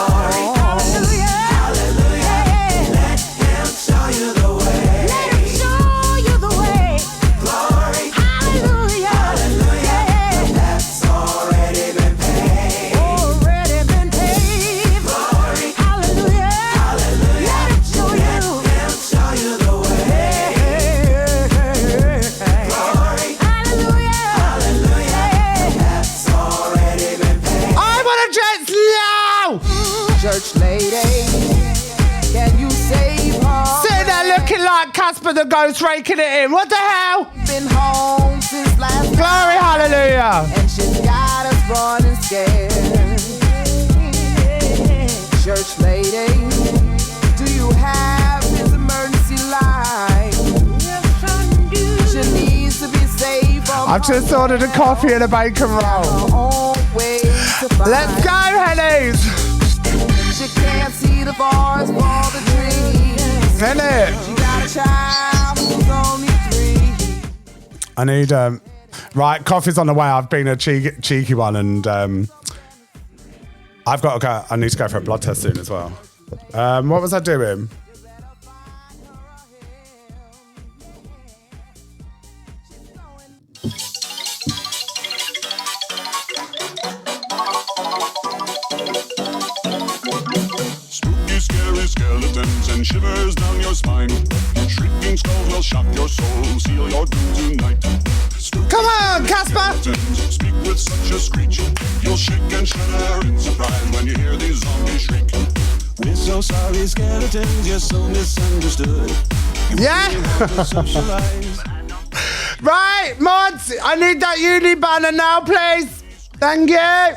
Church lady, can you save her? Sitting there looking like Casper the Ghost raking it in. What the hell? Been home since last Glory, night, hallelujah. and she's got us running scared. Church lady, do you have his emergency light? She needs to be saved from I've just ordered a coffee and a bacon roll. Let's go, Hennies. She can't see the forest for the trees. Henny. She got a child who's only 3. I need, right, coffee's on the way. I've been a cheeky one and I've got to go. I need to go for a blood test soon as well. What was I doing? Scary skeletons and shivers down your spine. Shrieking skulls will shock your soul, seal your doom tonight. Come on, Casper! Speak with such a screech, you'll shake and shudder in surprise when you hear these zombies shriek. We're so sorry, skeletons, you're so misunderstood. Yeah! Right, mods, I need that uni banner now, please. Thank you.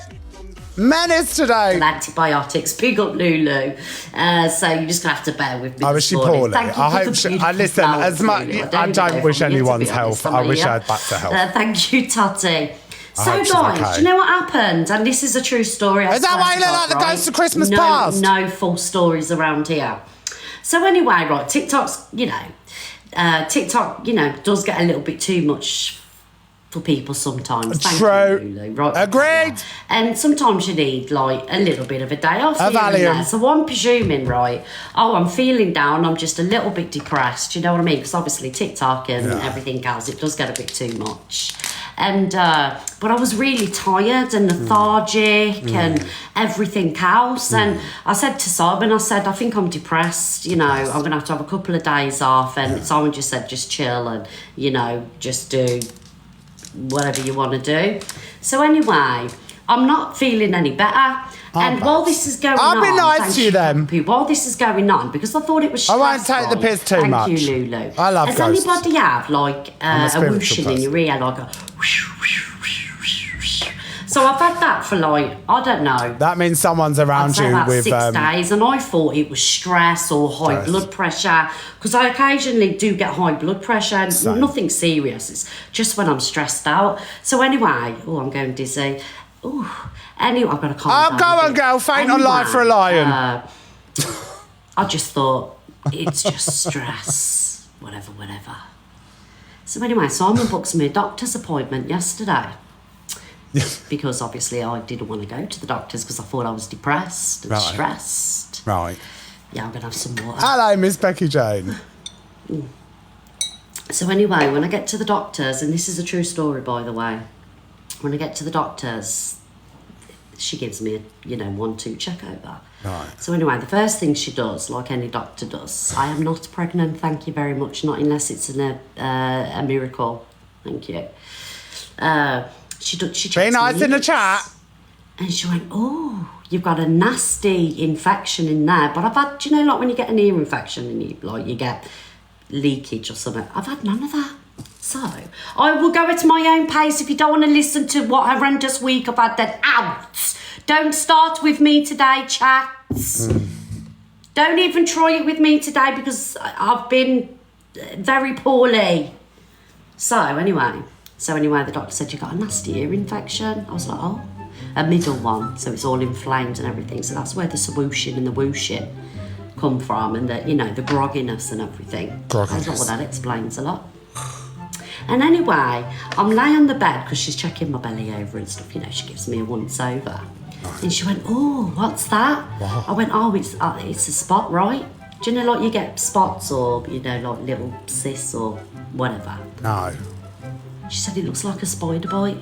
Menace today. Antibiotics. Big up Lulu. So you're just gonna have to bear with me. Oh, is she poorly? I hope she. I listen. As much. I don't wish anyone's health. I wish I had back to health. Thank you, Totty. So hope she's guys, okay. do you know what happened? And this is a true story. Is that why you look like the ghost of Christmas past? No false stories around here. So anyway, right, TikTok, does get a little bit too much for people sometimes. True. Thank you, Lulu. Right, agreed. And sometimes you need like a little bit of a day off. A Valium. So I'm presuming, right, I'm feeling down, I'm just a little bit depressed, you know what I mean? Because obviously TikTok and everything else, it does get a bit too much. And but I was really tired and lethargic and everything else. And I said to Simon, I think I'm depressed, I'm gonna have to have a couple of days off. And Simon just said just chill and just do whatever you want to do. So anyway, I'm not feeling any better. And while this is going on... I'll be nice to you then. While this is going on, because I thought it was stressful. I won't take the piss too much. Thank you, Lulu. I love ghosts. Does anybody have, like, a whooshing in your ear, like a... So I've had that for, like, I don't know. That means someone's around you with... 6 days, and I thought it was stress or high blood pressure, because I occasionally do get high blood pressure, and nothing serious. It's just when I'm stressed out. So anyway, I'm going dizzy. Anyway, I've got to calm down. Go on, girl. Faint on life for a lion. I just thought, it's just stress. Whatever. So anyway, Simon booked me a doctor's appointment yesterday. Because obviously I didn't want to go to the doctors because I thought I was depressed and stressed. Right. Yeah, I'm going to have some water. Hello, Miss Becky Jane. So anyway, when I get to the doctors, and this is a true story, by the way, when I get to the doctors, she gives me a 1-2 check over. Right. So anyway, the first thing she does, like any doctor does, I am not pregnant, thank you very much, not unless it's a miracle. Thank you. She checks Be nice me, in the chat. And she went, you've got a nasty infection in there. But I've had, like when you get an ear infection and you get leakage or something. I've had none of that. So I will go at my own pace. If you don't want to listen to what horrendous week I've had, then out. Don't start with me today, chats. Don't even try it with me today because I've been very poorly. So anyway, the doctor said, you've got a nasty ear infection. I was like, a middle one. So it's all inflamed and everything. So that's where the swooshing and the whooshing come from, and the, the grogginess and everything. Grogginess. That's what that explains a lot. And anyway, I'm laying on the bed because she's checking my belly over and stuff. She gives me a once over. And she went, what's that? Wow. I went, it's a spot, right? Do you know, like you get spots or, like little cysts or whatever? No. She said it looks like a spider bite.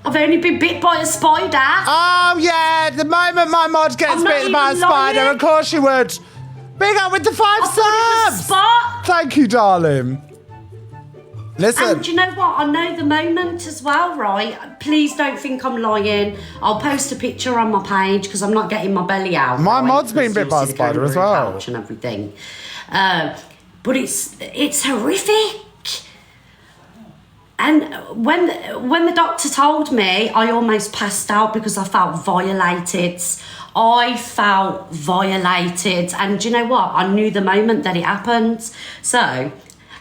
I've only been bit by a spider. Oh, yeah. The moment my mod gets bitten by a spider, of course she would. Big up with the 5 subs. Thank you, darling. Listen. And do you know what? I know the moment as well, right? Please don't think I'm lying. I'll post a picture on my page because I'm not getting my belly out. My mod's been bit by a spider as well. And everything. But it's horrific. And when the doctor told me, I almost passed out because I felt violated. And do you know what? I knew the moment that it happened. So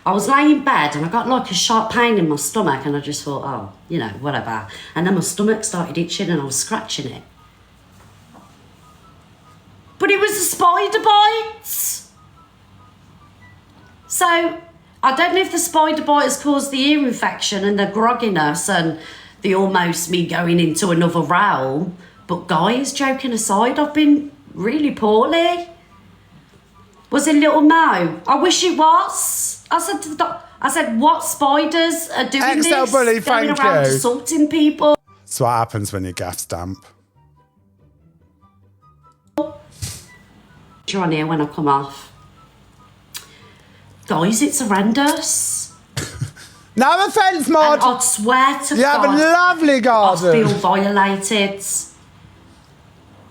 I was laying in bed and I got like a sharp pain in my stomach and I just thought, whatever. And then my stomach started itching and I was scratching it. But it was a spider bite. So I don't know if the spider bite has caused the ear infection and the grogginess and the almost me going into another realm. But guys, joking aside, I've been really poorly. Was it little Mo? I wish it was. I said to the doctor, what spiders are doing XL this? Bully, Going thank around you. assaulting people. That's what happens when you gas damp. You're on here when I come off. Guys, it's horrendous. No offence, Maud. And I'd swear to you God, have a lovely garden. I feel violated.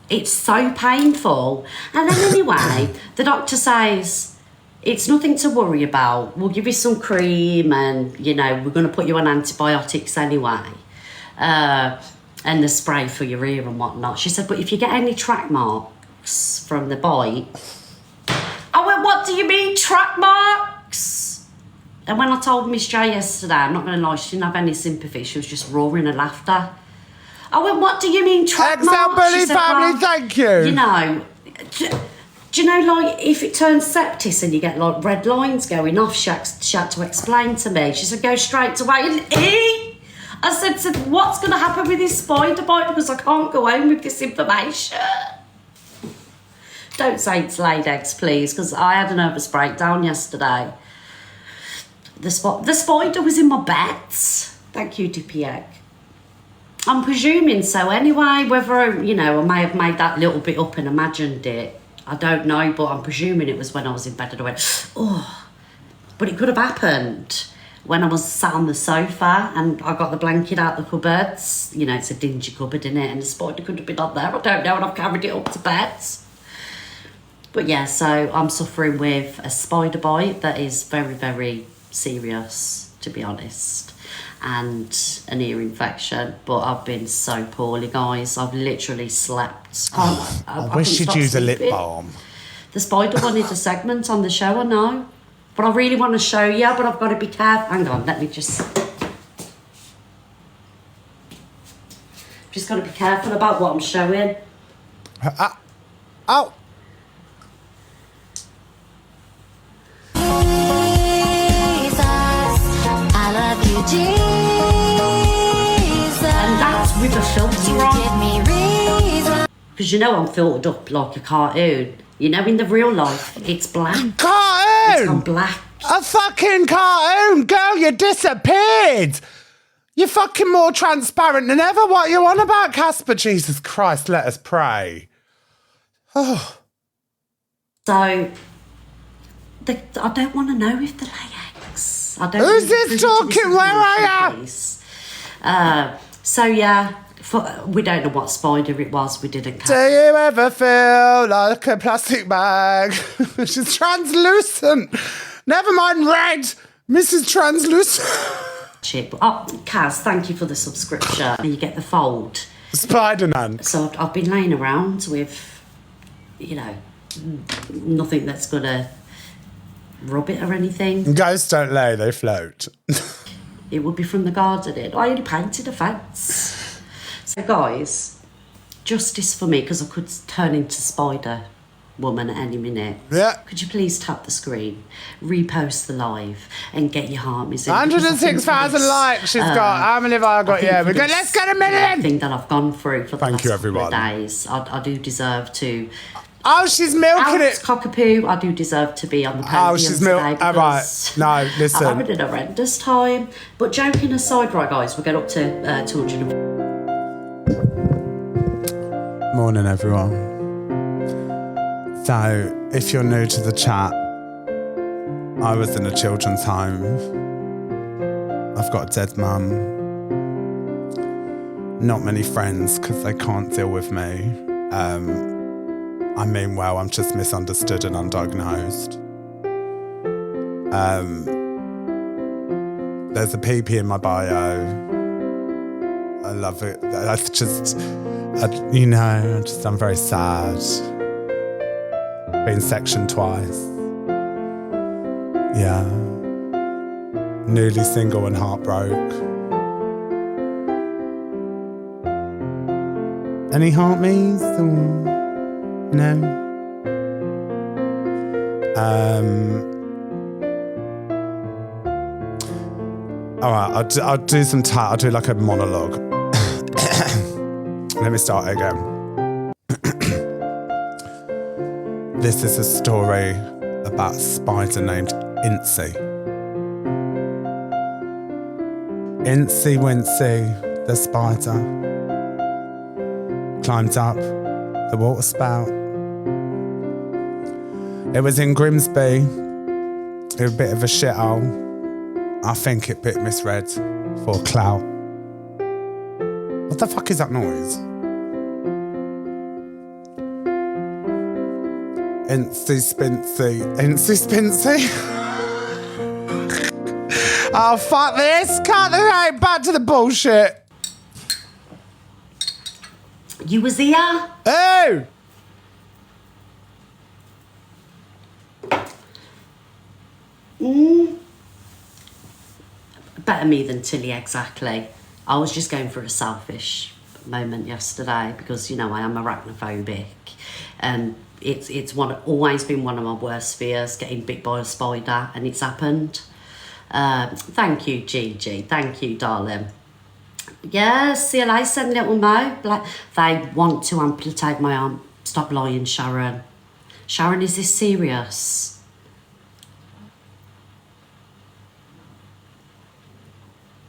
It's so painful. And then anyway, the doctor says, it's nothing to worry about. We'll give you some cream and, we're going to put you on antibiotics anyway. And the spray for your ear and whatnot. She said, but if you get any track marks from the bite... I went, what do you mean, track marks? And when I told Miss J yesterday, I'm not going to lie, she didn't have any sympathy. She was just roaring and laughter. I went, what do you mean, track marks? XL Bully family, thank you. Do you know, like, if it turns septis and you get, like, red lines going off, she had to explain to me. She said, go straight away and eat. I said, what's going to happen with this spider bite? Because I can't go home with this information. Don't say it's laid eggs, please, because I had a nervous breakdown yesterday. The spider was in my bed. Thank you, Dippy Egg. I'm presuming so anyway, whether, I may have made that little bit up and imagined it. I don't know, but I'm presuming it was when I was in bed and I went, But it could have happened when I was sat on the sofa and I got the blanket out the cupboards. You know, it's a dingy cupboard, in it, and the spider could have been on there. I don't know, and I've carried it up to bed. But yeah, so I'm suffering with a spider bite that is very, very serious, to be honest, and an ear infection. But I've been so poorly, guys. I've literally slept. I wish you'd use a lip balm. The spider wanted a segment on the show, I know. But I really want to show you, but I've got to be careful. Hang on, let me just got to be careful about what I'm showing. Oh! I love you, Jesus. And that's with a filter You on. give me reason. Because you know I'm filtered up like a cartoon. You know, in the real life, it's black. Cartoon! It's gone black. A fucking cartoon! Girl, you disappeared! You're fucking more transparent than ever. What are you on about, Casper? Jesus Christ, let us pray. Oh. So, I don't want to know if the lay eggs. I don't Who's really this prove to talking? Where are you? So yeah, we don't know what spider it was. We didn't catch. Do you ever feel like a plastic bag? She's translucent. Never mind red. Mrs. Translucent. Oh, Kaz, thank you for the subscription. You get the fold. Spider-Man. So I've been laying around with, you know, nothing that's gonna rub it or anything. Ghosts don't lay, they float. It would be from the gardening. I only painted a fence. So guys, justice for me, because I could turn into Spider Woman at any minute. Yeah. Could you please tap the screen, repost the live, and get your heart music? 106,000 likes she's got. How many have I got? Yeah, we go. Let's get a million. Thing that I've gone through for the Thank last you, couple of everyone. days, I do deserve to. Oh, she's milking it. Cockapoo, I do deserve to be on the podium. Oh, she's milking. All right. No, listen. I'm having an horrendous time. But joking aside, right, guys, we'll get up to 200. Morning, everyone. So, if you're new to the chat, I was in a children's home. I've got a dead mum. Not many friends because they can't deal with me. I mean, well, I'm just misunderstood and undiagnosed. There's a PP in my bio. I love it. That's just, I'm very sad. Been sectioned twice. Yeah. Newly single and heartbroken. Any heart me's? No. All right, I'll do some I'll do like a monologue. Let me start again. This is a story about a spider named Incy. Incy Wincy, the spider, climbed up the water spout. It was in Grimsby. It was a bit of a shithole. I think it bit misread for clout. What the fuck is that noise? Incy Spincy. Incy Spincy? Oh, fuck this. Cut the right back to the bullshit. You was here? Oh! Better me than Tilly, exactly. I was just going through a selfish moment yesterday because, you know, I am arachnophobic. And it's always been one of my worst fears, getting bit by a spider, and it's happened. Thank you, Gigi. Thank you, darling. Yes, CLA said little Mo. Like, they want to amputate my arm. Stop lying, Sharon. Sharon, is this serious?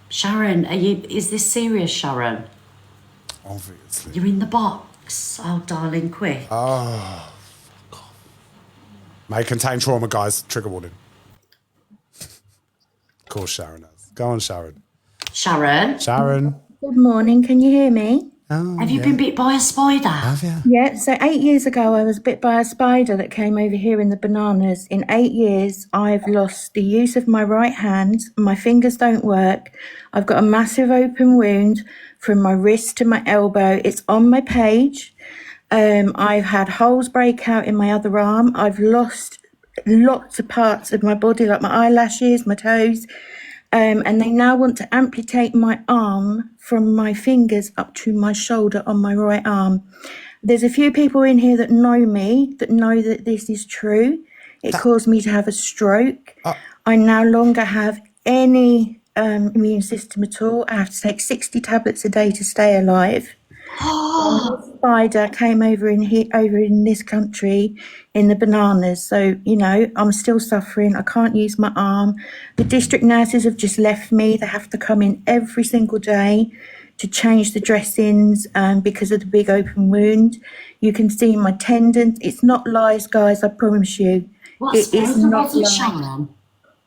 Sharon, is this serious, Sharon? Obviously. You're in the box. Oh, darling, quick. Oh, fuck off. May contain trauma, guys. Trigger warning. course Sharon has. Go on, Sharon. Sharon. Good morning. Can you hear me? Have you been bit by a spider? Have you? Yeah. So 8 years ago, I was bit by a spider that came over here in the bananas. In 8 years, I've lost the use of my right hand. My fingers don't work. I've got a massive open wound from my wrist to my elbow. It's on my page. I've had holes break out in my other arm. I've lost lots of parts of my body, like my eyelashes, my toes. And they now want to amputate my arm from my fingers up to my shoulder on my right arm. There's a few people in here that know me, that know that this is true. It caused me to have a stroke. I no longer have any immune system at all. I have to take 60 tablets a day to stay alive. This spider came over in this country in the bananas. So, you know, I'm still suffering. I can't use my arm. The district nurses have just left me. They have to come in every single day to change the dressings because of the big open wound. You can see my tendons. It's not lies, guys, I promise you. It is not lies.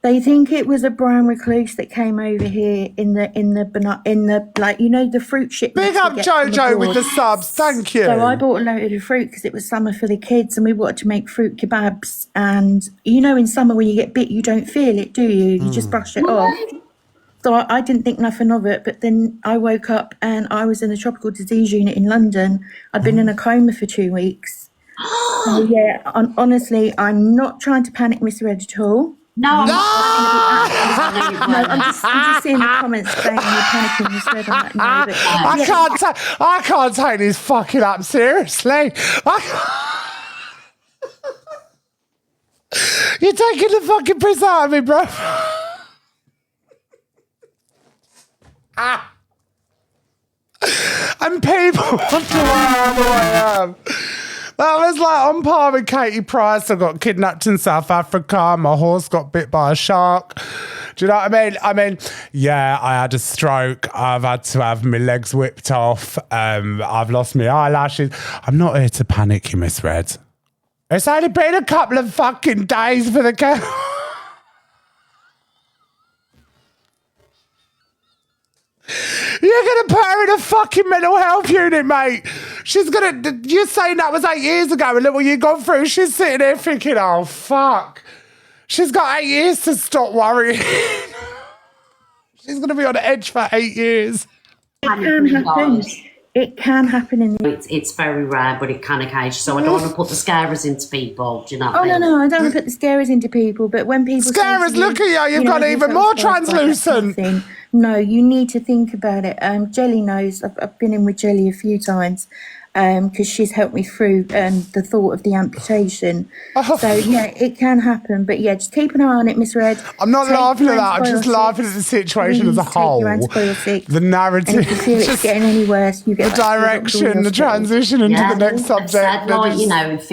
They think it was a brown recluse that came over here in the like, you know, the fruit shipments. Big up Jojo with the subs, thank you. So I bought a load of fruit because it was summer for the kids and we wanted to make fruit kebabs. And you know, in summer when you get bit, you don't feel it, do you? You just brush it off. So I didn't think nothing of it, but then I woke up and I was in the tropical disease unit in London. I'd been in a coma for 2 weeks. So yeah, honestly, I'm not trying to panic Miss Red at all. No, I'm just seeing the comments saying you're panicking. Miss Red. I'm like, no, but I can't take this fucking up seriously. You're taking the fucking piss out of me, bro. And people wonder why I am. That was like on par with Katie Price. I got kidnapped in South Africa. My horse got bit by a shark. Do you know what I mean? I mean, yeah, I had a stroke. I've had to have my legs whipped off. I've lost my eyelashes. I'm not here to panic you, Miss Red. It's only been a couple of fucking days for the cat. You're going to put her in a fucking mental health unit, mate. She's going to... You're saying that was 8 years ago and look what you've gone through. She's sitting there thinking, oh, fuck. She's got 8 years to stop worrying. She's going to be on the edge for 8 years. It can happen. It can happen in the... It's very rare, but it can occasionally. So I don't want to put the scarers into people. Do you know what I mean? No, I don't want to put the scarers into people, but when people... Scarers, look at you. You've got even more translucent. No, you need to think about it. Jelly knows. I've been in with Jelly a few times because she's helped me through the thought of the amputation. So, yeah, it can happen. But, yeah, just keep an eye on it, Miss Red. I'm not laughing at that. I'm just laughing at the situation as a whole. The narrative. And if you feel it's getting any worse, you get the direction, the transition into the next subject. Said, like, you know, if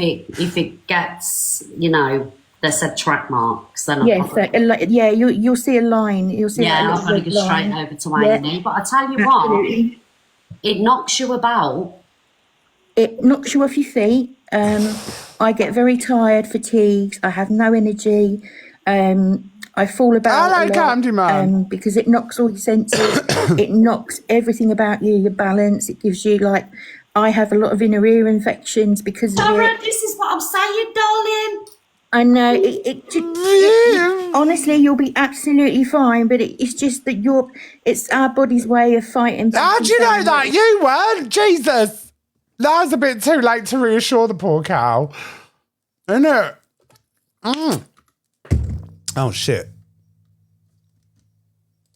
it gets, you know... They said track marks. Then you'll see a line. You'll see I'm going to go straight over to A&E. But I tell you what, it knocks you about. It knocks you off your feet. I get very tired, fatigued. I have no energy. I fall about a lot, Candyman. Because it knocks all your senses. It knocks everything about you, your balance. It gives you like... I have a lot of inner ear infections because of it. This is what I'm saying, darling. I know honestly, you'll be absolutely fine, but it's just that it's our body's way of fighting. How do you know that? You weren't? Jesus. That was a bit too late to reassure the poor cow. Isn't it? Oh, shit.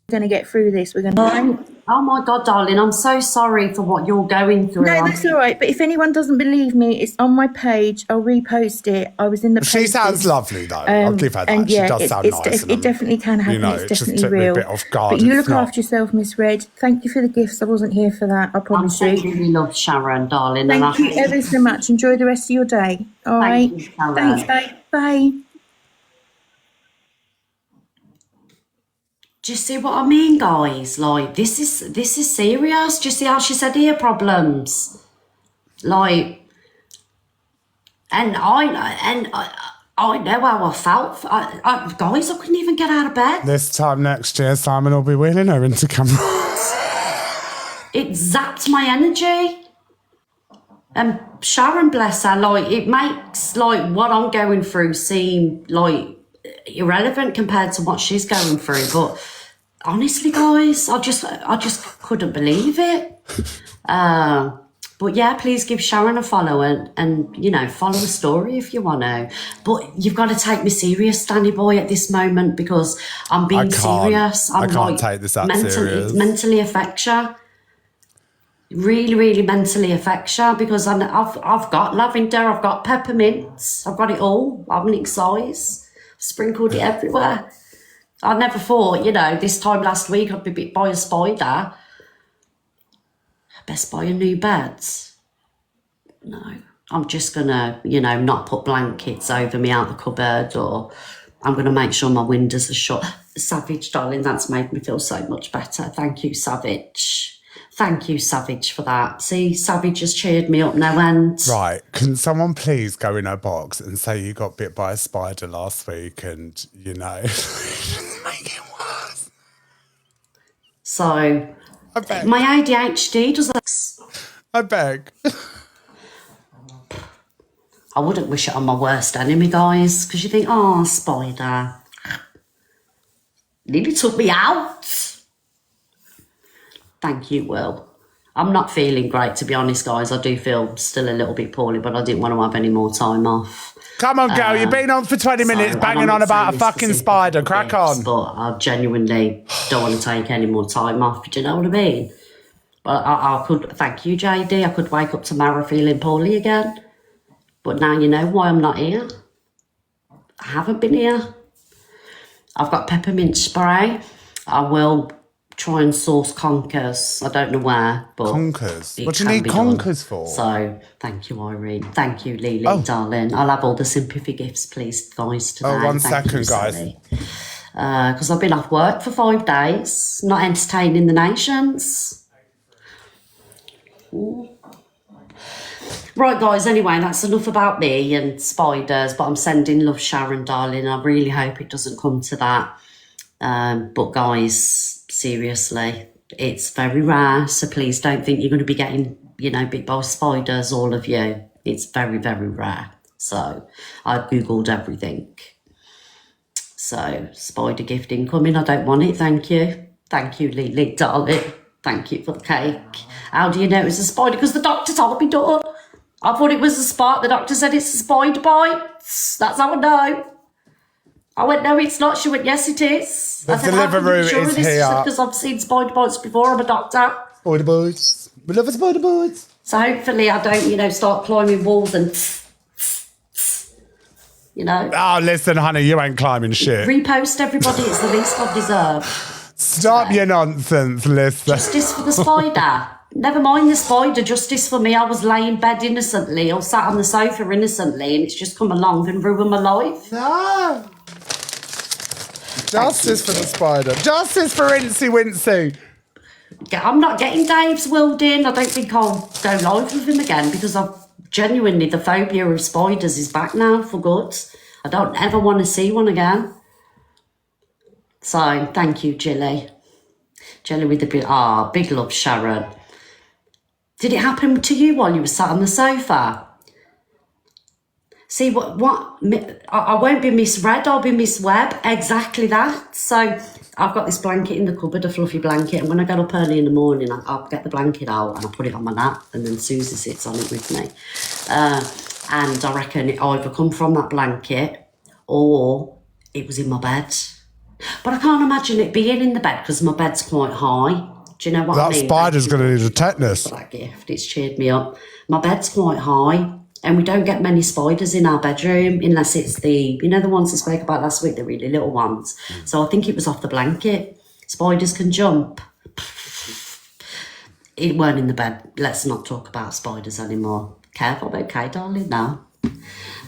We're going to get through this. We're going to... Oh, my God, darling, I'm so sorry for what you're going through. No, that's all right. But if anyone doesn't believe me, it's on my page. I'll repost it. I was in the... She sounds lovely, though. I'll give her that. And yeah, she does sound nice. It definitely can happen. You know, it's definitely just took real. me a bit off guard. But you look after yourself, Miss Red. Thank you for the gifts. I wasn't here for that. I promise you. I really love Sharon, darling. Thank you ever so much. Enjoy the rest of your day. All right. Thanks, babe. Bye. Do you see what I mean, guys? Like, this is serious. Do you see how she said ear problems? Like, and I know how I felt. Guys, I couldn't even get out of bed. This time next year, Simon will be wheeling her into camera. It zapped my energy. And Sharon, bless her, like, it makes, like, what I'm going through seem, like, irrelevant compared to what she's going through. But honestly, guys, I just couldn't believe it. But yeah, please give Sharon a follow and you know, follow the story if you want to. But you've got to take me serious, Danny boy, at this moment, because I'm being serious. I can't take this that serious. It mentally affects you. Really, really mentally affects you, because I've got lavender, I've got peppermints, I've got it all, Omnic size, sprinkled it everywhere. I never thought, you know, this time last week I'd be bit by a spider. Best buy a new bed. No, I'm just gonna, you know, not put blankets over me out the cupboard, or I'm gonna make sure my windows are shut. Savage, darling, that's made me feel so much better. Thank you, Savage. Thank you, Savage, for that. See, Savage has cheered me up no end. Right, can someone please go in her box and say you got bit by a spider last week and, you know, make it worse. So, my ADHD does that. I beg. I wouldn't wish it on my worst enemy, guys, because you think, oh, spider. Nearly took me out. Thank you, Will. I'm not feeling great, to be honest, guys. I do feel still a little bit poorly, but I didn't want to have any more time off. Come on, girl. You've been on for 20 minutes banging on about a fucking spider. Crack on. But I genuinely don't want to take any more time off. Do you know what I mean? But I could, thank you, JD. I could wake up tomorrow feeling poorly again. But now you know why I'm not here. I haven't been here. I've got peppermint spray. I will try and source conkers. I don't know where, but conkers? What do you need conkers for? So, thank you, Irene. Thank you, Lily, darling. I'll have all the sympathy gifts, please, guys, today. Oh, one second, guys. Because I've been off work for 5 days, not entertaining the nations. Ooh. Right, guys, anyway, that's enough about me and spiders, but I'm sending love, Sharon, darling. I really hope it doesn't come to that. But guys, seriously, it's very rare, so please don't think you're going to be getting, you know, bit by spiders, all of you. It's very, very rare. So I Googled everything. So spider gift incoming. I don't want it, thank you. Thank you, Lily, darling. Thank you for the cake. How do you know it's a spider? Because the doctor told me, daughter. I thought it was a spot. The doctor said it's a spider bites. That's how I know. I went, no, it's not. She went, yes, it is. The delivery is here. Because I've seen spider bites before. I'm a doctor. Spider bites. We love spider bites. So hopefully I don't, you know, start climbing walls and, you know. Oh, listen, honey, you ain't climbing shit. Repost, everybody. It's the least I deserve. Stop your nonsense, listen. Justice for the spider. Never mind the spider, justice for me. I was laying in bed innocently or sat on the sofa innocently and it's just come along and ruined my life. No. Justice for the spider. Justice for Incy Wincy. I'm not getting Dave's willed in. I don't think I'll go live with him again because I've genuinely, the phobia of spiders is back now for good. I don't ever want to see one again. So, thank you, Jilly. Jelly with the big love, Sharon. Did it happen to you while you were sat on the sofa? See, I won't be misread, I'll be Miss Webb. Exactly that. So I've got this blanket in the cupboard, a fluffy blanket, and when I get up early in the morning, I'll get the blanket out and I put it on my lap, and then Susie sits on it with me. And I reckon it either come from that blanket or it was in my bed. But I can't imagine it being in the bed because my bed's quite high. Do you know what I mean? That spider's going to need a tetanus. That gift, it's cheered me up. My bed's quite high. And we don't get many spiders in our bedroom unless it's the, you know, the ones I spoke about last week, the really little ones. So I think it was off the blanket. Spiders can jump. It weren't in the bed. Let's not talk about spiders anymore. Careful, okay, darling, now.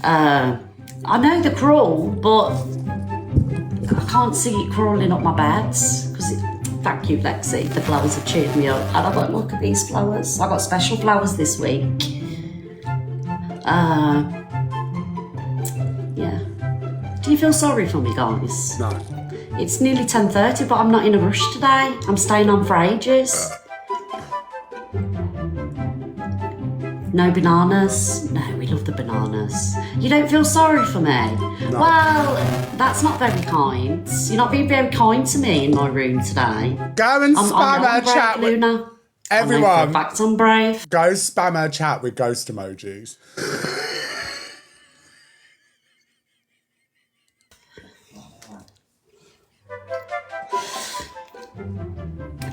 I know they're crawl, but I can't see it crawling up my bed. Thank you, Lexi. The flowers have cheered me up. And I got, look at these flowers. I got special flowers this week. Yeah, Do you feel sorry for me, guys? No. It's nearly 10:30, but I'm not in a rush today. I'm staying on for ages. No bananas? No, we love the bananas. You don't feel sorry for me? No. Well, that's not very kind. You're not being very kind to me in my room today. Go and spam our chat with Luna. everyone. Facts on brave. Go spam our chat with ghost emojis.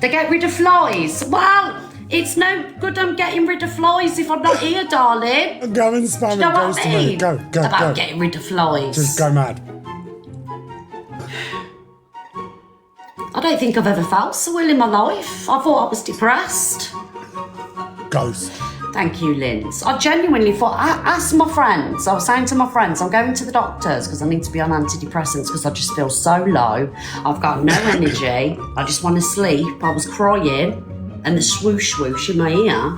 They get rid of flies. Well, it's no good I'm getting rid of flies if I'm not here, darling. Go and spam Do you know ghost what I mean? emoji. Go, About go. getting rid of flies. Just go mad. I don't think I've ever felt so ill in my life. I thought I was depressed. Ghost. Thank you, Linz. I genuinely thought, I asked my friends, I was saying to my friends, I'm going to the doctors because I need to be on antidepressants because I just feel so low. I've got no energy. I just want to sleep. I was crying and the swoosh swoosh in my ear.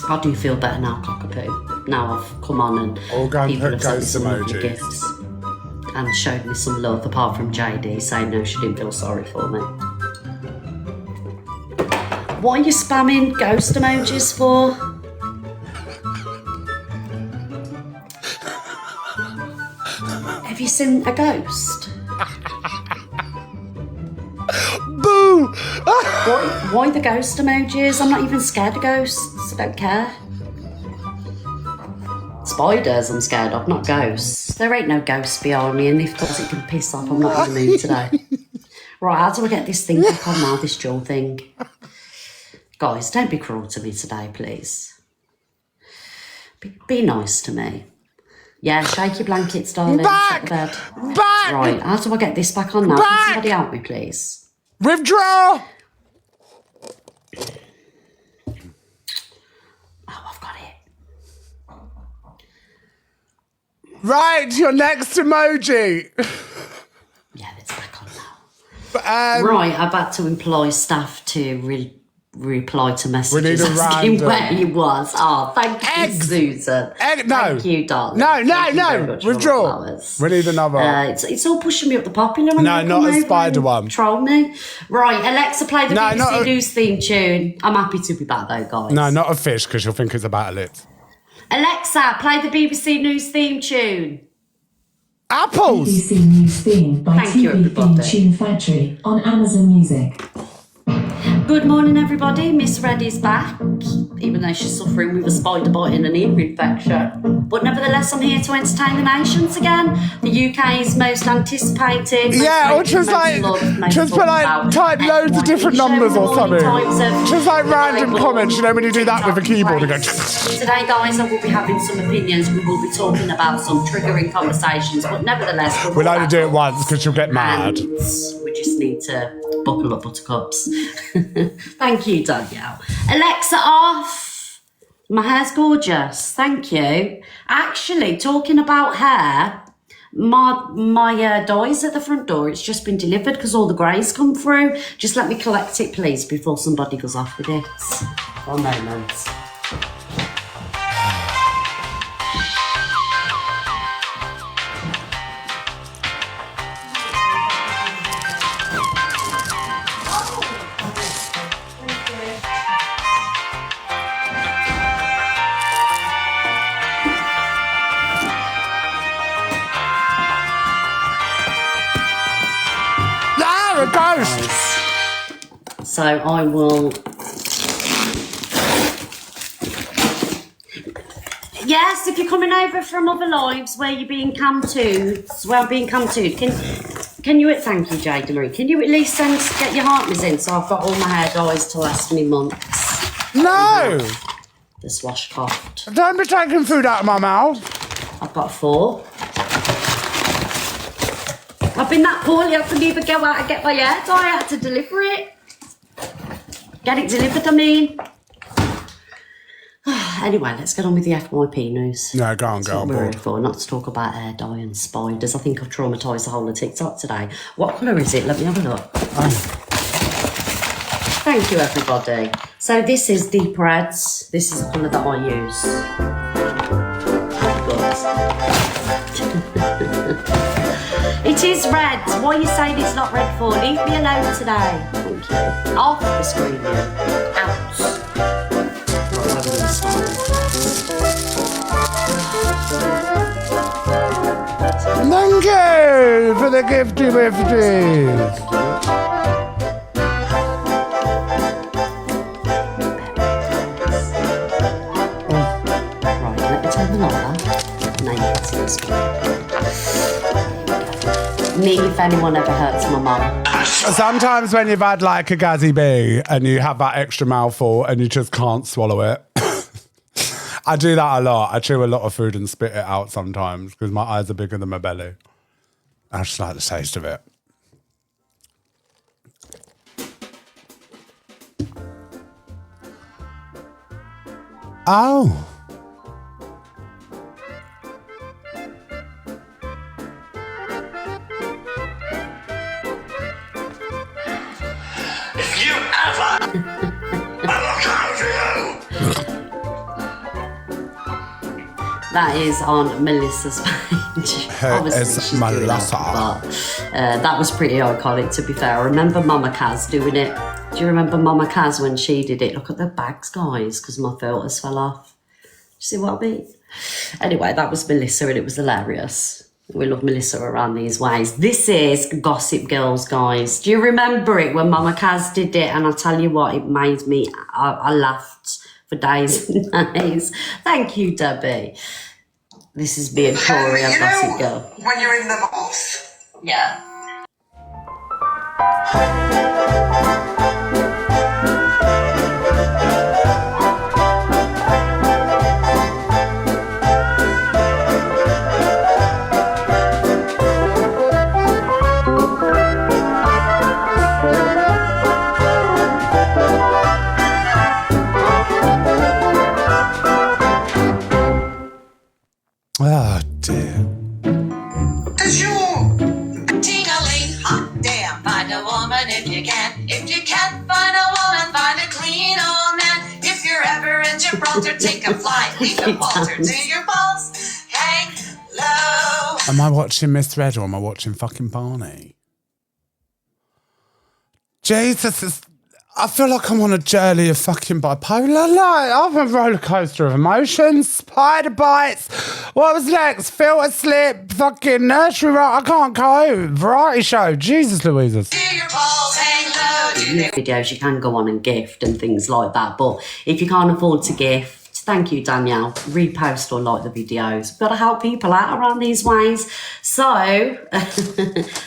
I do feel better now, cockapoo. Now I've come on and people have sent me some lovely gifts and showed me some love, apart from JD saying no, she didn't feel sorry for me. What are you spamming ghost emojis for? Have you seen a ghost? Boo! Why the ghost emojis? I'm not even scared of ghosts. I don't care. Spiders I'm scared of, not ghosts. There ain't no ghosts behind me, and if does it can piss off, I'm not in the mood today. Right, how do I get this thing back on now, this jaw thing? Guys, don't be cruel to me today, please. Be nice to me. Yeah, shake your blankets, darling. Back! Bed. Back! Right, how do I get this back on now? Back! Can somebody help me, please? Withdraw! Oh, I've got it. Right, your next emoji. Yeah, it's back on now. Right, I've had to employ staff to reply to messages We need a asking random. where he was. Oh, thank you, Susan. No. Thank you, darling. No, Thank you very much for all the withdraw. flowers. We need another. It's all pushing me up the popular. No, not a spider one. Troll me. Right, Alexa, play the No, BBC not a- News theme tune. I'm happy to be back though, guys. No, not a fish, because you'll think it's about a lip. Alexa, play the BBC News theme tune. Apples! BBC News theme by Thank you, TV Theme everybody. Tune Factory on Amazon Music. Good morning, everybody. Miss Reddy's back, even though she's suffering with a spider bite and an ear infection. But nevertheless, I'm here to entertain the nations again. The UK's most anticipated. Most Yeah, or rated, just most like, loved, most just put talked like, about type loads of different show numbers or all something. types of Just like random comments, you know, when you do that with a keyboard and go. Today, guys, I will be having some opinions. We will be talking about some triggering conversations, but nevertheless, We'll only do it once because you'll get mad. and we just need to buckle up, buttercups. Thank you, Danielle. Alexa, off. My hair's gorgeous. Thank you. Actually, talking about hair, my dye's at the front door. It's just been delivered because all the greys come through. Just let me collect it, please, before somebody goes off with it. 1 moment. Ah, a ghost! So I will. Yes, if you're coming over from other lives where you're being can-toed, can you, thank you, Jade Marie, can you at least get your heartness in so I've got all my hair dyes to last me months? No! The swashcocked. Don't be taking food out of my mouth. I've got 4. I've been that poorly, I couldn't even go out and get my hair dye, I had to deliver it. Get it delivered, I mean. Anyway, let's get on with the FYP news. No, go on, That's go what on, we're board. here for, not to talk about hair dye and spiders. I think I've traumatised the whole of TikTok today. What colour is it? Let me have a look. Thank you, everybody. So this is Deep Reds. This is the colour that I use. It is red. Why are you saying it's not red for? Leave me alone today. Thank you. Off the screen, you. Out. Thank you for the gifty wifties. Right, let me turn the light on. Now you can see this one. Me, if anyone ever hurts my mum. Sometimes when you've had like a gazzy bee and you have that extra mouthful and you just can't swallow it. I do that a lot. I chew a lot of food and spit it out sometimes because my eyes are bigger than my belly. I just like the taste of it. Oh. If you ever look out for you. That is on Melissa's page. Obviously, she's doing Melissa. that, but that was pretty iconic, to be fair. I remember Mama Kaz doing it. Do you remember Mama Kaz when she did it? Look at the bags, guys, because my filters fell off. Do you see what I mean? Anyway, that was Melissa, and it was hilarious. We love Melissa around these ways. This is Gossip Girls, guys. Do you remember it when Mama Kaz did it? And I tell you what, it made me, I laughed for days and days. Thank you, Debbie. This is me and Tori and Gossip Girl. When you're in the bath. Yeah. Oh, dear. Cause you're ting-a-ling, hot damn. Find a woman if you can. If you can't find a woman, find a clean old man. If you're ever in Gibraltar, take a flight. Leave the Walter to your balls. Hang low. Am I watching Miss Red or am I watching fucking Barney? Jesus, I feel like I'm on a journey of fucking bipolar. Like, I'm a roller coaster of emotions, spider bites. What was next? Filter slip, fucking nursery rhyme. I can't cope. Variety show. Jesus Louises. Videos you can go on and gift and things like that, but if you can't afford to gift, thank you, Danielle, repost or like the videos. We've got to help people out around these ways. So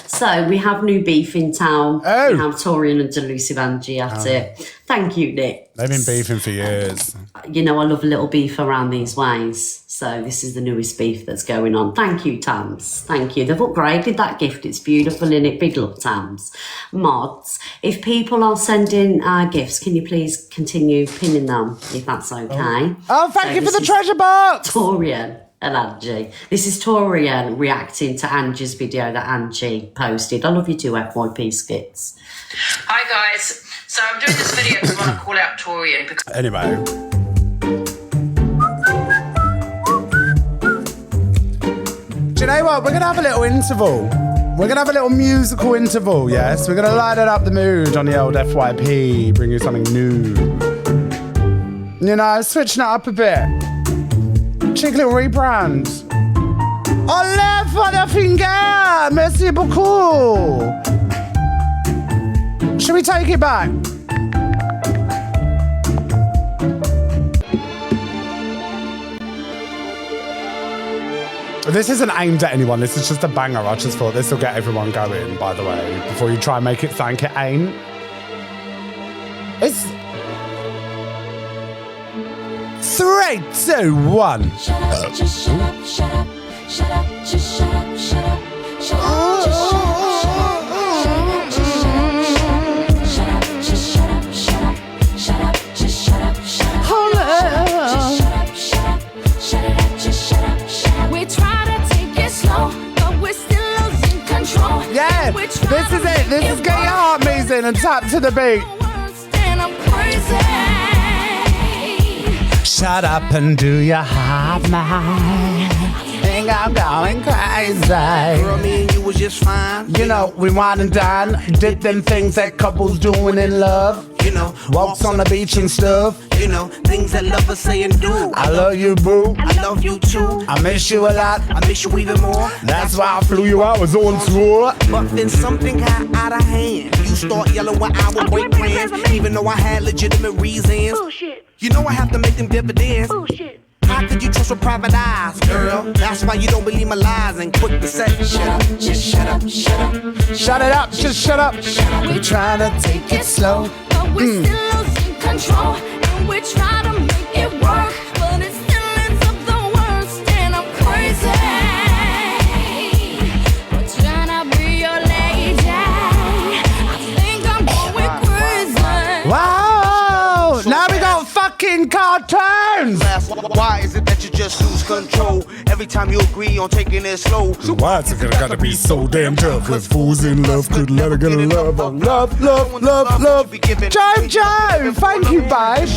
so we have new beef in town. Oh. We have Torian and Delusive Angie at it. Thank you, Nick. They've been beefing for years. You know, I love a little beef around these ways. So this is the newest beef that's going on. Thank you, Tams. Thank you. They've upgraded that gift. It's beautiful, isn't it? Big love, Tams. Mods, if people are sending gifts, can you please continue pinning them, if that's okay? Oh, thank you for the treasure box! Torian and Angie. This is Torian reacting to Angie's video that Angie posted. I love you too, FYP Skits. Hi guys. So I'm doing this video because I want to call out Torian because Anyway. Do you know what? We're going to have a little interval. We're going to have a little musical interval, yes? We're going to lighten up the mood on the old FYP, bring you something new. You know, switching it up a bit. Cheeky little rebrand. Olé for the finger! Merci beaucoup! Should we take it back? This isn't aimed at anyone. This is just a banger. I just thought this will get everyone going, by the way, before you try and make it sound it ain't. It's 3, 2, 1. Shut up, just shut up, shut up, shut up, just shut up, shut up, shut up, just shut up, just shut up, shut up, shut up, just shut up, shut up, hold up, just shut up, shut up, shut it up, just shut up, shut up. We try to take it slow, but we're still losing control. Yeah, this is it. This is get your heart moving and tap to the beat. And I'm crazy. Shut up and do your heart, man. think I'm going crazy. Girl, me and you was just fine. You know, we wine and dine, did them things that couples doing in love. You know, walks on the beach and stuff. You know, things that lovers say and do. I love you, boo. I love you too. I miss you a lot. I miss you even more. That's why I flew you out, was on tour. But then something got out of hand. You start yelling when I would break plans, even though I had legitimate reasons. Bullshit. You know I have to make them dividends. Bullshit. How could you trust with private eyes, girl? That's why you don't believe my lies and quick to say, shut up, just shut up, shut up. Shut it up, just shut up. We're trying to take it slow. But we're still losing control. And we're trying to make it work. But it still ends up the worst. And I'm crazy. We're trying to be your lady. I think I'm going crazy. Wow! Now we got fucking cartoons! Why is it that you just lose control every time you agree on taking it slow? So why is it gotta be so damn tough? With fools in love, could let her get a love on love, love, love, love. Joe, thank you, babe.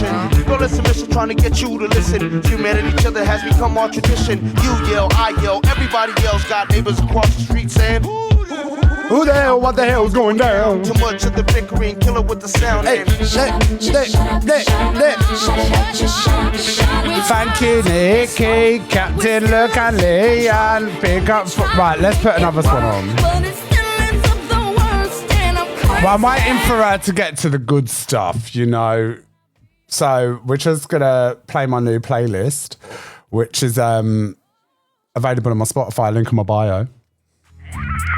Girl, listen, trying to get you to listen. Humanity, each other has become our tradition. You yell, I yell, everybody yells. Got neighbors across the street saying, who the hell, what the hell's going down? Too much of the bickering, killer with the sound. Hey, thank you, Nikki, Captain Luke and Leon. Pick up, right, let's put another one on. Well, I'm waiting for her to get to the good stuff, you know. So we're just gonna play my new playlist, which is available on my Spotify, link in my bio.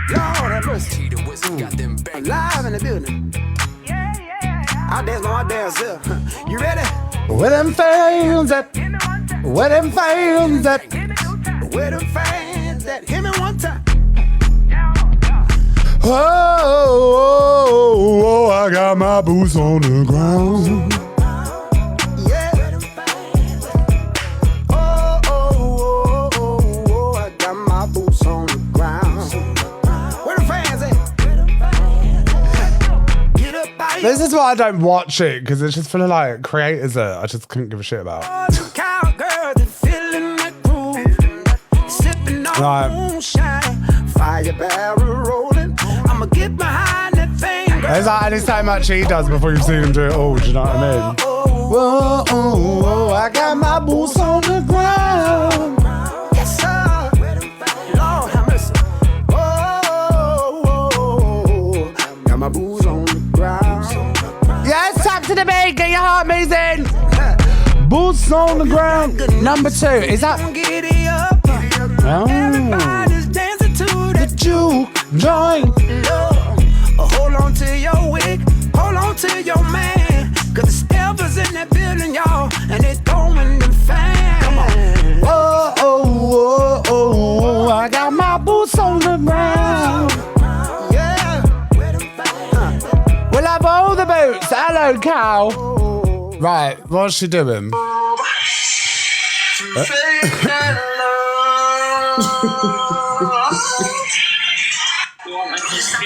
Lord have mercy. Live in the building. I dance on my dance here. You ready? Where them fans at? Where them fans at? Where them fans at? Hit me one time. Oh, I got my boots on the ground. This is why I don't watch it, because it's just full of like creators that I just couldn't give a shit about. Fire barrel rolling. I'ma get behind that thing. There's like only so much he does before you've seen him do it all, do you know what I mean? Whoa, oh, oh, I got my boots on the ground. Yes, sir. Lord have mercy. Oh, got my boots on the ground. Yes, tap to the beat, get your heart moving. Boots on the ground. Number 2, is that? Oh. Everybody's dancing to the juke joint. Hold on to your wig, hold on to your man. Cause the steppers in that building, y'all, and it's throwing the fan. Come on. Oh, oh, oh, oh, I got my boots on the ground. Yeah. We'll have all the boots. Hello, cow. Right, what's she doing?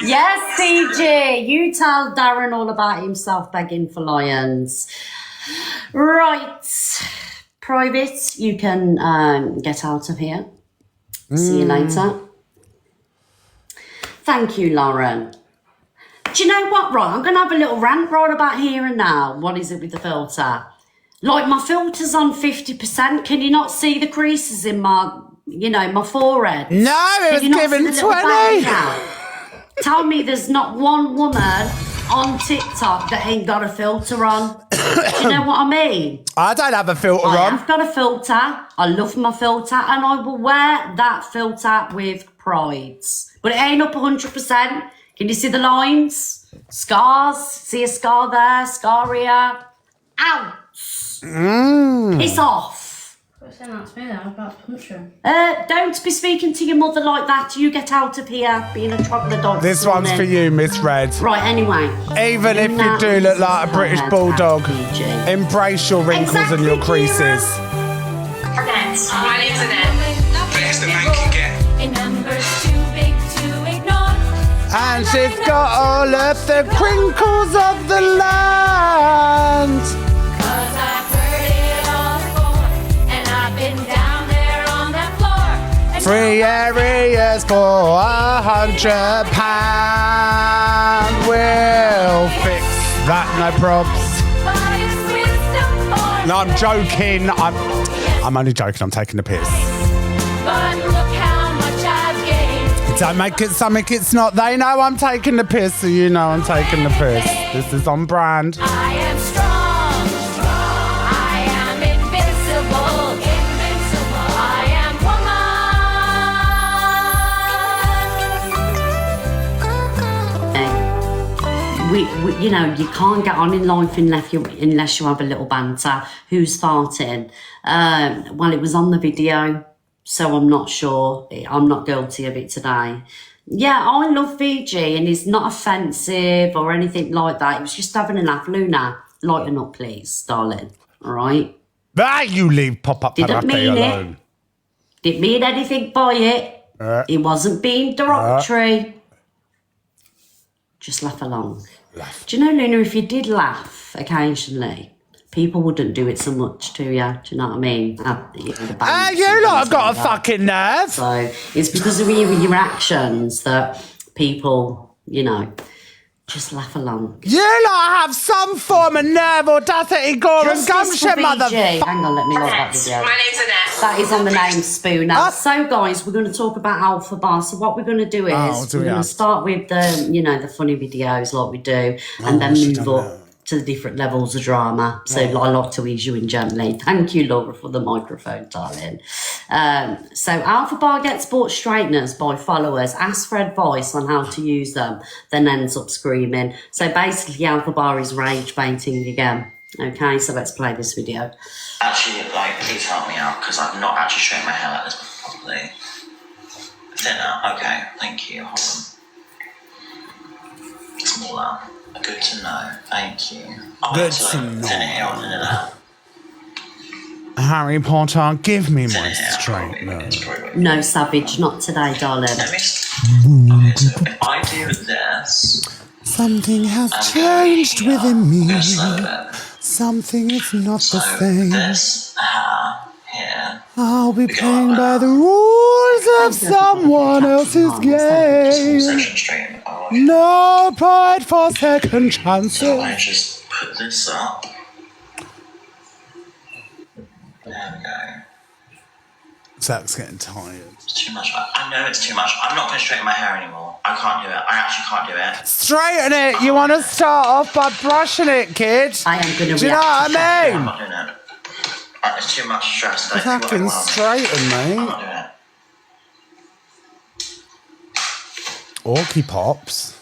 Yes, CG, you tell Darren all about himself begging for lions. Right, Private, you can get out of here. See you later. Thank you, Lauren. Do you know what, right? I'm going to have a little rant right about here and now. What is it with the filter? Like, my filter's on 50%. Can you not see the creases in my, you know, my forehead? No, it was given 20. Tell me there's not one woman on TikTok that ain't got a filter on. Do you know what I mean? I don't have a filter on. I've got a filter. I love my filter, and I will wear that filter with pride. But it ain't up 100%. Can you see the lines? Scars? See a scar there, scar here. Out. Piss off. What's saying that to me then? I'm about to punch him. Don't be speaking to your mother like that. You get out of here being a troglodyte. This one's for you, Miss Red. Right, anyway. Even if you do look like a British bulldog, embrace your wrinkles and your creases. Annette. My name's Annette. Best a man can get. A number's too big to ignore. And she's got all of the crinkles of the land. Cause I've heard it all before. And I've been down there on that floor. And for £100. We'll fix that, no probs. No, I'm joking. I'm only joking. I'm taking the piss. But look how much I've gained. Don't make it something it's not. They know I'm taking the piss, so you know I'm taking the piss. This is on brand. I am strong, strong. I am invincible, invincible. I am We, you know, you can't get on in life unless you have a little banter. Who's farting? Well, it was on the video, so I'm not sure. I'm not guilty of it today. Yeah, I love VG, and it's not offensive or anything like that. It was just having a laugh. Luna, lighten up, please, darling. All right? You leave pop-up Didn't mean alone. it. Didn't mean anything by it. It wasn't being derogatory. Just laugh along. Do you know, Luna, if you did laugh occasionally, people wouldn't do it so much to you. Do you know what I mean? You lot got a fucking nerve. So it's because of your actions that people, you know, just laugh along. You lot have some form of nerve, audacity, gore and gumption, motherfucker. Hang on, let me look that video. My name's Annette. That is on the name Spooner. So, guys, we're going to talk about Alpha Bar. So, what we're going to do is we're going to start with the, you know, the funny videos like we do, and then move up to the different levels of drama. So, I like to ease you in gently. Thank you, Laura, for the microphone, darling. So, Alpha Bar gets bought straighteners by followers, asks for advice on how to use them, then ends up screaming. So, basically, Alpha Bar is rage baiting again. Okay, so let's play this video. Actually, like, please help me out, because I've not actually straightened my hair like this properly. Thinner, okay, thank you, hold on. Smaller, good to know, thank you. Good to know. Thinner hair or thinner hair? Harry Potter, give me my straightener. No, Savage, not today, darling. Okay, so if I do this... Something has changed within me. Something is not the same. This here. I'll be playing by the rules of someone else's game. No pride for second chances. So I just put this up. There we go. Zach's getting tired. It's too much. I know it's too much. I'm not going to straighten my hair anymore. I can't do it. I actually can't do it. Straighten it. You want to start off by brushing it, kid. I am going to. Do you know what I mean? I'm not doing it. It's too much stress. Fucking straighten, mate. I'm not doing it. Orky Pops.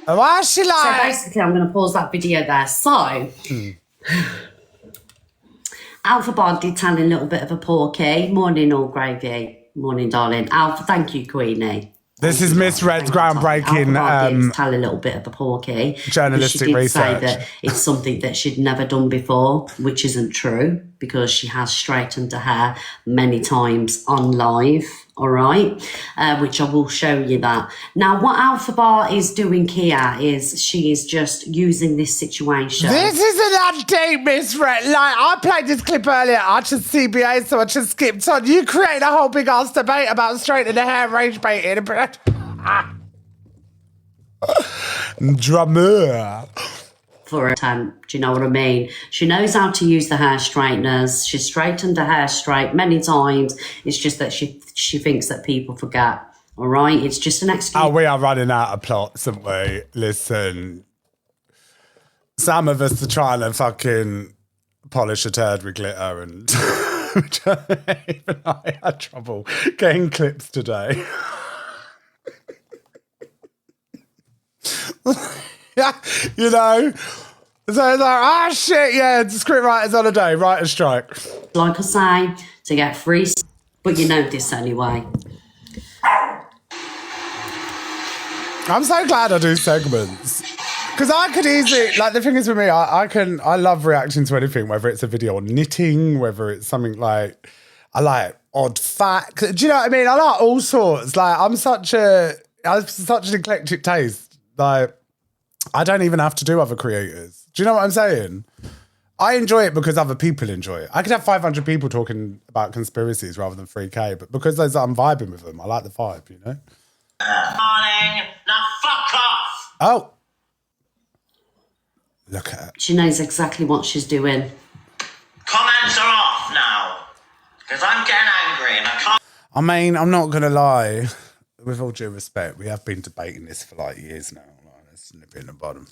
Why is she like? So basically, I'm going to pause that video there. So, Alpha Bar did tell a little bit of a porky. Morning, all gravy. Morning, darling. Alpha, thank you, Queenie. This is Miss Red's groundbreaking tell a little bit of a porky. journalistic she did research. Say that it's something that she'd never done before, which isn't true because she has straightened her hair many times on live. All right, which I will show you that. Now, what Alpha Bar is doing here is she is just using this situation. This isn't that deep, Miss Red. Like, I played this clip earlier. I just CBA, so I just skipped on. You create a whole big ass debate about straightening the hair, rage baiting, drama. For a time, do you know what I mean? She knows how to use the hair straighteners. She's straightened her hair straight many times. It's just that she thinks that people forget. All right, it's just an excuse. Oh, we are running out of plots, aren't we? Listen, some of us are trying to fucking polish a turd with glitter, and even I had trouble getting clips today. Yeah, you know. So it's like, shit, yeah, scriptwriters on a day, writer's strike. Like I say, to get free, but you know this anyway. I'm so glad I do segments. Because I could easily, like, the thing is with me, I love reacting to anything, whether it's a video on knitting, whether it's something like, I like odd facts. Do you know what I mean? I like all sorts. Like, I have such an eclectic taste. Like, I don't even have to do other creators. Do you know what I'm saying? I enjoy it because other people enjoy it. I could have 500 people talking about conspiracies rather than 3K, but because I'm vibing with them, I like the vibe, you know? Morning. Now fuck off. Oh. Look at her. She knows exactly what she's doing. Comments are off now. Because I'm getting angry and I can't. I mean, I'm not going to lie. With all due respect, we have been debating this for like years now. Like, it's nip it in the bottom.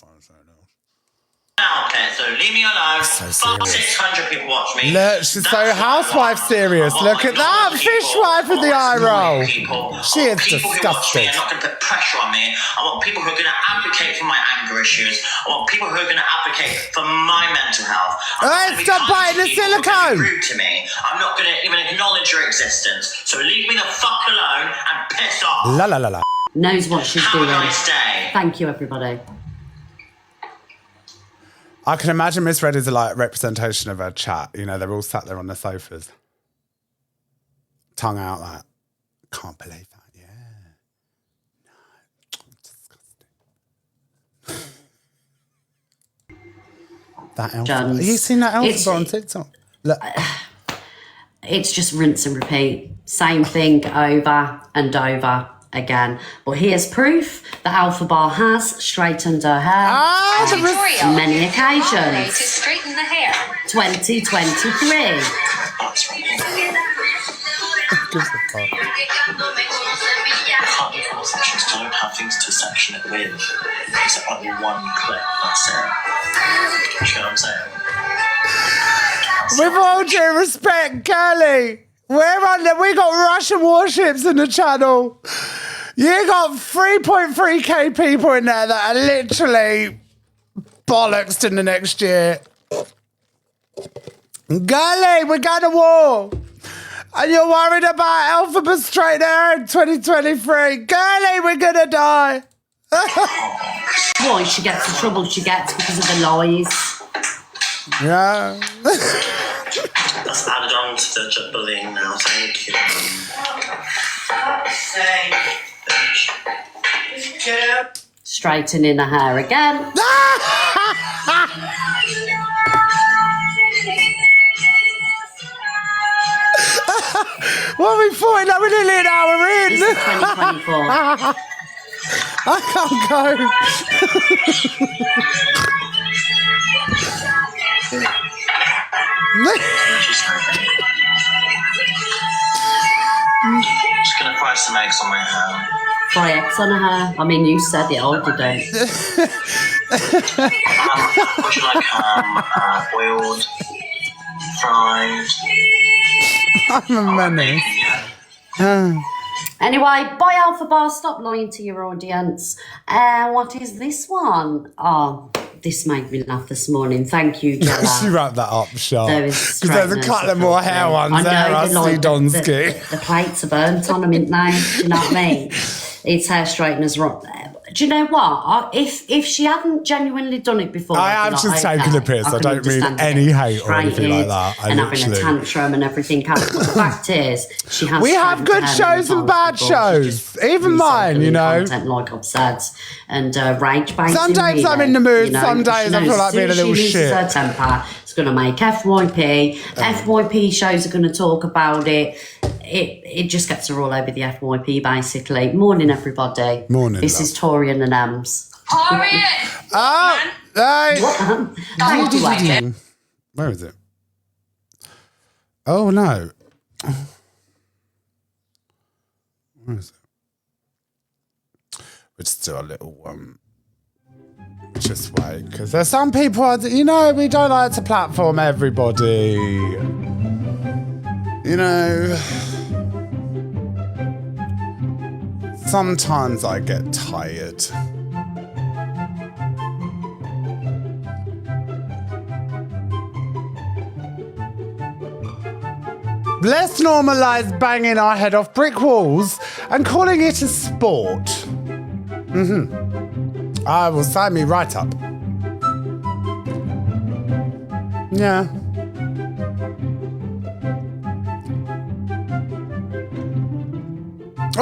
Okay, so leave me alone. So Fuck, serious. 600 people watch me. Look, she's so housewife serious. Look at that fishwife with the eye roll. She is People who watch me disgusting. are not going to put pressure on me. I want people who are going to advocate for my anger issues. I want people who are going to advocate for my mental health. Hey, stop biting the silicone. Rude to me. I'm not going to even acknowledge your existence. So leave me the fuck alone and piss off. La la la la. Knows what she's Have a doing. nice day. Thank you, everybody. I can imagine Miss Red is a like representation of her chat. You know, they're all sat there on the sofas. Tongue out like, can't believe that, yeah. No, disgusting. That alphabet. Jones. Have you seen that It's- alphabet on TikTok? Look. It's just rinse and repeat. Same thing over and over again. But here's proof that Alpha Bar has straightened her hair on many occasions. To straighten the hair. 2023. Conversations don't have things to section it with, except only one clip. That's it. You know what I'm saying? With all due respect, Curly, we got Russian warships in the channel. You got 3.3k people in there that are literally bollocks in the next year. Girlie, we're going to war. And you're worried about Alphabet straight there in 2023. Girlie, we're going to die. Why she gets the trouble she gets because of the lies. Yeah. That's added on to the bullying now. Thank you. Straightening her hair again. What are we fighting? We're nearly an hour in. This is 2024. I can't go. Just gonna fry some eggs on my hair. Fry eggs on her hair. I mean, you said it, I didn't. Would you like boiled, fried? I'm a menace. Anyway, bye Alpha Bar. Stop lying to your audience. What is this one? Oh, this made me laugh this morning. Thank you, Jella. She wrapped that up sharp. Because there's a couple of more hair ones there, I see, Donsky. The plates are burnt on them, ain't they? Do you know what I mean? It's hair straighteners wrong. Do you know what? If she hadn't genuinely done it before, I am just taking the piss. I don't mean any hate or anything like that. And having a tantrum and everything else. But the fact is, she has. We have good shows and bad shows. Even mine, you know. Content like I've said, and rage baiting. Some days really, I'm in the mood. you know, Some days I feel like being a little she shit. loses her temper. It's going to make FYP. FYP shows are going to talk about it. It just gets her all over the FYP, basically. Morning, everybody. Morning, This is Torian and Ems. Torian! Oh, hey. What? Where is it? Oh, no. Where is it? We'll just do a little just wait, because there's some people, you know, we don't like to platform everybody. You know, sometimes I get tired. Let's normalise banging our head off brick walls and calling it a sport. I will sign me right up. Yeah.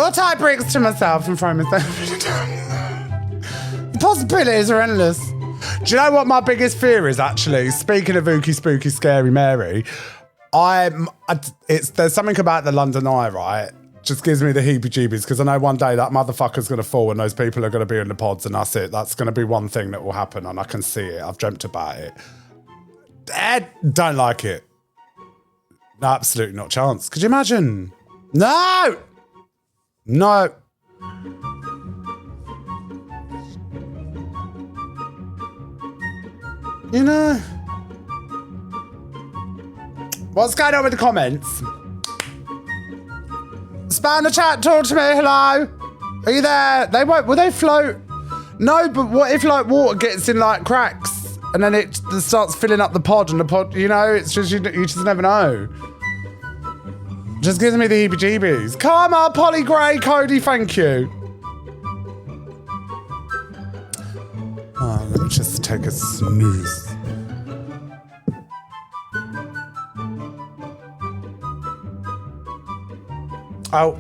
I'll tie bricks to myself and throw myself. Possibilities are endless. Do you know what my biggest fear is, actually? Speaking of Ookie Spooky Scary Mary, there's something about the London Eye, right? Just gives me the heebie-jeebies, because I know one day that motherfucker's going to fall and those people are going to be in the pods, and that's it. That's going to be one thing that will happen, and I can see it. I've dreamt about it. Don't like it. Absolutely not a chance. Could you imagine? No! No. You know. What's going on with the comments? Spam the chat, talk to me, hello? Are you there? They won't, will they float? No, but what if like water gets in like cracks and then it starts filling up the pod and the pod, you know, it's just, you just never know. Just gives me the heebie-jeebies. Come on, Polly Gray, Cody, thank you. Oh, let me just take a snooze. Oh.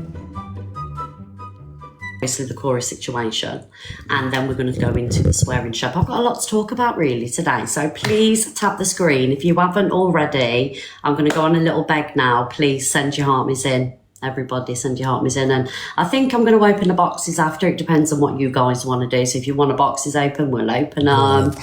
Obviously the chorus situation, and then we're going to go into the swearing shop. I've got a lot to talk about really today, so please tap the screen if you haven't already. I'm going to go on a little beg now. Please send your heartmies in. Everybody send your heartmies in, and I think I'm going to open the boxes after. It depends on what you guys want to do. So if you want the boxes open, we'll open them.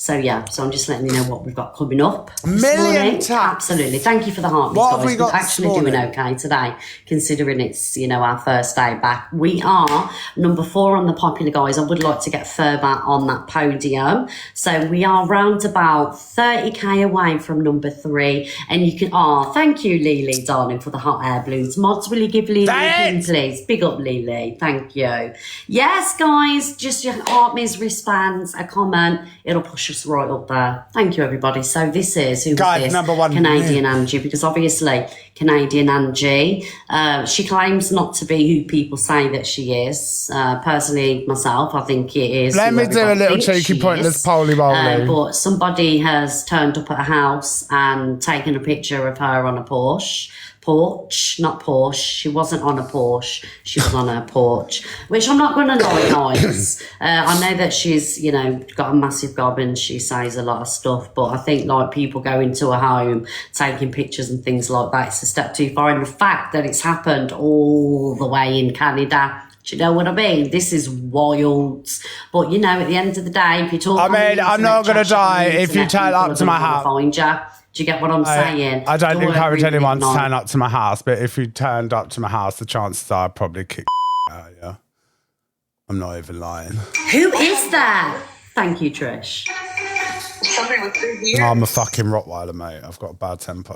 So yeah, so I'm just letting you know what we've got coming up. Million taps. Absolutely. Thank you for the heartbeats, What guys. have we got We're actually doing okay today, considering it's, you know, our first day back. We are number 4 on the popular, guys. I would like to get further on that podium. So we are round about 30k away from number 3. And you can, thank you, Lily, darling, for the hot air balloons. Mods, will you give Lily a pin, please? Big up, Lily. Thank you. Yes, guys, just your heartbeats, wristbands, a comment. It'll push us right up there. Thank you, everybody. So this is number 1 Canadian Angie, because obviously Canadian Angie, she claims not to be who people say that she is. Personally, myself, I think it is. Let me do a little cheeky pointless poly bowling. But somebody has turned up at a house and taken a picture of her on a porch, not Porsche. She wasn't on a Porsche. She was on a porch, which I'm not going to lie, guys. I know that she's, you know, got a massive gob and she says a lot of stuff, but I think like people go into a home taking pictures and things like that, it's a step too far. And the fact that it's happened all the way in Canada, do you know what I mean? This is wild. But, you know, at the end of the day, if you talk, I'm not going to die if you turn up to my house. Find you. Do you get what I'm saying? I don't encourage anyone to turn up to my house, but if you turned up to my house, the chances are I'd probably kick out of you. I'm not even lying. Who is that? Thank you, Trish. Somebody with 3 years. I'm a fucking Rottweiler, mate. I've got a bad temper.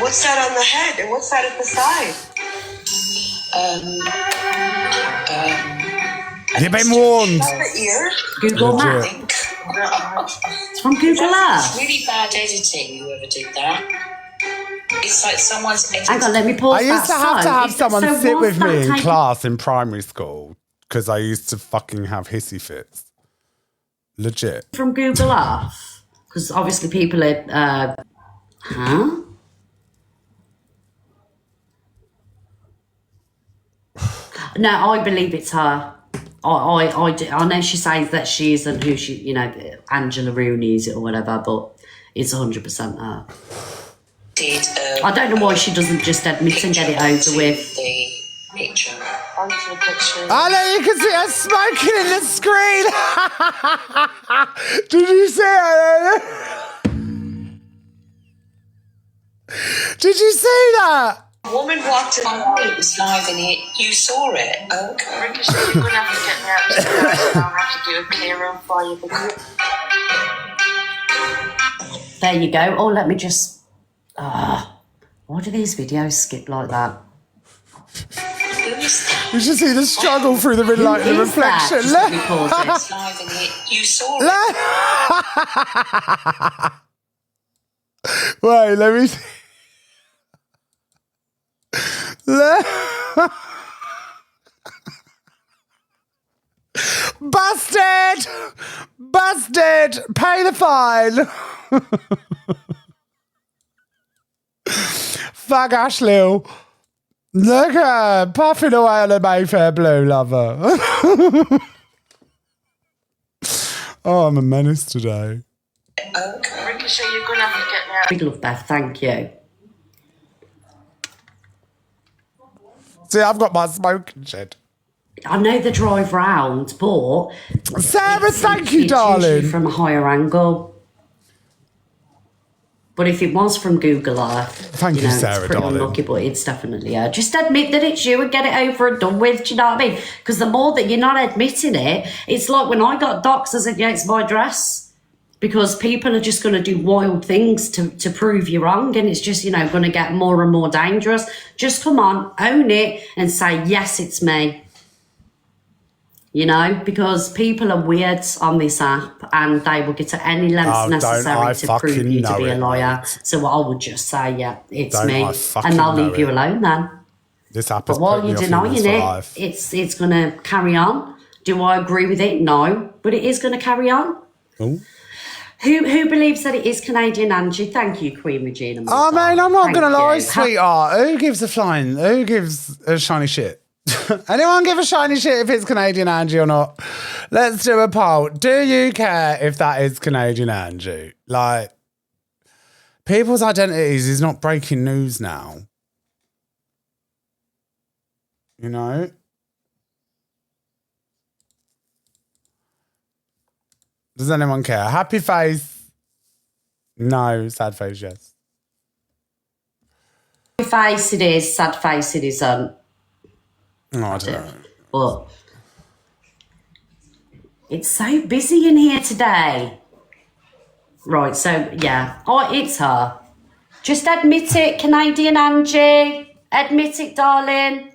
What's that on the head and what's that at the side? You've been warned. The ear? Google Maps. It's from Google Earth. Really bad editing, whoever did that. It's like someone's edited. Hang on, let me pause. I used to have someone sit with me in class in primary school because I used to fucking have hissy fits. Legit. From Google Earth? Because obviously people are... huh? No, I believe it's her. I know she says that she isn't who she, you know, Angela Rooney is it or whatever, but it's 100% her. I don't know why she doesn't just admit and get it over with. The picture. Oh no, you can see her smoking in the screen. Did you see it? Did you see that? A woman walked in. It was live and you saw it. Oh, okay. Ricochet, you're going to have to get me out to I'll have to do a clear run for you. There you go. Oh, let me just... why do these videos skip like that? You should see the struggle through the middle light and the reflection. It's live and you saw it. Wait, let me see. Busted! Busted! Pay the fine! Fuck Ashley. Look at her, puffing away on a Mayfair Blue lover. Oh, I'm a menace today. Okay. Ricochet, you're gonna have to get me out. Big love, Beth. Thank you. See, I've got my smoking shed. I know the drive round, but Sarah, thank you, it's darling. usually from a higher angle. But if it was from Google Earth, Thank you, Sarah, it's pretty darling. unlucky, but it's definitely her. Just admit that it's you and get it over and done with, do you know what I mean? Because the more that you're not admitting it, it's like when I got doxxed, I said, yeah, it's my dress. Because people are just going to do wild things to prove you wrong, and it's just, going to get more and more dangerous. Just come on, own it, and say, yes, it's me. Because people are weird on this app and they will get to any lengths necessary to prove you to be a liar. Right. So I would just say, yeah, it's me. And they'll leave you alone then. This app but while you're denying it, it's going to carry on. Do I agree with it? No. But it is going to carry on. Ooh. Who believes that it is Canadian Angie? Thank you, Queen Regina. Oh, man, I'm not going to lie, sweetheart. Who gives a shiny shit? Anyone give a shiny shit if it's Canadian Angie or not? Let's do a poll. Do you care if that is Canadian Angie? Like, people's identities is not breaking news now. Does anyone care? Happy face? No. Sad face, yes. Happy face it is. Sad face it isn't. No, I don't know. But it's so busy in here today. Right, so yeah. Oh, it's her. Just admit it, Canadian Angie. Admit it, darling.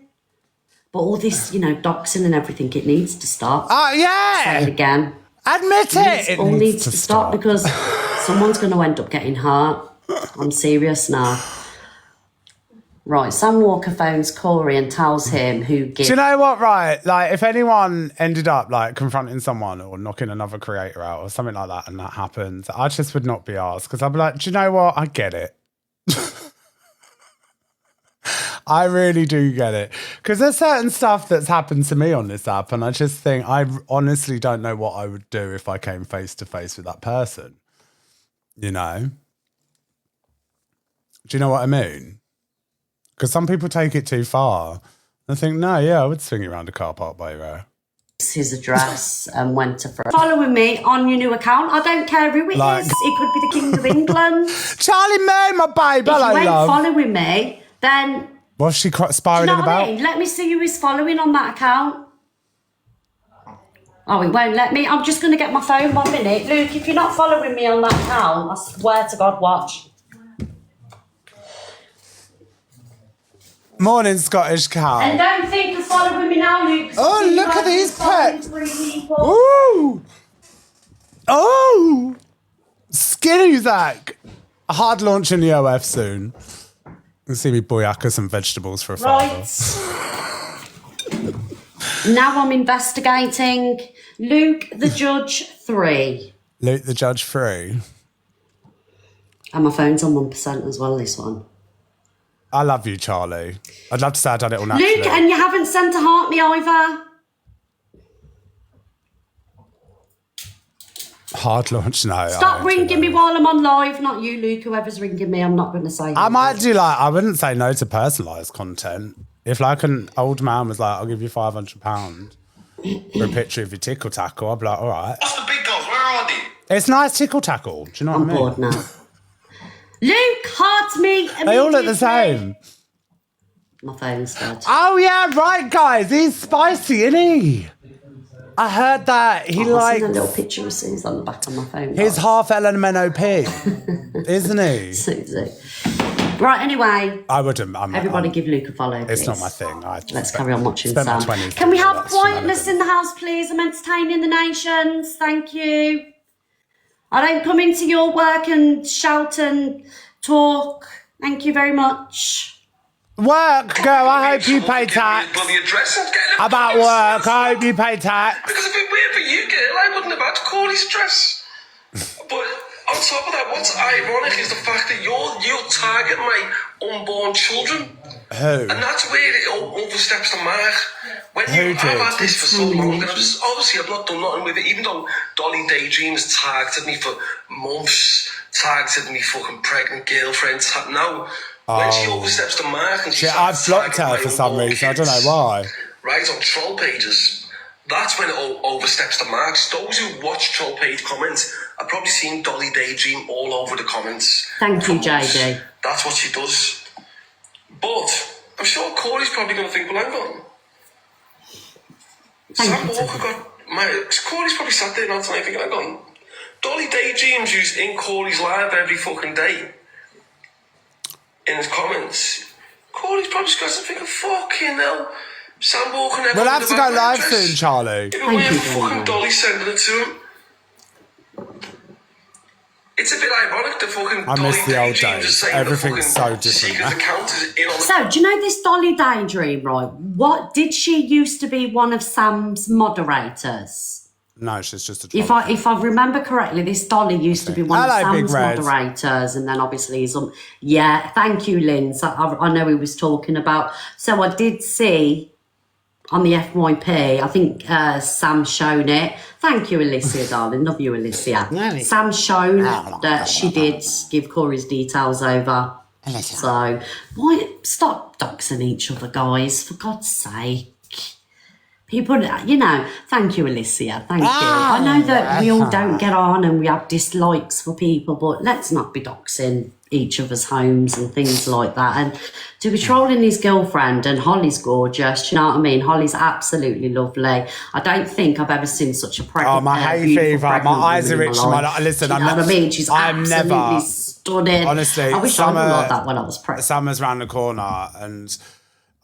But all this, doxing and everything, it needs to stop. Oh, yeah. Say it again. Admit it. It all needs to stop because someone's going to end up getting hurt. I'm serious now. Right, Sam Walker phones Corey and tells him who gives... Do you know what, right? Like, if anyone ended up, confronting someone or knocking another creator out or something like that and that happens, I just would not be asked because I'd be like, do you know what? I get it. I really do get it. Because there's certain stuff that's happened to me on this app and I just think, I honestly don't know what I would do if I came face to face with that person. Do you know what I mean? Because some people take it too far. I think, no, yeah, I would swing it around a car park by your his address and went to following me on your new account. I don't care who it is. It could be the King of England. Charlie May, my babe. If you ain't love. following me, then... What's she spiraling about? I mean? Let me see who is following on that account. Oh, it won't let me. I'm just going to get my phone 1 minute. Luke, if you're not following me on that account, I swear to God, watch. Morning, Scottish cow. And don't think of following me now, Luke. Oh, look at these pets. Ooh. Oh. Skinny Zac. A hard launch in the OF soon. You can see me boyaka some vegetables for a father. Now I'm investigating Luke the Judge 3. Luke the Judge 3. And my phone's on 1% as well, this one. I love you, Charlie. I'd love to say I'd done it all naturally. Luke, and you haven't sent a heart me either. Hard launch, no. Stop ringing me while I'm on live. Not you, Luke. Whoever's ringing me, I'm not going to say. I might do I wouldn't say no to personalised content. If an old man was like, I'll give you £500 for a picture of your tickle tackle, I'd be like, all right. What's the big guns? Where are they? It's nice tickle tackle. Do you know what I mean? I'm bored now. Luke, heart me immediately. They all look the same. My phone's dead. Oh, yeah, right, guys. He's spicy, isn't he? I heard that. He likes... a little picture of Susie on the back of my phone. He's half LMNOP, isn't he? Susie. Right, anyway. I wouldn't. Everybody give Luke a follow, please. It's not my thing. Let's carry on watching Sam. Can we have quietness in the house, please? I'm entertaining the nations. Thank you. I don't come into your work and shout and talk. Thank you very much. Work, girl. I hope you pay tax. About work, I hope you pay tax. Because it'd be weird for you, girl. I wouldn't have had to call his stress. But on top of that, what's ironic is the fact that you'll target my unborn children Who? And that's where it oversteps the mark. When I've had this for so long, and obviously I've not done nothing with it, even though Dolly Daydreams tagged at me for months, tagged at me fucking pregnant girlfriend. Now, when she oversteps the mark and she I've blocked her for some reason. I don't know why. Right, on troll pages, that's when it oversteps the marks. Those who watch troll page comments have probably seen Dolly Daydream all over the comments. Thank you, JD. That's what she does. But I'm sure Corey's probably going to think, well, hang on. Sam Walker Corey's probably sat there now tonight thinking, hang on. Dolly Daydreams who's in Corey's live every fucking day. In his comments. Corey's probably scratching thinking, fucking hell. Sam Walker never. We'll have to go live soon, Charlie. Thank you, fucking Dolly sending it to him. It's a bit ironic, the fucking I miss the old days. Everything's so different. Secret account is in on So, do you know this Dolly Daydream, right? What did she used to be one of Sam's moderators? No, she's just a If I remember correctly, this Dolly used to be one of Sam's moderators, and then obviously yeah, thank you, Lynn. So I know he was talking about. So I did see on the FYP, I think Sam's shown it. Thank you, Alicia, darling. Love you, Alicia. Sam's shown that she did give Corey's details over. So why stop doxing each other, guys? For God's sake. People, thank you, Alicia. Thank you. I know that we all don't get on and we have dislikes for people, but let's not be doxing each other's homes and things like that. And to be trolling his girlfriend, and Holly's gorgeous, you know what I mean? Holly's absolutely lovely. I don't think I've ever seen such a pregnant, my hay fever, my eyes are itching. Listen, you know what I mean? She's absolutely stunning. Honestly, I wish I was like that when I was pregnant. Summer's round the corner, and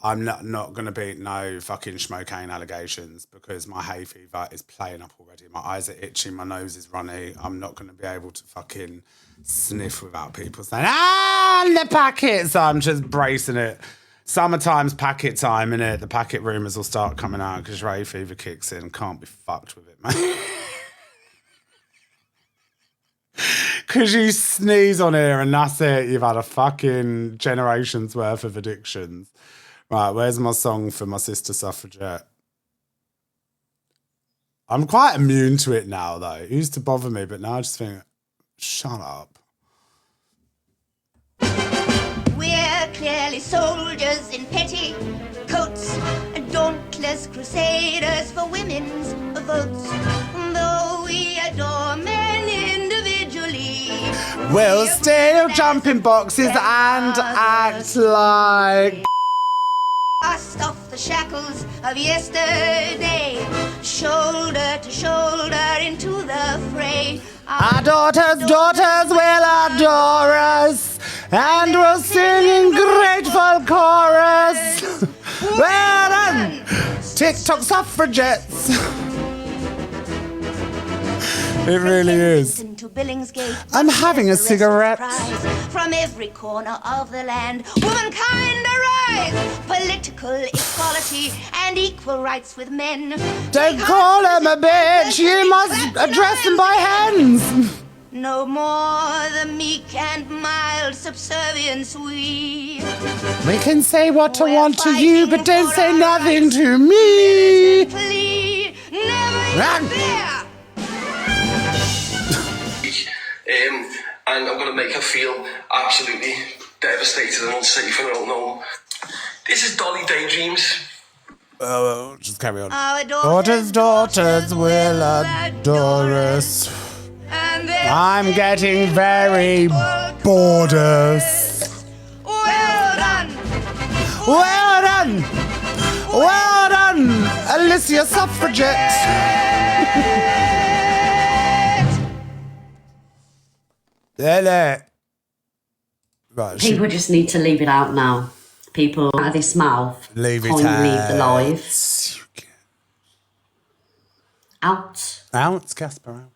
I'm not going to beat no fucking schmocaine allegations because my hay fever is playing up already. My eyes are itching, my nose is runny. I'm not going to be able to fucking sniff without people saying, the packet. So I'm just bracing it. Summertime's packet time, innit? The packet rumours will start coming out because your hay fever kicks in. Can't be fucked with it, man. Because you sneeze on here and that's it. You've had a fucking generation's worth of addictions. Right, where's my song for my sister suffragette? I'm quite immune to it now, though. It used to bother me, but now I just think, shut up. We're clearly soldiers in petticoats, dauntless crusaders for women's votes. Though we adore men individually, we'll steal jumping boxes and act like... cast off the shackles of yesterday, shoulder to shoulder into the fray. Our daughters will adore us, and we'll sing in grateful chorus. Well done, TikTok suffragettes. It really is. I'm having a cigarette. From every corner of the land, womankind arise. Political equality and equal rights with men. Don't call him a bitch. You must address them by hands. No more the meek and mild subservience we can say what I want to you, but don't say nothing to me. Never there. And I'm going to make her feel absolutely devastated and unsafe, and I don't know. This is Dolly Daydreams. Just carry on. Daughters will adore us. I'm getting very bored. Well done. Well done. Well done, Alicia Suffragette. Right, people just need to leave it out now. People out of this mouth. Leave it out. Leave the live. Out, Casper, out.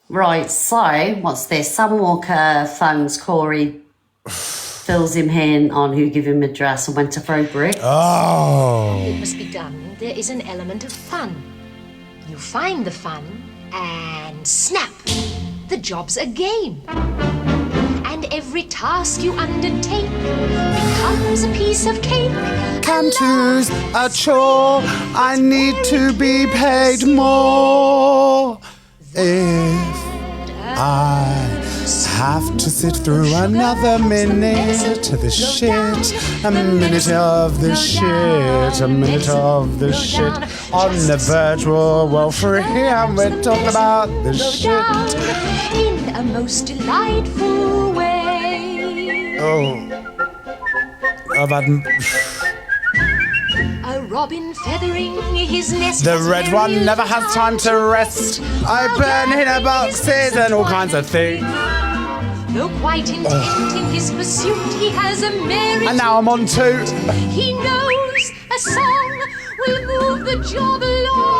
Right, so what's this? Sam Walker phones Corey, fills him in on who gave him address and went to throw bricks. Oh. It must be done. There is an element of fun. You find the fun and snap. The job's a game. And every task you undertake becomes a piece of cake. Can't choose a chore. I need to be paid more. If I have to sit through another minute of this shit, a minute of this shit, a minute of this shit on the virtual world free, and we're talking about this shit. In a most delightful way. Oh, I've had. A robin feathering his nest. The red one never has time to rest. I burn in her boxes and all kinds of things. Though quite intent in his pursuit, he has a merry. And now I'm on 2. He knows a song will move the job along.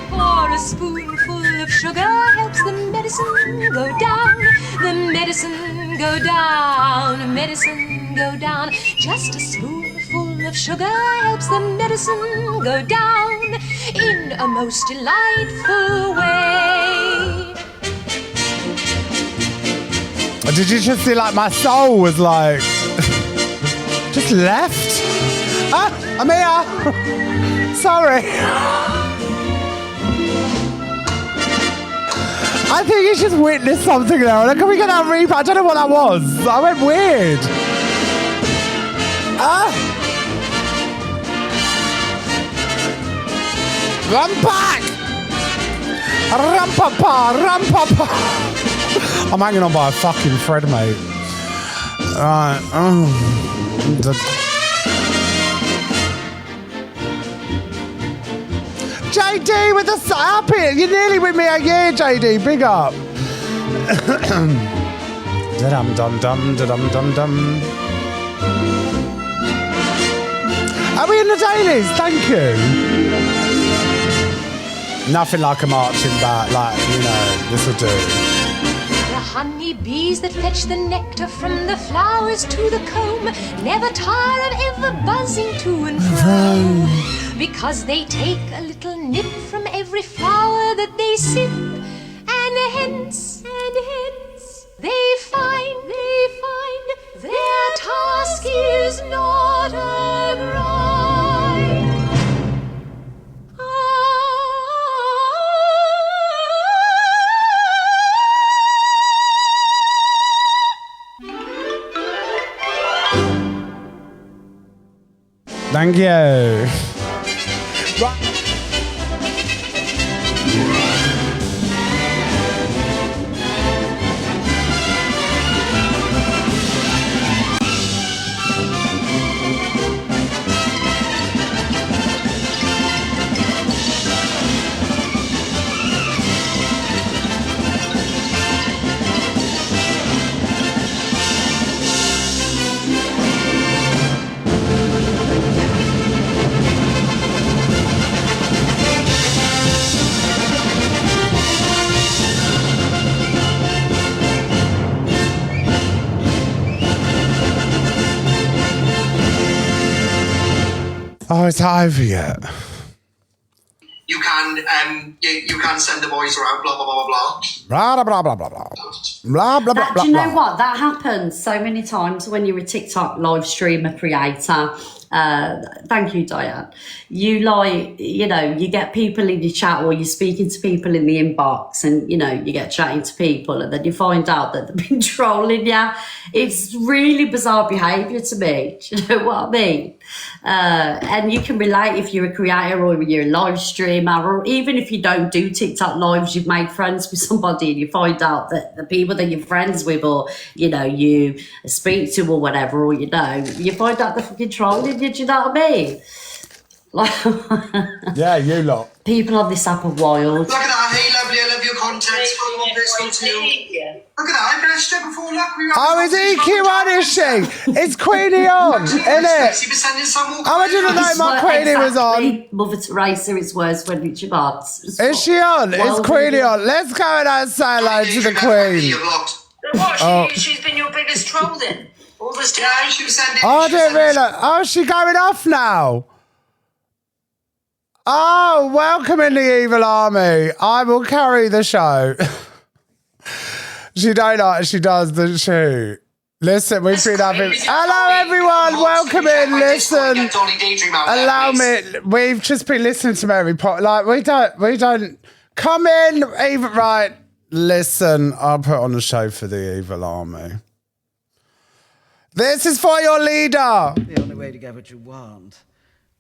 For a spoonful of sugar helps the medicine go down. The medicine go down. Medicine go down. Just a spoonful of sugar helps the medicine go down in a most delightful way. Did you just see like my soul was like just left? Ah, I'm here. Sorry. I think you just witnessed something there. Can we get that replay? I don't know what that was. I went weird. I'm back! Rum-pa-pa. I'm hanging on by a fucking thread, mate. Right. JD with the happy. You're nearly with me a year, JD. Big up. Da-dum-dum-dum. Are we in the dailies? Thank you. Nothing like a marching band, like, you know, this will do. The honey bees that fetch the nectar from the flowers to the comb never tire of ever buzzing to and fro, because they take a little nip from every flower that they sip, and hence they find their task is not a grind. Thank you. Oh, it's not over yet. You can you can send the voice around, blah blah blah blah blah. Blah blah blah blah blah. Blah blah blah. Do you know what? That happens so many times when you're a TikTok live streamer creator. Thank you, Diane. You you get people in your chat, or you're speaking to people in the inbox, and you get chatting to people, and then you find out that they've been trolling you. It's really bizarre behaviour to me. Do you know what I mean? And you can relate if you're a creator or you're a live streamer, or even if you don't do TikTok lives, you've made friends with somebody and you find out that the people that you're friends with, or you speak to, or whatever, or you find out they're fucking trolling you. Do you know what I mean? Yeah, you lot. People on this app are wild. Look at that, hey lovely, I love your content. Look at that, I pressed it before. Look, oh, is EQ on, is she? It's Queenie on, isn't it? I didn't know my Queenie was on. Mother Teresa is worse when Richard Barnes. Is she on? Is Queenie on? Let's go and say hello to the Queen. What? She's been your biggest troll then? All this time she was sending. Oh, I didn't realise. Oh, is she going off now? Oh, welcome in the evil army. I will carry the show. She does, doesn't she? Listen, we've been having... Hello, everyone. Welcome in. Listen. Allow me. We've just been listening to Mary Potter. Like, we don't... Come in. Even, right. Listen, I'll put on a show for the evil army. This is for your leader. The only way to get what you want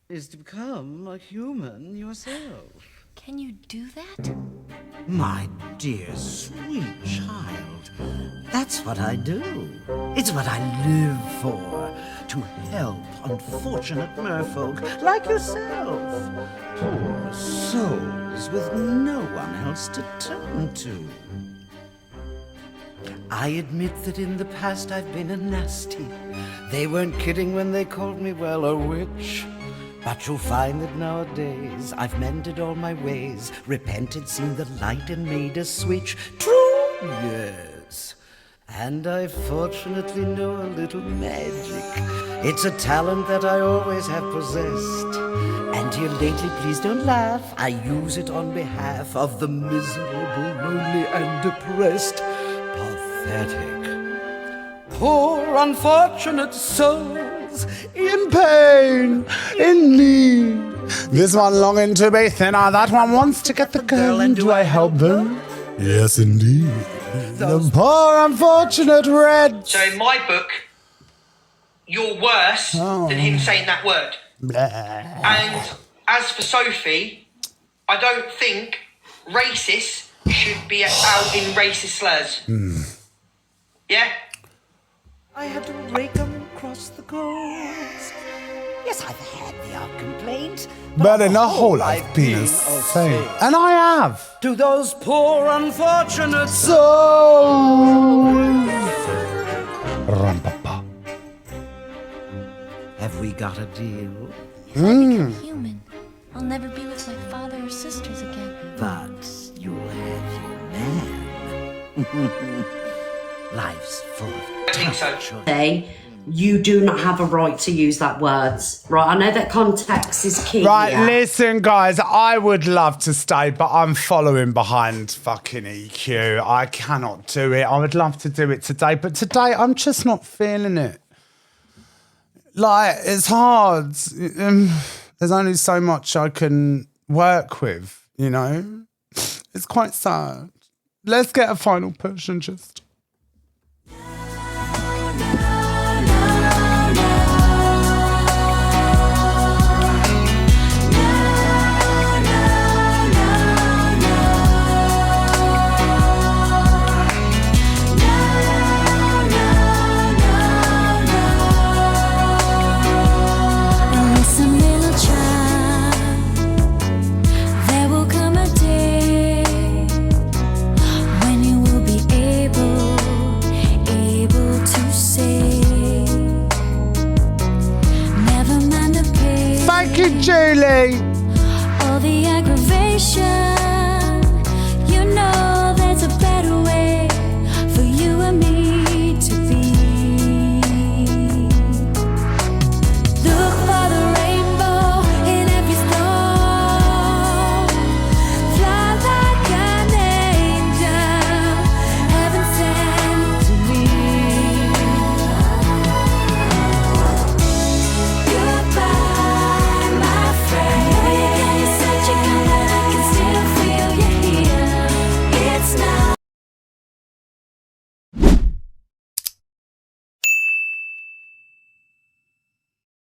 is to become a human yourself. Can you do that? My dear, sweet child, that's what I do. It's what I live for, to help unfortunate merfolk like yourself. Poor souls with no one else to turn to. I admit that in the past I've been a nasty. They weren't kidding when they called me, well, a witch. But you'll find that nowadays I've mended all my ways, repented, seen the light, and made a switch. True, yes. And I fortunately know a little magic. It's a talent that I always have possessed. And here lately, please don't laugh, I use it on behalf of the miserable, lonely, and depressed. Pathetic. Poor unfortunate souls in pain, in need. This one longing to be thinner, that one wants to get the girl, and do I help them? Yes, indeed. The poor unfortunate red. So in my book, you're worse than him saying that word. And as for Sophie, I don't think racists should be out in racist slurs. Yeah? I had to rake them across the coast. Yes, I've had the odd complaint. But in the whole I've been a saint. And I have. To those poor unfortunate souls. Have we got a deal? If I become human, I'll never be with my father or sisters again. But you'll have your man. Life's full of Say, you do not have a right to use that word. Right, I know that context is key. Right, here. listen, guys, I would love to stay, but I'm following behind fucking EQ. I cannot do it. I would love to do it today, but today I'm just not feeling it. Like, it's hard. There's only so much I can work with, you know? It's quite sad. Let's get a final push and just... Julie. All the aggravation